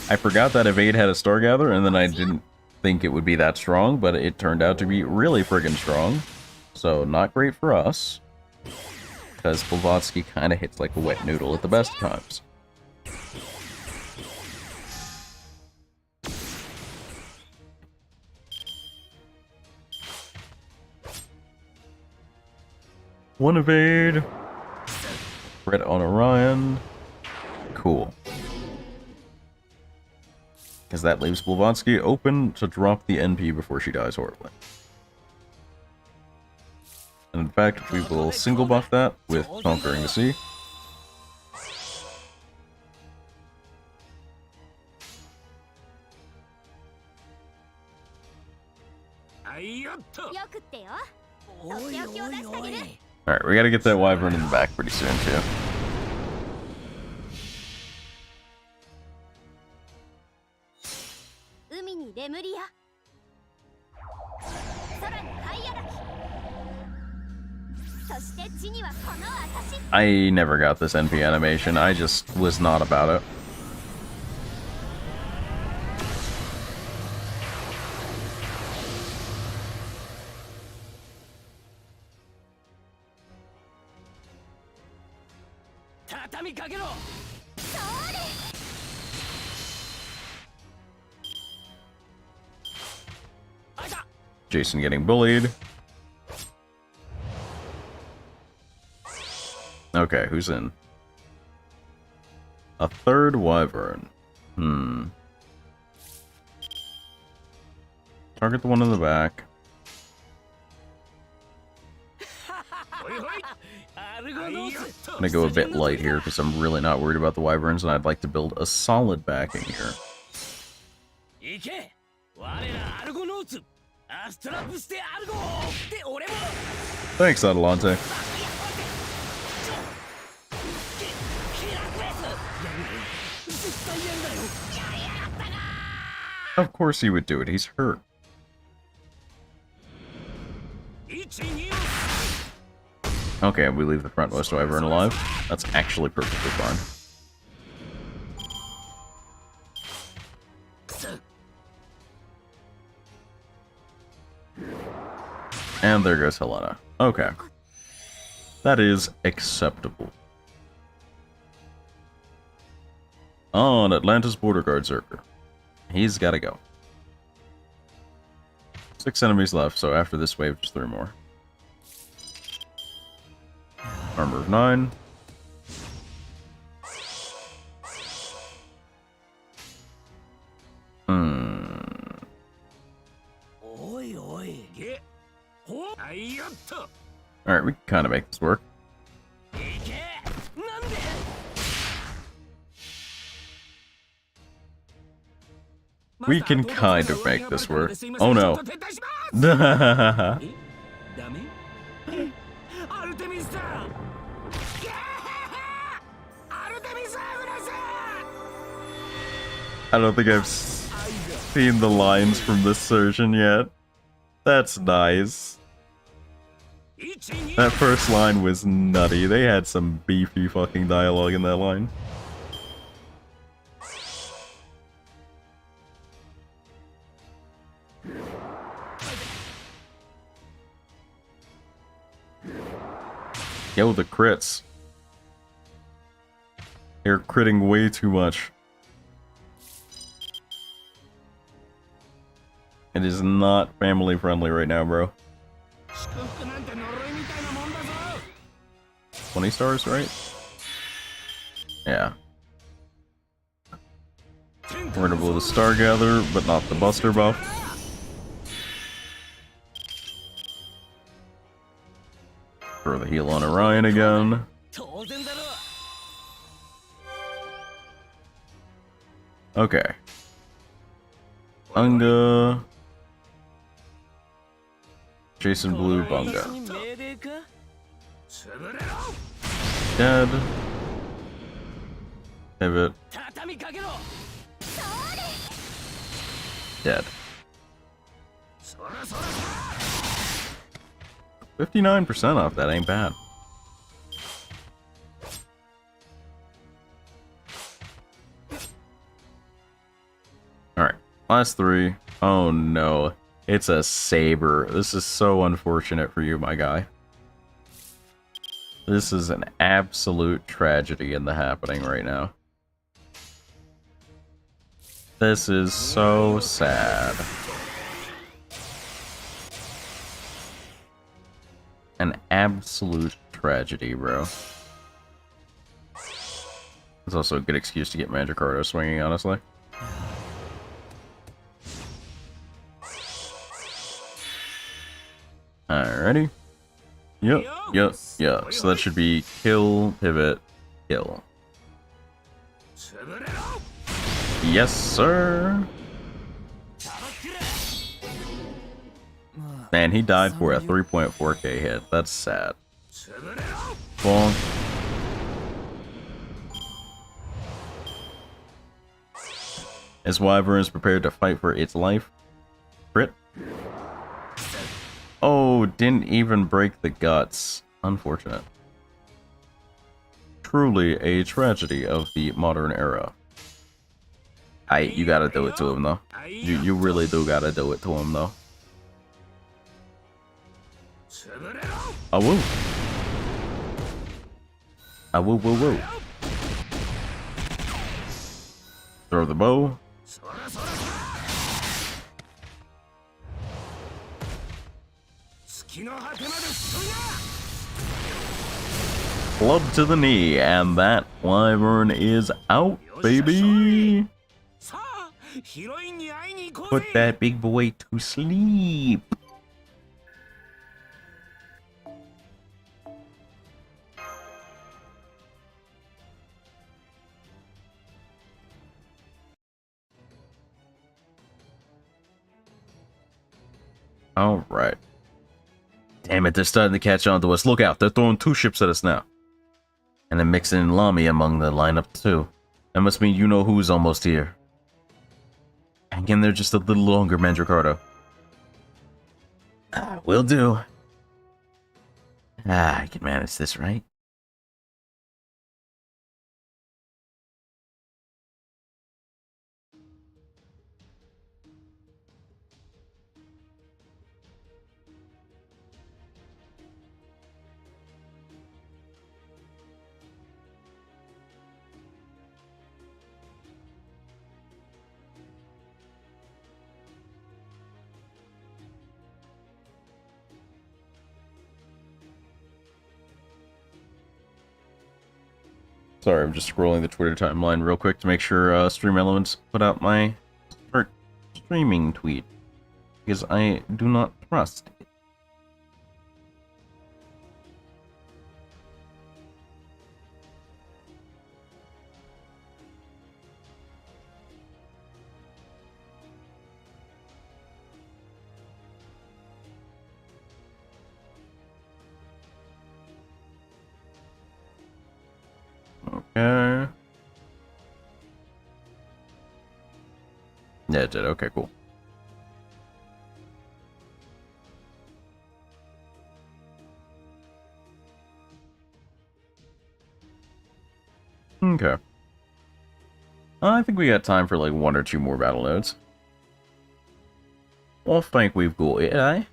I forgot that Evade had a Stargather, and then I didn't think it would be that strong, but it turned out to be really friggin' strong. So, not great for us. Because Blavatsky kind of hits like a wet noodle at the best times. One evade. Red on Orion. Cool. Because that leaves Blavatsky open to drop the NP before she dies horribly. And in fact, we will single buff that with Conquering the Sea. Alright, we gotta get that Wyvern in the back pretty soon, too. I never got this NP animation. I just was not about it. Jason getting bullied. Okay, who's in? A third wyvern. Target the one in the back. I'm gonna go a bit light here because I'm really not worried about the wyverns, and I'd like to build a solid backing here. Thanks, Adelante. Of course he would do it, he's hurt. Okay, we leave the frontmost wyvern alive. That's actually perfectly fine. And there goes Helena. Okay. That is acceptable. On Atlantis Border Guard Zerker. He's gotta go. 6 enemies left, so after this wave, just 3 more. Armor of 9. Alright, we can kind of make this work. We can kind of make this work. Oh no. I don't think I've seen the lines from this version yet. That's nice. That first line was nutty. They had some beefy fucking dialogue in that line. Yo, the crits. They're critting way too much. It is not family friendly right now, bro. 20 stars, right? Yeah. We're gonna blow the Star Gather, but not the Buster buff. Throw the heal on Orion again. Okay. Unga. Jason Blue Bunga. Dead. Pivot. Dead. 59% off, that ain't bad. Alright, last 3. Oh no, it's a saber. This is so unfortunate for you, my guy. This is an absolute tragedy in the happening right now. This is so sad. An absolute tragedy, bro. It's also a good excuse to get Magikarp swinging, honestly. Alrighty. Yep. So that should be kill, pivot, kill. Yes, sir. Man, he died for a 3.4k hit. That's sad. Bonk. As Wyvern is prepared to fight for its life. Crit. Oh, didn't even break the guts. Unfortunate. Truly a tragedy of the modern era. You gotta do it to him though. You really do gotta do it to him though. I will. I will. Throw the bow. Club to the knee, and that wyvern is out, baby. Put that big boy to sleep. All right. Damn it, they're starting to catch on to us. Look out, they're throwing 2 ships at us now. And then mixing in Lamy among the lineup too. That must mean you know who's almost here. Hang in there just a little longer, Mandricardo. Will do. I can manage this, right? Sorry, I'm just scrolling the Twitter timeline real quick to make sure Stream Elements put out my start streaming tweet. Because I do not trust it. Okay. Yeah, it did. Okay, cool. Okay. I think we got time for like 1 or 2 more battle nodes. I think we've got it, eh?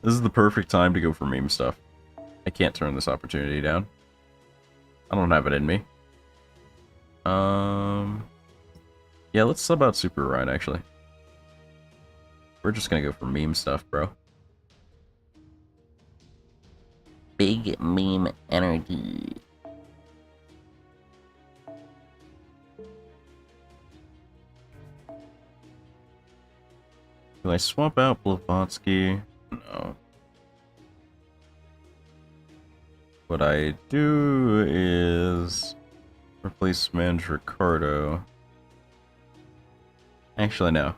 This is the perfect time to go for meme stuff. I can't turn this opportunity down. I don't have it in me. Yeah, let's sub out Super Ryan, actually. We're just gonna go for meme stuff, bro. Big meme energy. Do I swap out Blavatsky? No. What I do is replace Mandricardo. Actually, no.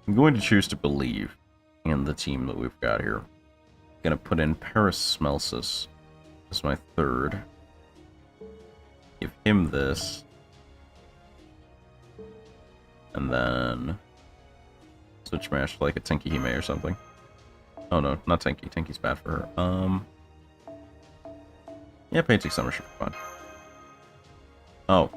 I'm going to choose to believe in the team that we've got here. I'm gonna put in Paracelsus as my 3rd. Give him this. And then switch mash to like a Tenki Hime or something. Oh no, not Tenki. Tenki's bad for her. Yeah, Painting Summer should be fun. Oh,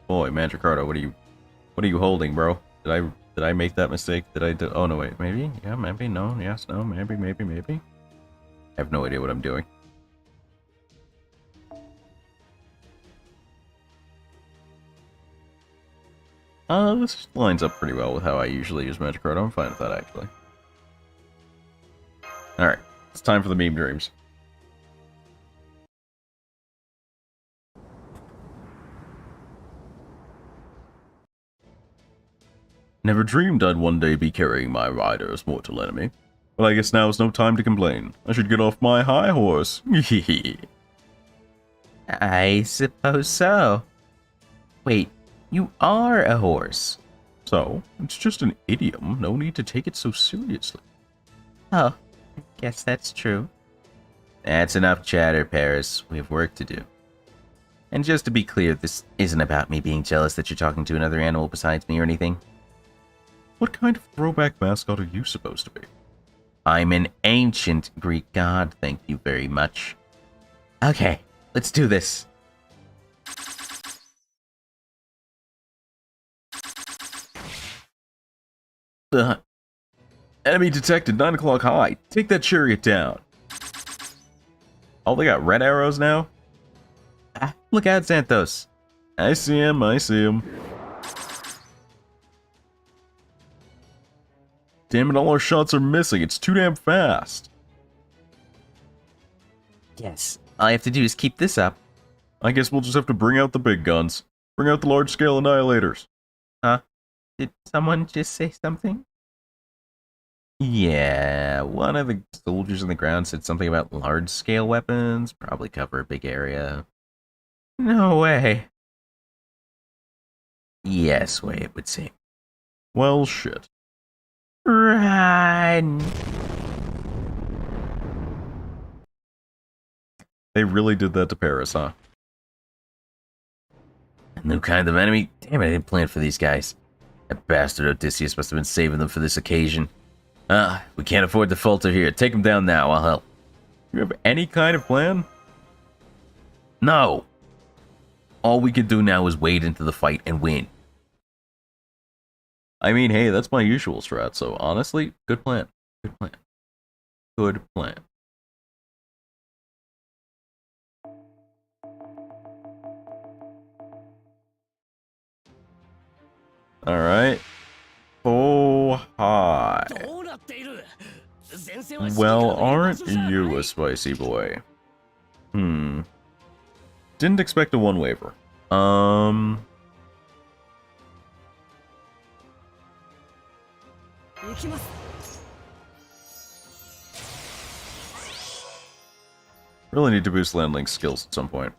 boy, Mandricardo, what are you holding, bro? Did I make that mistake? Did I do? Oh no, wait, maybe? Yeah, maybe. No, yes, no, maybe. I have no idea what I'm doing. This lines up pretty well with how I usually use Mandricardo. I'm fine with that, actually. Alright, it's time for the meme dreams. Never dreamed I'd one day be carrying my rider's mortal enemy. But I guess now is no time to complain. I should get off my high horse. I suppose so. Wait, you are a horse. So, it's just an idiom. No need to take it so seriously. Oh, I guess that's true. That's enough chatter, Paris. We have work to do. And just to be clear, this isn't about me being jealous that you're talking to another animal besides me or anything. What kind of throwback mascot are you supposed to be? I'm an ancient Greek god, thank you very much. Okay, let's do this. Enemy detected 9 o'clock high. Take that chariot down. Oh, they got red arrows now? Ah, look out, Xanthos. I see him, I see him. Damn it, all our shots are missing. It's too damn fast. Yes, all I have to do is keep this up. I guess we'll just have to bring out the big guns. Bring out the large-scale annihilators. Huh? Did someone just say something? Yeah, one of the soldiers on the ground said something about large-scale weapons. Probably cover a big area. No way. Yes, way it would seem. Well, shit. Run! They really did that to Paris, huh? A new kind of enemy? Damn it, I didn't plan for these guys. That bastard Odysseus must have been saving them for this occasion. We can't afford to falter here. Take them down now, I'll help. You have any kind of plan? No! All we can do now is wade into the fight and win. I mean, hey, that's my usual strat, so honestly, good plan. Good plan. Good plan. Alright. Oh, hi. Well, aren't you a spicy boy? Didn't expect a one-waver. Really need to boost Landling's skills at some point.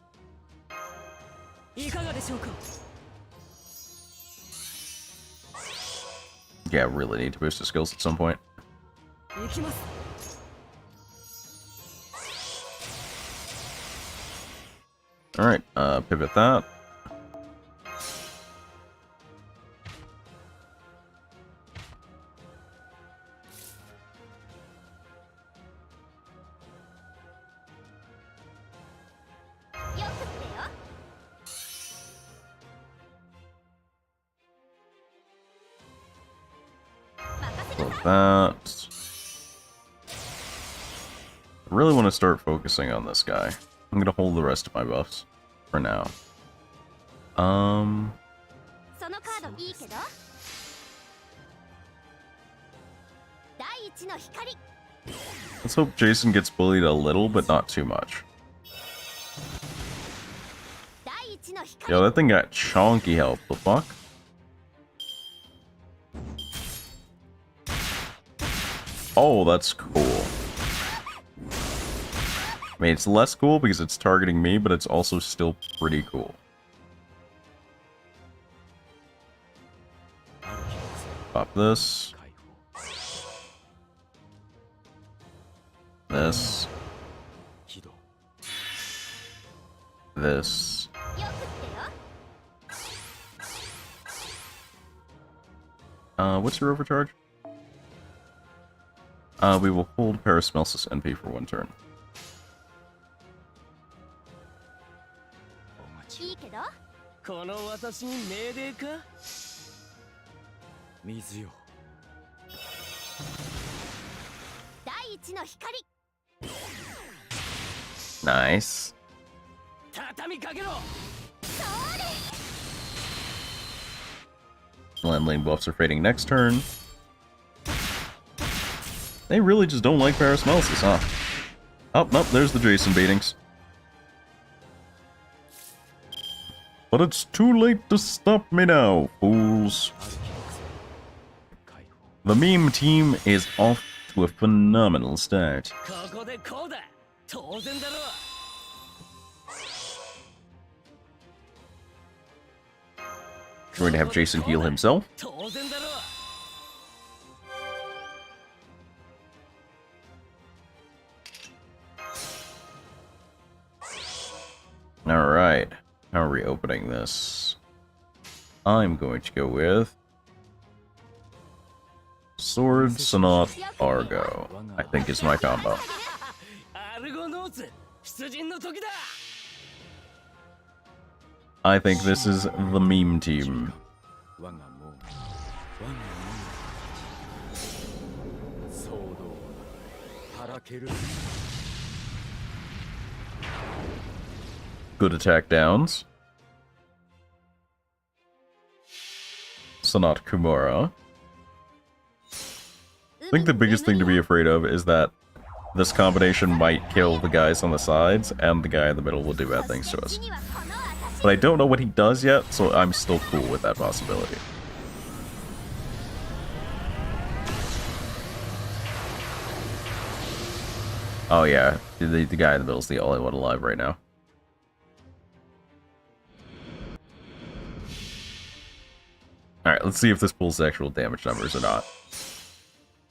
Yeah, really need to boost his skills at some point. Alright, pivot that. That. I really want to start focusing on this guy. I'm gonna hold the rest of my buffs for now. Let's hope Jason gets bullied a little, but not too much. Yo, that thing got chonky health. The fuck? Oh, that's cool. I mean, it's less cool because it's targeting me, but it's also still pretty cool. Pop this. This. This. What's your overcharge? We will hold Paracelsus NP for one turn. Nice. Landling buffs are fading next turn. They really just don't like Paracelsus, huh? Oh, nope, there's the Jason beatings. But it's too late to stop me now, fools. The meme team is off to a phenomenal start. Going to have Jason heal himself. Alright, how are we opening this? I'm going to go with Sword, Sonat, Argo. I think is my combo. アルゴノーツ出陣の時だ I think this is the meme team. 我が門我が門騒動はらける Good attack downs. Sonat Kumara. I think the biggest thing to be afraid of is that this combination might kill the guys on the sides, and the guy in the middle will do bad things to us. But I don't know what he does yet, so I'm still cool with that possibility. Oh yeah, the guy in the middle is the only one alive right now. Alright, let's see if this pulls actual damage numbers or not.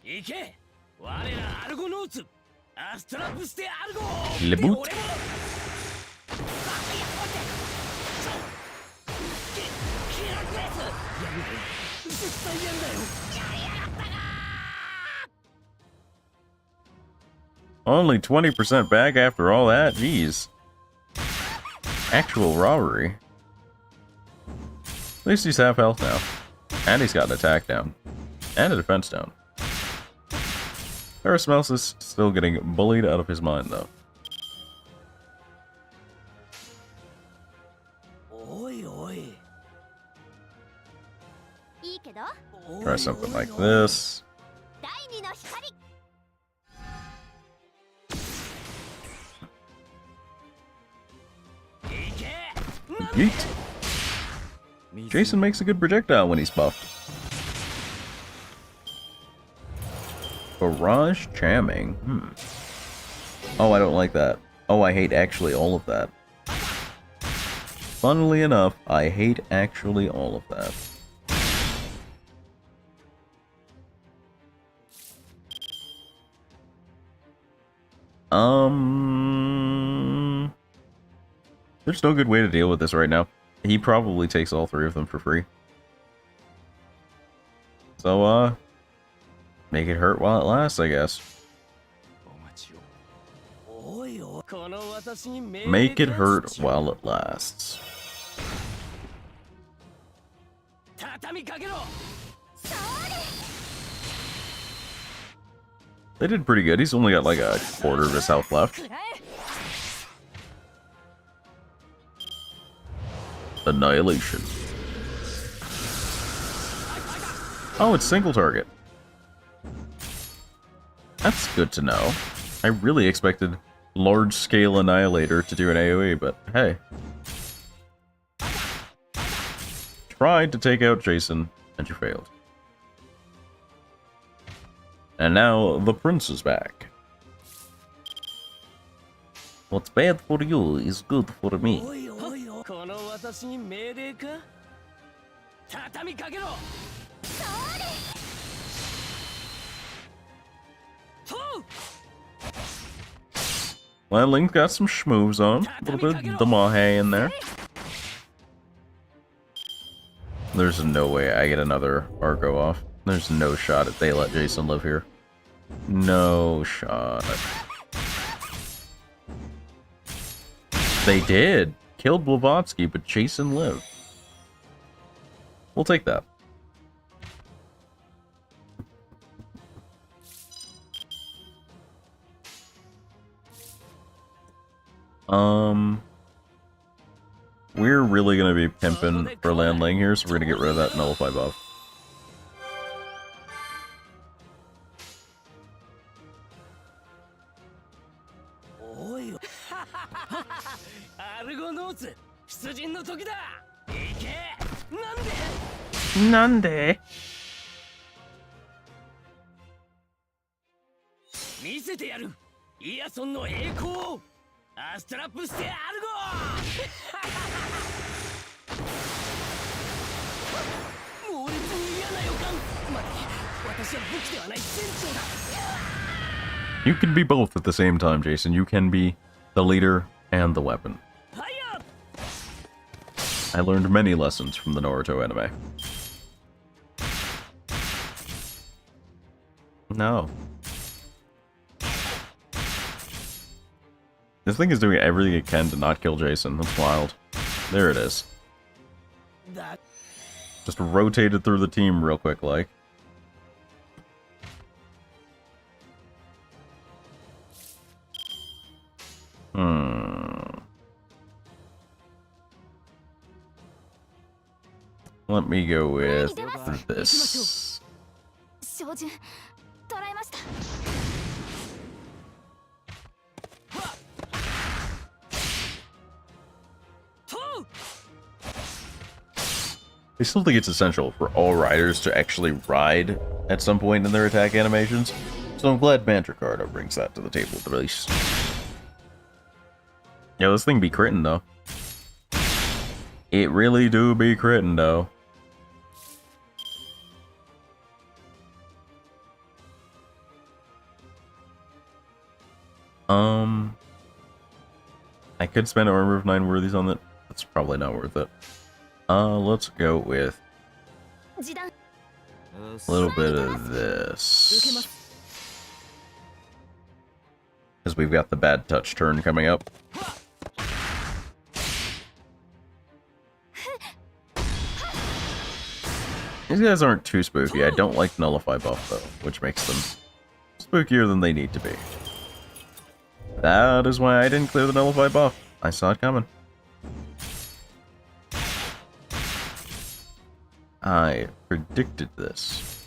行け我らアルゴノーツアストラップしてアルゴ Leboot. Only 20% back after all that? Jeez. Actual robbery. At least he's half health now. And he's got an attack down. And a defense down. Paracelsus still getting bullied out of his mind, though. Try something like this. Yeet. Jason makes a good projectile when he's buffed. Barrage jamming. Oh, I don't like that. Oh, I hate actually all of that. Funnily enough, I hate actually all of that. There's no good way to deal with this right now. He probably takes all three of them for free. So, make it hurt while it lasts, I guess. Make it hurt while it lasts. They did pretty good. He's only got like a quarter of his health left. Annihilation. Oh, it's single target. That's good to know. I really expected large-scale Annihilator to do an AoE, but hey. Tried to take out Jason, and you failed. And now, the prince is back. What's bad for you is good for me. Well, Link got some schmoves on. A little bit of Damahe in there. There's no way I get another Argo off. There's no shot if they let Jason live here. No shot. They did. Killed Blavatsky, but Jason lived. We'll take that. We're really gonna be pimping for Landling here, so we're gonna get rid of that Nullify buff. Nande? 見せてやるイヤソンの栄光をアストラップしてアルゴ猛烈に嫌な予感待て私は武器ではない船長だ You can be both at the same time, Jason. You can be the leader and the weapon. I learned many lessons from the Naruto anime. No. This thing is doing everything it can to not kill Jason. That's wild. There it is. Just rotated through the team real quick, like. Let me go with this. 照準捉えました。 I still think it's essential for all riders to actually ride at some point in their attack animations, so I'm glad Mandracardo brings that to the table at the least. Yeah, this thing be critting though. It really do be critting though. I could spend armor of 9 worthies on that. That's probably not worth it. Let's go with a little bit of this. Because we've got the bad touch turn coming up. These guys aren't too spooky. I don't like Nullify buff though, which makes them spookier than they need to be. That is why I didn't clear the Nullify buff. I saw it coming. I predicted this.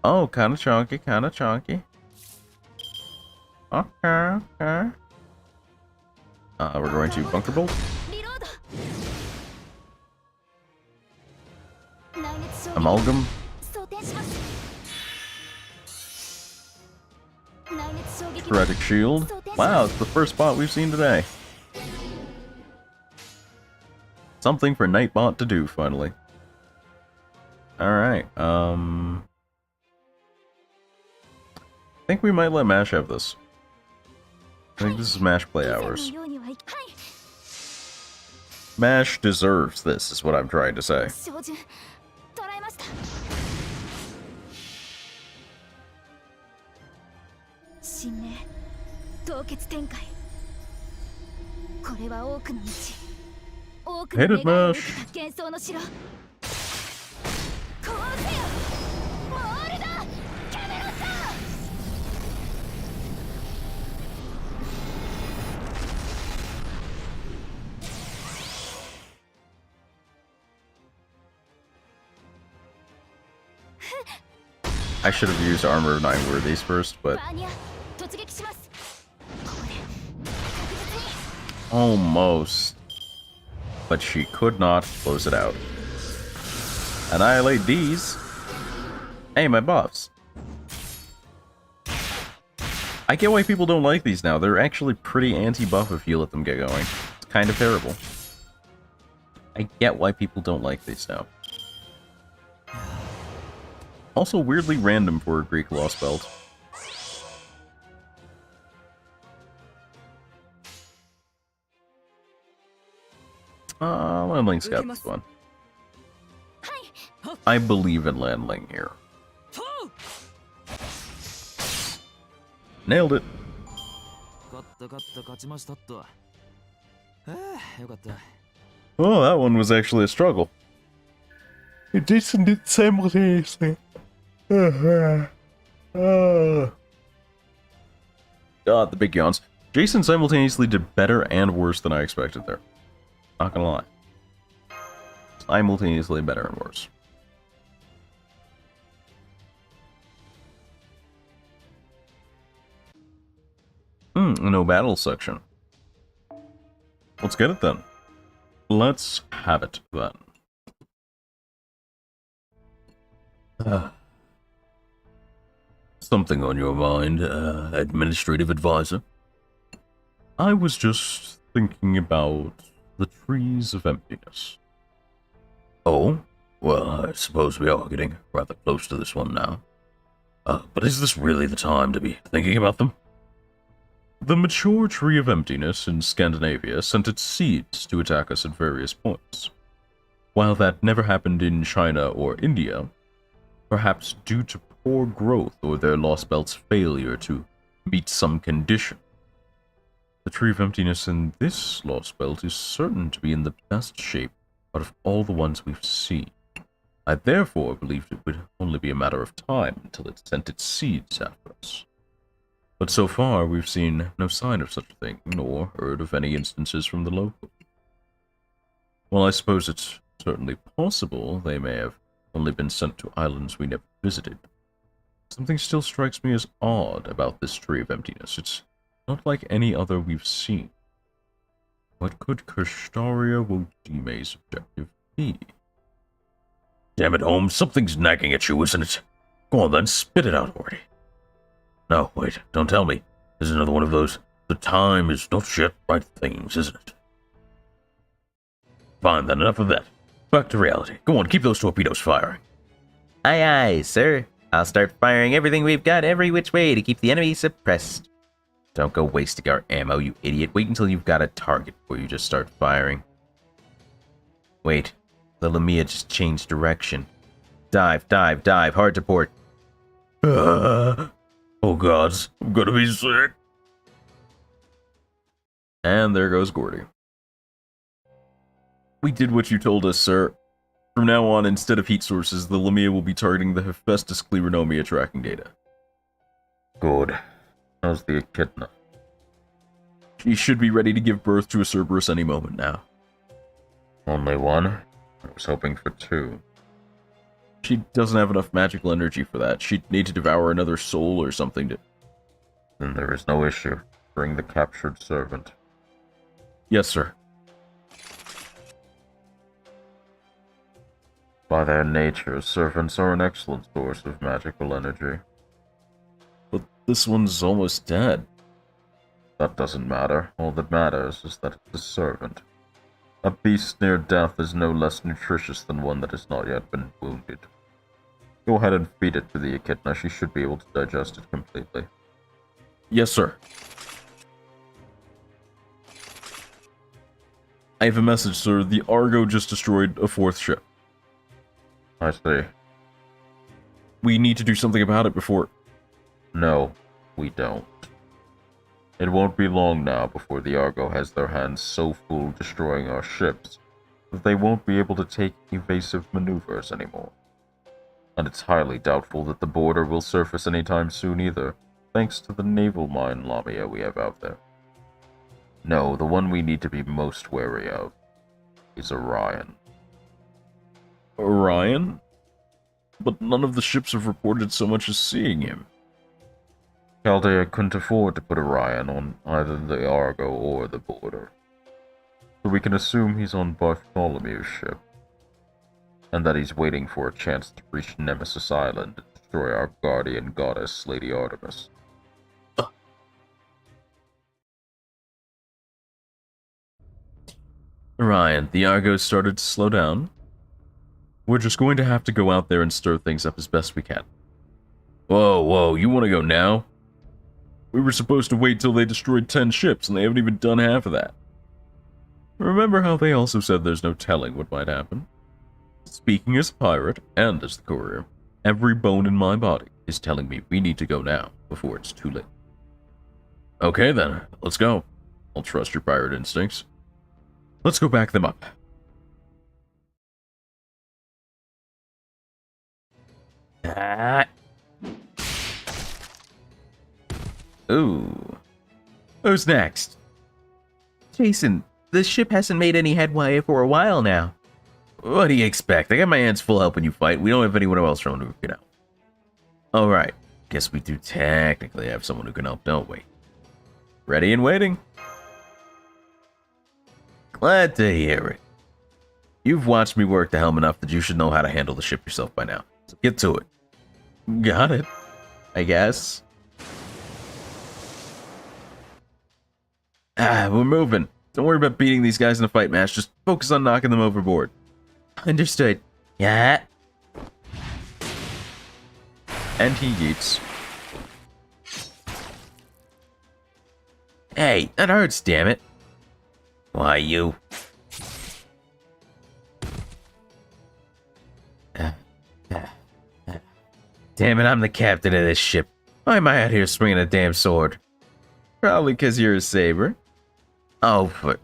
Oh, kind of chunky, kind of chunky. Okay, okay. We're going to Bunker Bolt. Amalgam. Sporadic Shield. Wow, it's the first spot we've seen today. Something for Nightbot to do, finally. Alright, I think we might let Mash have this. I think this is Mash play hours. Mash deserves this, is what I'm trying to say. Hit it, Mash! I should have used Armor of 9 worthies first, but... Almost. But she could not close it out. Annihilate these. Hey, my buffs. I get why people don't like these now. They're actually pretty anti-buff if you let them get going. It's kind of terrible. I get why people don't like these now. Also weirdly random for a Greek Lost Belt. Landling's got this one. I believe in Landling here. Nailed it. Oh, that one was actually a struggle. Jason did simultaneously. God, the big yawns. Jason simultaneously did better and worse than I expected there. Not gonna lie. Simultaneously better and worse. No battle section. Let's get it then. Let's have it then. Something on your mind, administrative advisor? I was just thinking about the trees of emptiness. Oh? Well, I suppose we are getting rather close to this one now. But is this really the time to be thinking about them? The mature tree of emptiness in Scandinavia sent its seeds to attack us at various points. While that never happened in China or India, perhaps due to poor growth or their Lost Belt's failure to meet some condition. The Tree of Emptiness in this Lost Belt is certain to be in the best shape out of all the ones we've seen. I therefore believed it would only be a matter of time until it sent its seeds after us. But so far, we've seen no sign of such a thing, nor heard of any instances from the locals. Well, I suppose it's certainly possible they may have only been sent to islands we never visited. Something still strikes me as odd about this Tree of Emptiness. It's not like any other we've seen. What could Kirstaria Wojime's objective be? Damn it, Holmes, something's nagging at you, isn't it? Go on then, spit it out already. No, wait, don't tell me. There's another one of those "the time is not yet right" things, isn't it? Fine then, enough of that. Back to reality. Go on, keep those torpedoes firing. Aye, aye, sir. I'll start firing everything we've got every which way to keep the enemy suppressed. Don't go wasting our ammo, you idiot. Wait until you've got a target before you just start firing. Wait, the Lamia just changed direction. Dive, dive, dive, hard to port. Oh gods, I'm gonna be sick. And there goes Gordy. We did what you told us, sir. From now on, instead of heat sources, the Lamia will be targeting the Hephaestus Scleronomia tracking data. Good. How's the echidna? She should be ready to give birth to a Cerberus any moment now. Only one? I was hoping for two. She doesn't have enough magical energy for that. She'd need to devour another soul or something to... Then there is no issue. Bring the captured servant. Yes, sir. By their nature, servants are an excellent source of magical energy. But this one's almost dead. That doesn't matter. All that matters is that it's a servant. A beast near death is no less nutritious than one that has not yet been wounded. Go ahead and feed it to the echidna. She should be able to digest it completely. Yes, sir. I have a message, sir. The Argo just destroyed a fourth ship. I see. We need to do something about it before... No, we don't. It won't be long now before the Argo has their hands so full destroying our ships that they won't be able to take evasive maneuvers anymore. And it's highly doubtful that the border will surface anytime soon either, thanks to the naval mine Lamia we have out there. No, the one we need to be most wary of is Orion. Orion? But none of the ships have reported so much as seeing him. Chaldea couldn't afford to put Orion on either the Argo or the border. So we can assume he's on Bartholomew's ship, and that he's waiting for a chance to reach Nemesis Island and destroy our guardian goddess, Lady Artemis. Orion, the Argo started to slow down. We're just going to have to go out there and stir things up as best we can. Whoa, you want to go now? We were supposed to wait till they destroyed 10 ships, and they haven't even done half of that. Remember how they also said there's no telling what might happen? Speaking as a pirate, and as the courier, every bone in my body is telling me we need to go now, before it's too late. Okay then, let's go. I'll trust your pirate instincts. Let's go back them up. Ooh. Who's next? Jason, the ship hasn't made any headway for a while now. What do you expect? I got my hands full helping you fight. We don't have anyone else around who can help. Alright, guess we do technically have someone who can help, don't we? Ready and waiting. Glad to hear it. You've watched me work the helm enough that you should know how to handle the ship yourself by now. So get to it. Got it, I guess. We're moving. Don't worry about beating these guys in a fight match. Just focus on knocking them overboard. Understood. Yeah. And he yeets. Hey, that hurts, damn it. Why, you? Damn it, I'm the captain of this ship. Why am I out here swinging a damn sword? Probably because you're a saber. Oh, but...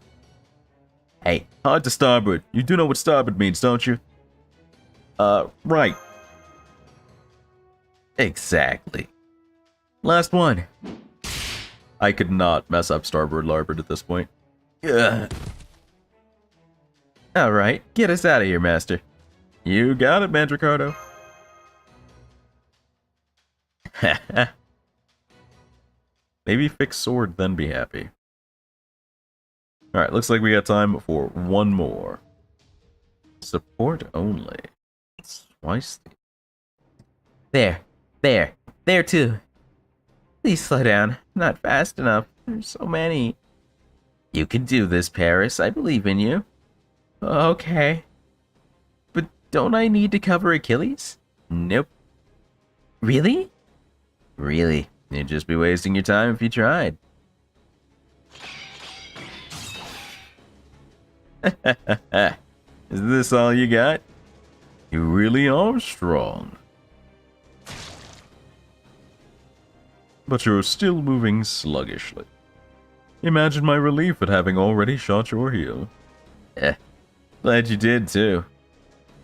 Hey, hard to starboard. You do know what starboard means, don't you? Right. Exactly. Last one. I could not mess up starboard larboard at this point. Ugh. Alright, get us out of here, Master. You got it, Mandricardo. Maybe fix sword, then be happy. Alright, looks like we got time for one more. Support only. Twice. There too. Please slow down. Not fast enough. There's so many. You can do this, Paris. I believe in you. Okay. But don't I need to cover Achilles? Nope. Really? Really. You'd just be wasting your time if you tried. Is this all you got? You really are strong. But you're still moving sluggishly. Imagine my relief at having already shot your heel. Glad you did too.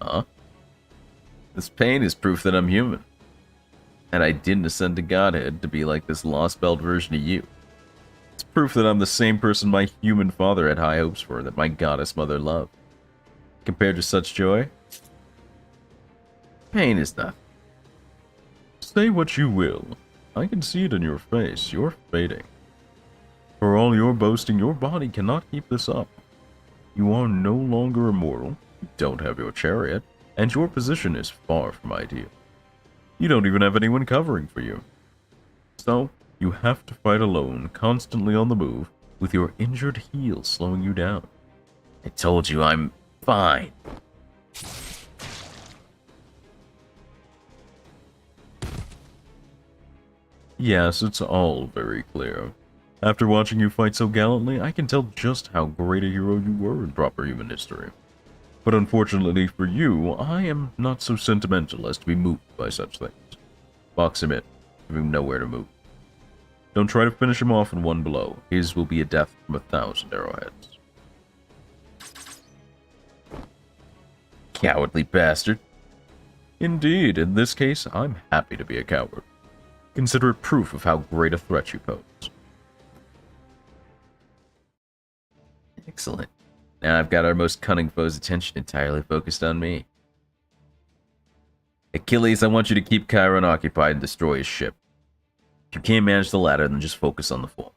Huh? This pain is proof that I'm human. And I didn't ascend to godhead to be like this lost belt version of you. It's proof that I'm the same person my human father had high hopes for, that my goddess mother loved. Compared to such joy, pain is nothing. Say what you will. I can see it in your face. You're fading. For all your boasting, your body cannot keep this up. You are no longer immortal, you don't have your chariot, and your position is far from ideal. You don't even have anyone covering for you. So, you have to fight alone, constantly on the move, with your injured heel slowing you down. I told you I'm fine. Yes, it's all very clear. After watching you fight so gallantly, I can tell just how great a hero you were in proper human history. But unfortunately for you, I am not so sentimental as to be moved by such things. Box him in. Give him nowhere to move. Don't try to finish him off in one blow. His will be a death from 1,000 arrowheads. Cowardly bastard. Indeed, in this case, I'm happy to be a coward. Consider it proof of how great a threat you pose. Excellent. Now I've got our most cunning foe's attention entirely focused on me. Achilles, I want you to keep Chiron occupied and destroy his ship. If you can't manage the latter, then just focus on the former.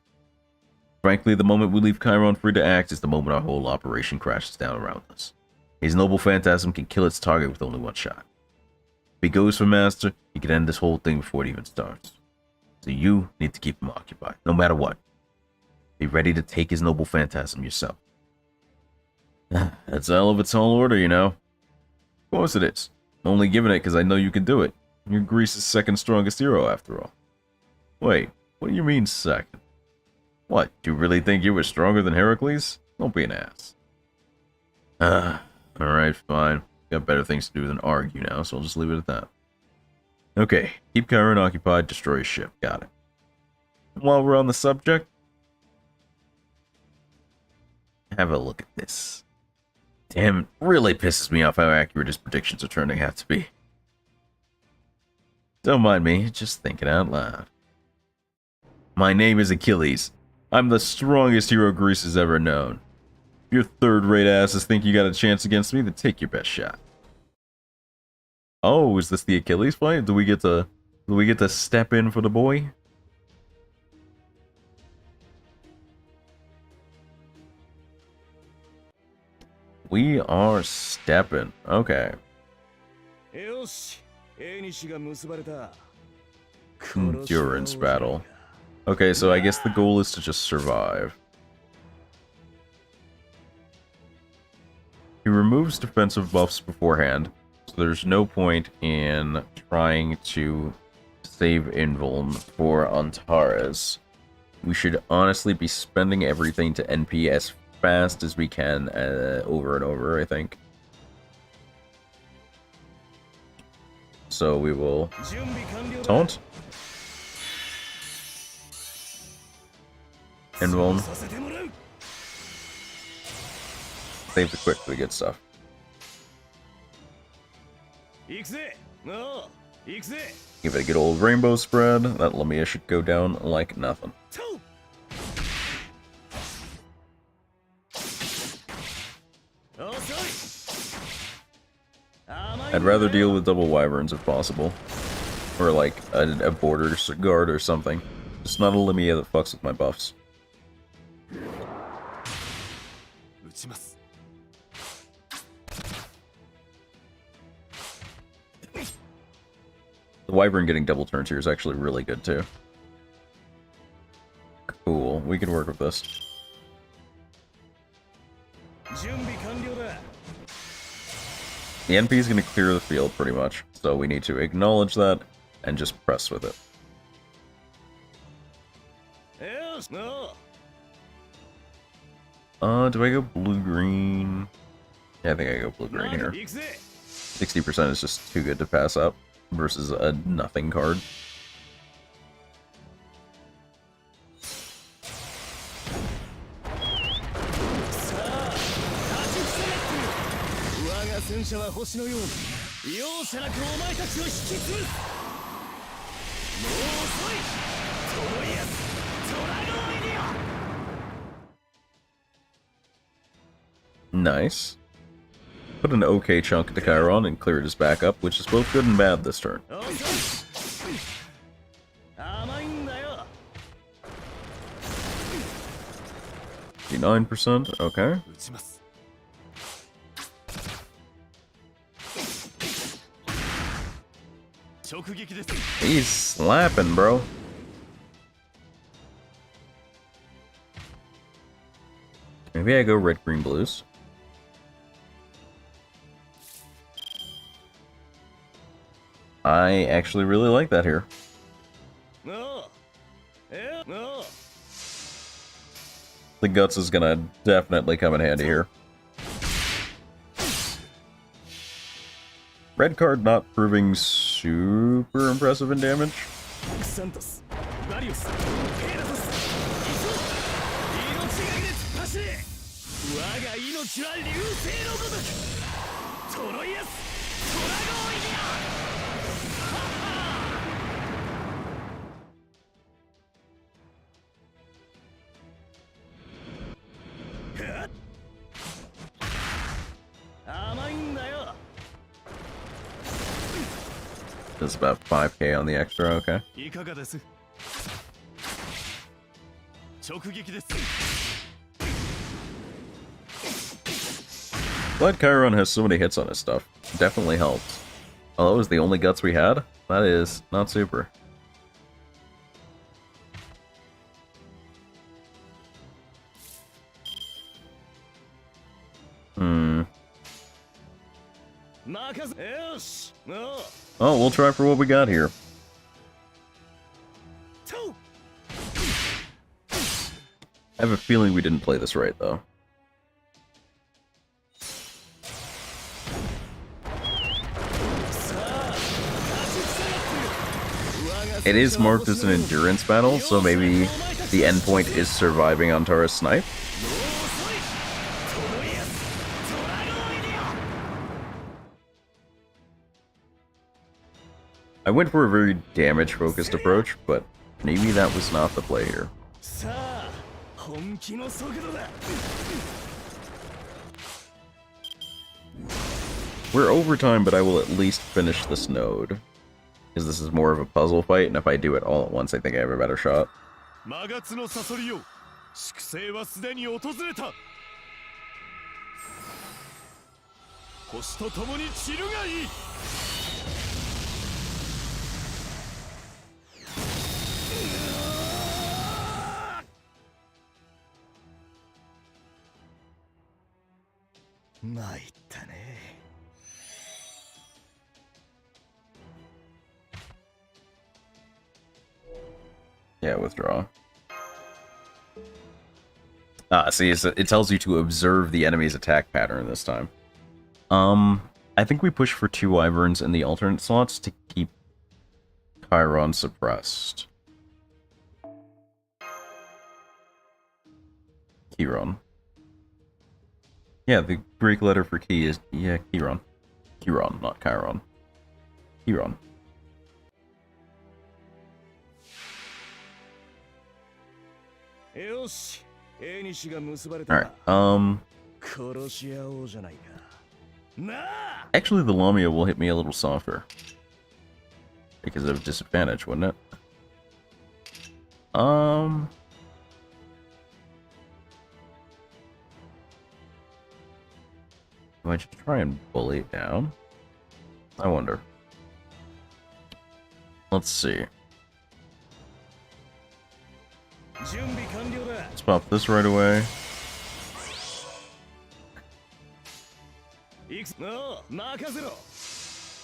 Frankly, the moment we leave Chiron free to act is the moment our whole operation crashes down around us. His noble phantasm can kill its target with only one shot. If he goes for Master, he can end this whole thing before it even starts. So you need to keep him occupied, no matter what. Be ready to take his noble phantasm yourself. That's a hell of a tall order, you know. Of course it is. I'm only giving it because I know you can do it. You're Greece's second strongest hero, after all. Wait, what do you mean second? What, do you really think you were stronger than Heracles? Don't be an ass. Alright, fine. Got better things to do than argue now, so I'll just leave it at that. Okay, keep Chiron occupied, destroy his ship. Got it. And while we're on the subject, have a look at this. Damn, it really pisses me off how accurate his predictions are turning out to be. Don't mind me, just thinking out loud. My name is Achilles. I'm the strongest hero Greece has ever known. If your third-rate asses think you got a chance against me, then take your best shot. Oh, is this the Achilles fight? Do we get to step in for the boy? We are stepping. Okay. Endurance battle. Okay, so I guess the goal is to just survive. He removes defensive buffs beforehand, so there's no point in trying to save Invuln for Antares. We should honestly be spending everything to NP as fast as we can over and over, I think. so we will taunt. And we'll save the quick for the good stuff. Give it a good old rainbow spread. That Lamia should go down like nothing. I'd rather deal with double wyverns if possible. Or like a border guard or something. Just not a Lamia that fucks with my buffs. The wyvern getting double turns here is actually really good too. Cool, we can work with this. The NP is going to clear the field pretty much, so we need to acknowledge that and just press with it. Do I go blue-green? Yeah, I think I go blue-green here. 60% is just too good to pass up versus a nothing card. Nice. Put an okay chunk into Chiron and cleared his back up, which is both good and bad this turn. 59%, okay. He's slapping, bro. Maybe I go red, green, blues. I actually really like that here. The guts is gonna definitely come in handy here. Red card not proving super impressive in damage. That's about 5k on the extra, okay. Glad Chiron has so many hits on his stuff. Definitely helps. Oh, that was the only guts we had? That is not super. Oh, we'll try for what we got here. I have a feeling we didn't play this right, though. It is marked as an endurance battle, so maybe the endpoint is surviving on Tara's snipe. I went for a very damage-focused approach, but maybe that was not the play here. We're overtime, but I will at least finish this node. Because this is more of a puzzle fight, and if I do it all at once, I think I have a better shot. Yeah, withdraw. See, it tells you to observe the enemy's attack pattern this time. I think we push for 2 Wyverns in the alternate slots to keep Chiron suppressed. Chiron. Yeah, the Greek letter for key is, yeah, Chiron. Chiron, not Chiron. Chiron. Alright, actually the Lamia will hit me a little softer. Because of disadvantage, wouldn't it? Do I just try and bully it down? I wonder. Let's see. Let's pop this right away.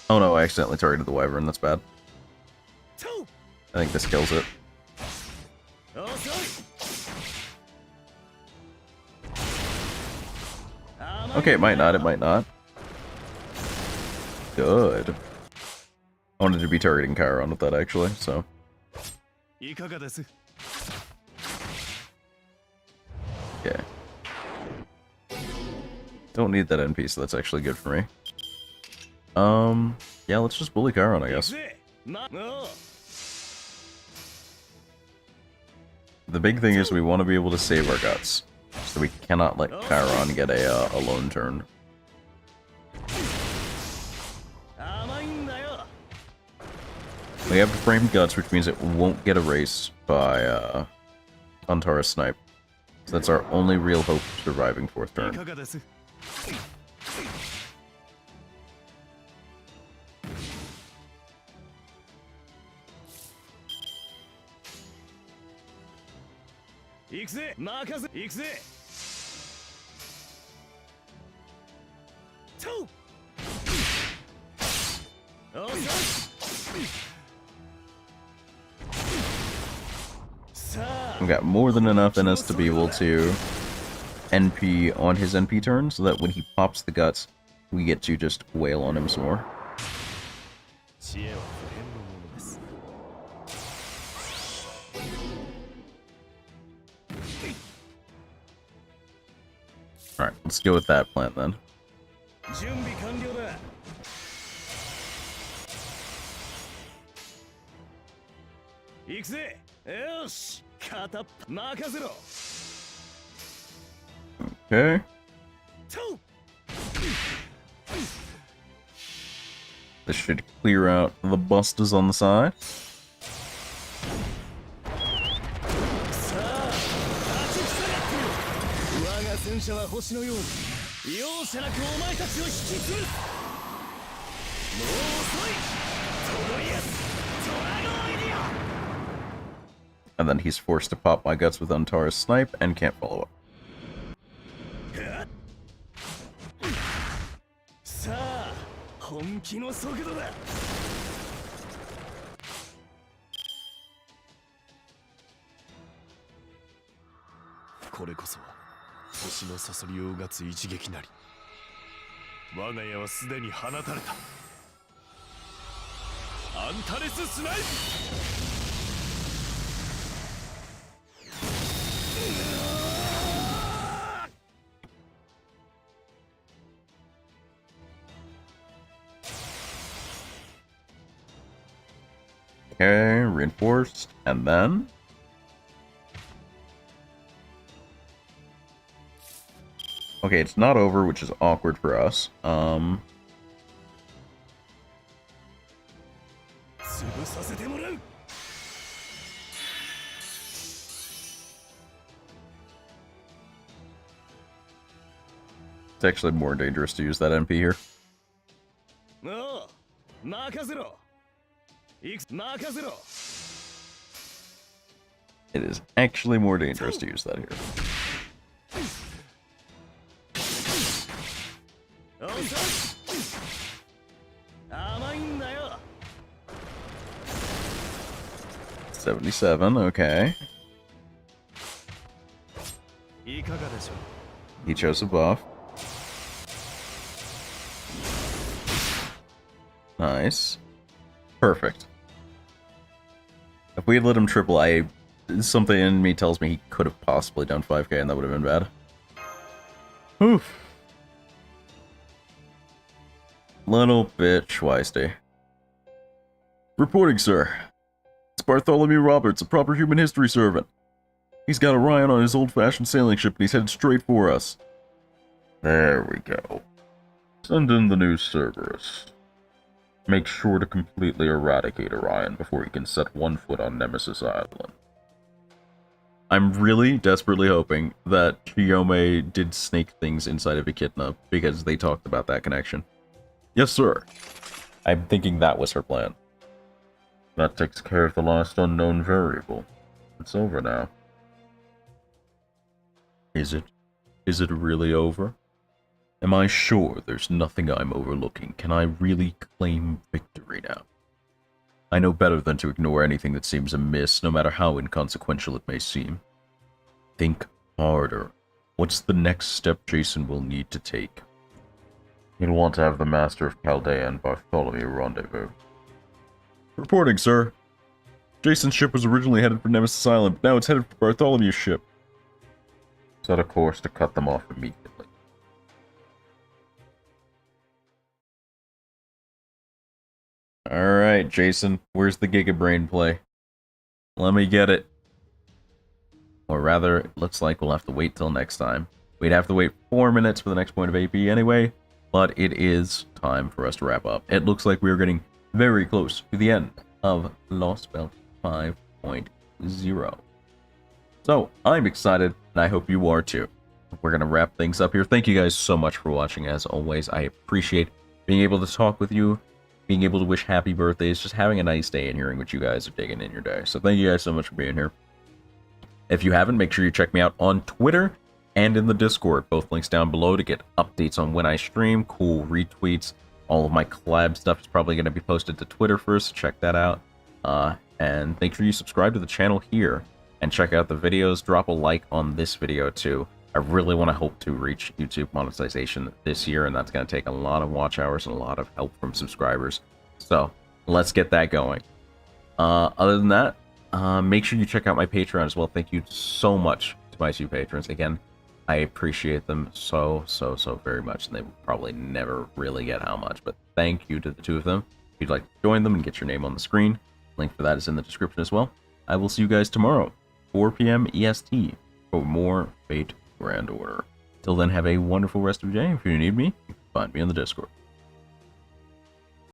Oh no, I accidentally targeted the Wyvern, that's bad. I think this kills it. Okay, it might not, it might not. Good. I wanted to be targeting Chiron with that actually, so. Okay. Don't need that NP, so that's actually good for me. Yeah, let's just bully Chiron, I guess. The big thing is we want to be able to save our guts. So we cannot let Chiron get a lone turn. We have framed guts, which means it won't get erased by Antares Snipe. So that's our only real hope of surviving 4th turn. We've got more than enough in us to be able to NP on his NP turn, so that when he pops the guts, we get to just wail on him some more. Alright, let's go with that plan then. Okay. This should clear out the busters on the side. And then he's forced to pop my guts with Antares Snipe and can't follow up. Okay, reinforced, and then... Okay, it's not over, which is awkward for us. It's actually more dangerous to use that MP here. It is actually more dangerous to use that here. $77, okay. He chose a buff. Nice. Perfect. If we had let him triple, something in me tells me he could have possibly done 5k and that would have been bad. Oof. Little bit schweisty. Reporting, sir. It's Bartholomew Roberts, a proper human history servant. He's got Orion on his old-fashioned sailing ship and he's headed straight for us. There we go. Send in the new Cerberus. Make sure to completely eradicate Orion before he can set one foot on Nemesis Island. I'm really desperately hoping that Chiome did snake things inside of Echidna, because they talked about that connection. Yes, sir. I'm thinking that was her plan. That takes care of the last unknown variable. It's over now. Is it? Is it really over? Am I sure there's nothing I'm overlooking? Can I really claim victory now? I know better than to ignore anything that seems amiss, no matter how inconsequential it may seem. Think harder. What's the next step Jason will need to take? He'll want to have the Master of Chaldea and Bartholomew rendezvous. Reporting, sir. Jason's ship was originally headed for Nemesis Island, but now it's headed for Bartholomew's ship. Set a course to cut them off immediately. Alright, Jason, where's the Giga Brain play? Let me get it. Or rather, it looks like we'll have to wait till next time. We'd have to wait 4 minutes for the next point of AP anyway, but it is time for us to wrap up. It looks like we're getting very close to the end of Lost Belt 5.0. So, I'm excited, and I hope you are too. We're going to wrap things up here. Thank you guys so much for watching, as always. I appreciate being able to talk with you, being able to wish happy birthdays, just having a nice day and hearing what you guys are digging in your day. So thank you guys so much for being here. If you haven't, make sure you check me out on Twitter and in the Discord. Both links down below to get updates on when I stream, cool retweets. All of my collab stuff is probably going to be posted to Twitter first, so check that out. And make sure you subscribe to the channel here and check out the videos. Drop a like on this video too. I really want to hope to reach YouTube monetization this year, and that's going to take a lot of watch hours and a lot of help from subscribers. So let's get that going. Other than that, make sure you check out my Patreon as well. Thank you so much to my 2 patrons. Again, I appreciate them so very much, and they will probably never really get how much, but thank you to the 2 of them. If you'd like to join them and get your name on the screen, link for that is in the description as well. I will see you guys tomorrow, 4 p.m. EST, for more Fate Grand Order. Till then, have a wonderful rest of your day. If you need me, you can find me on the Discord.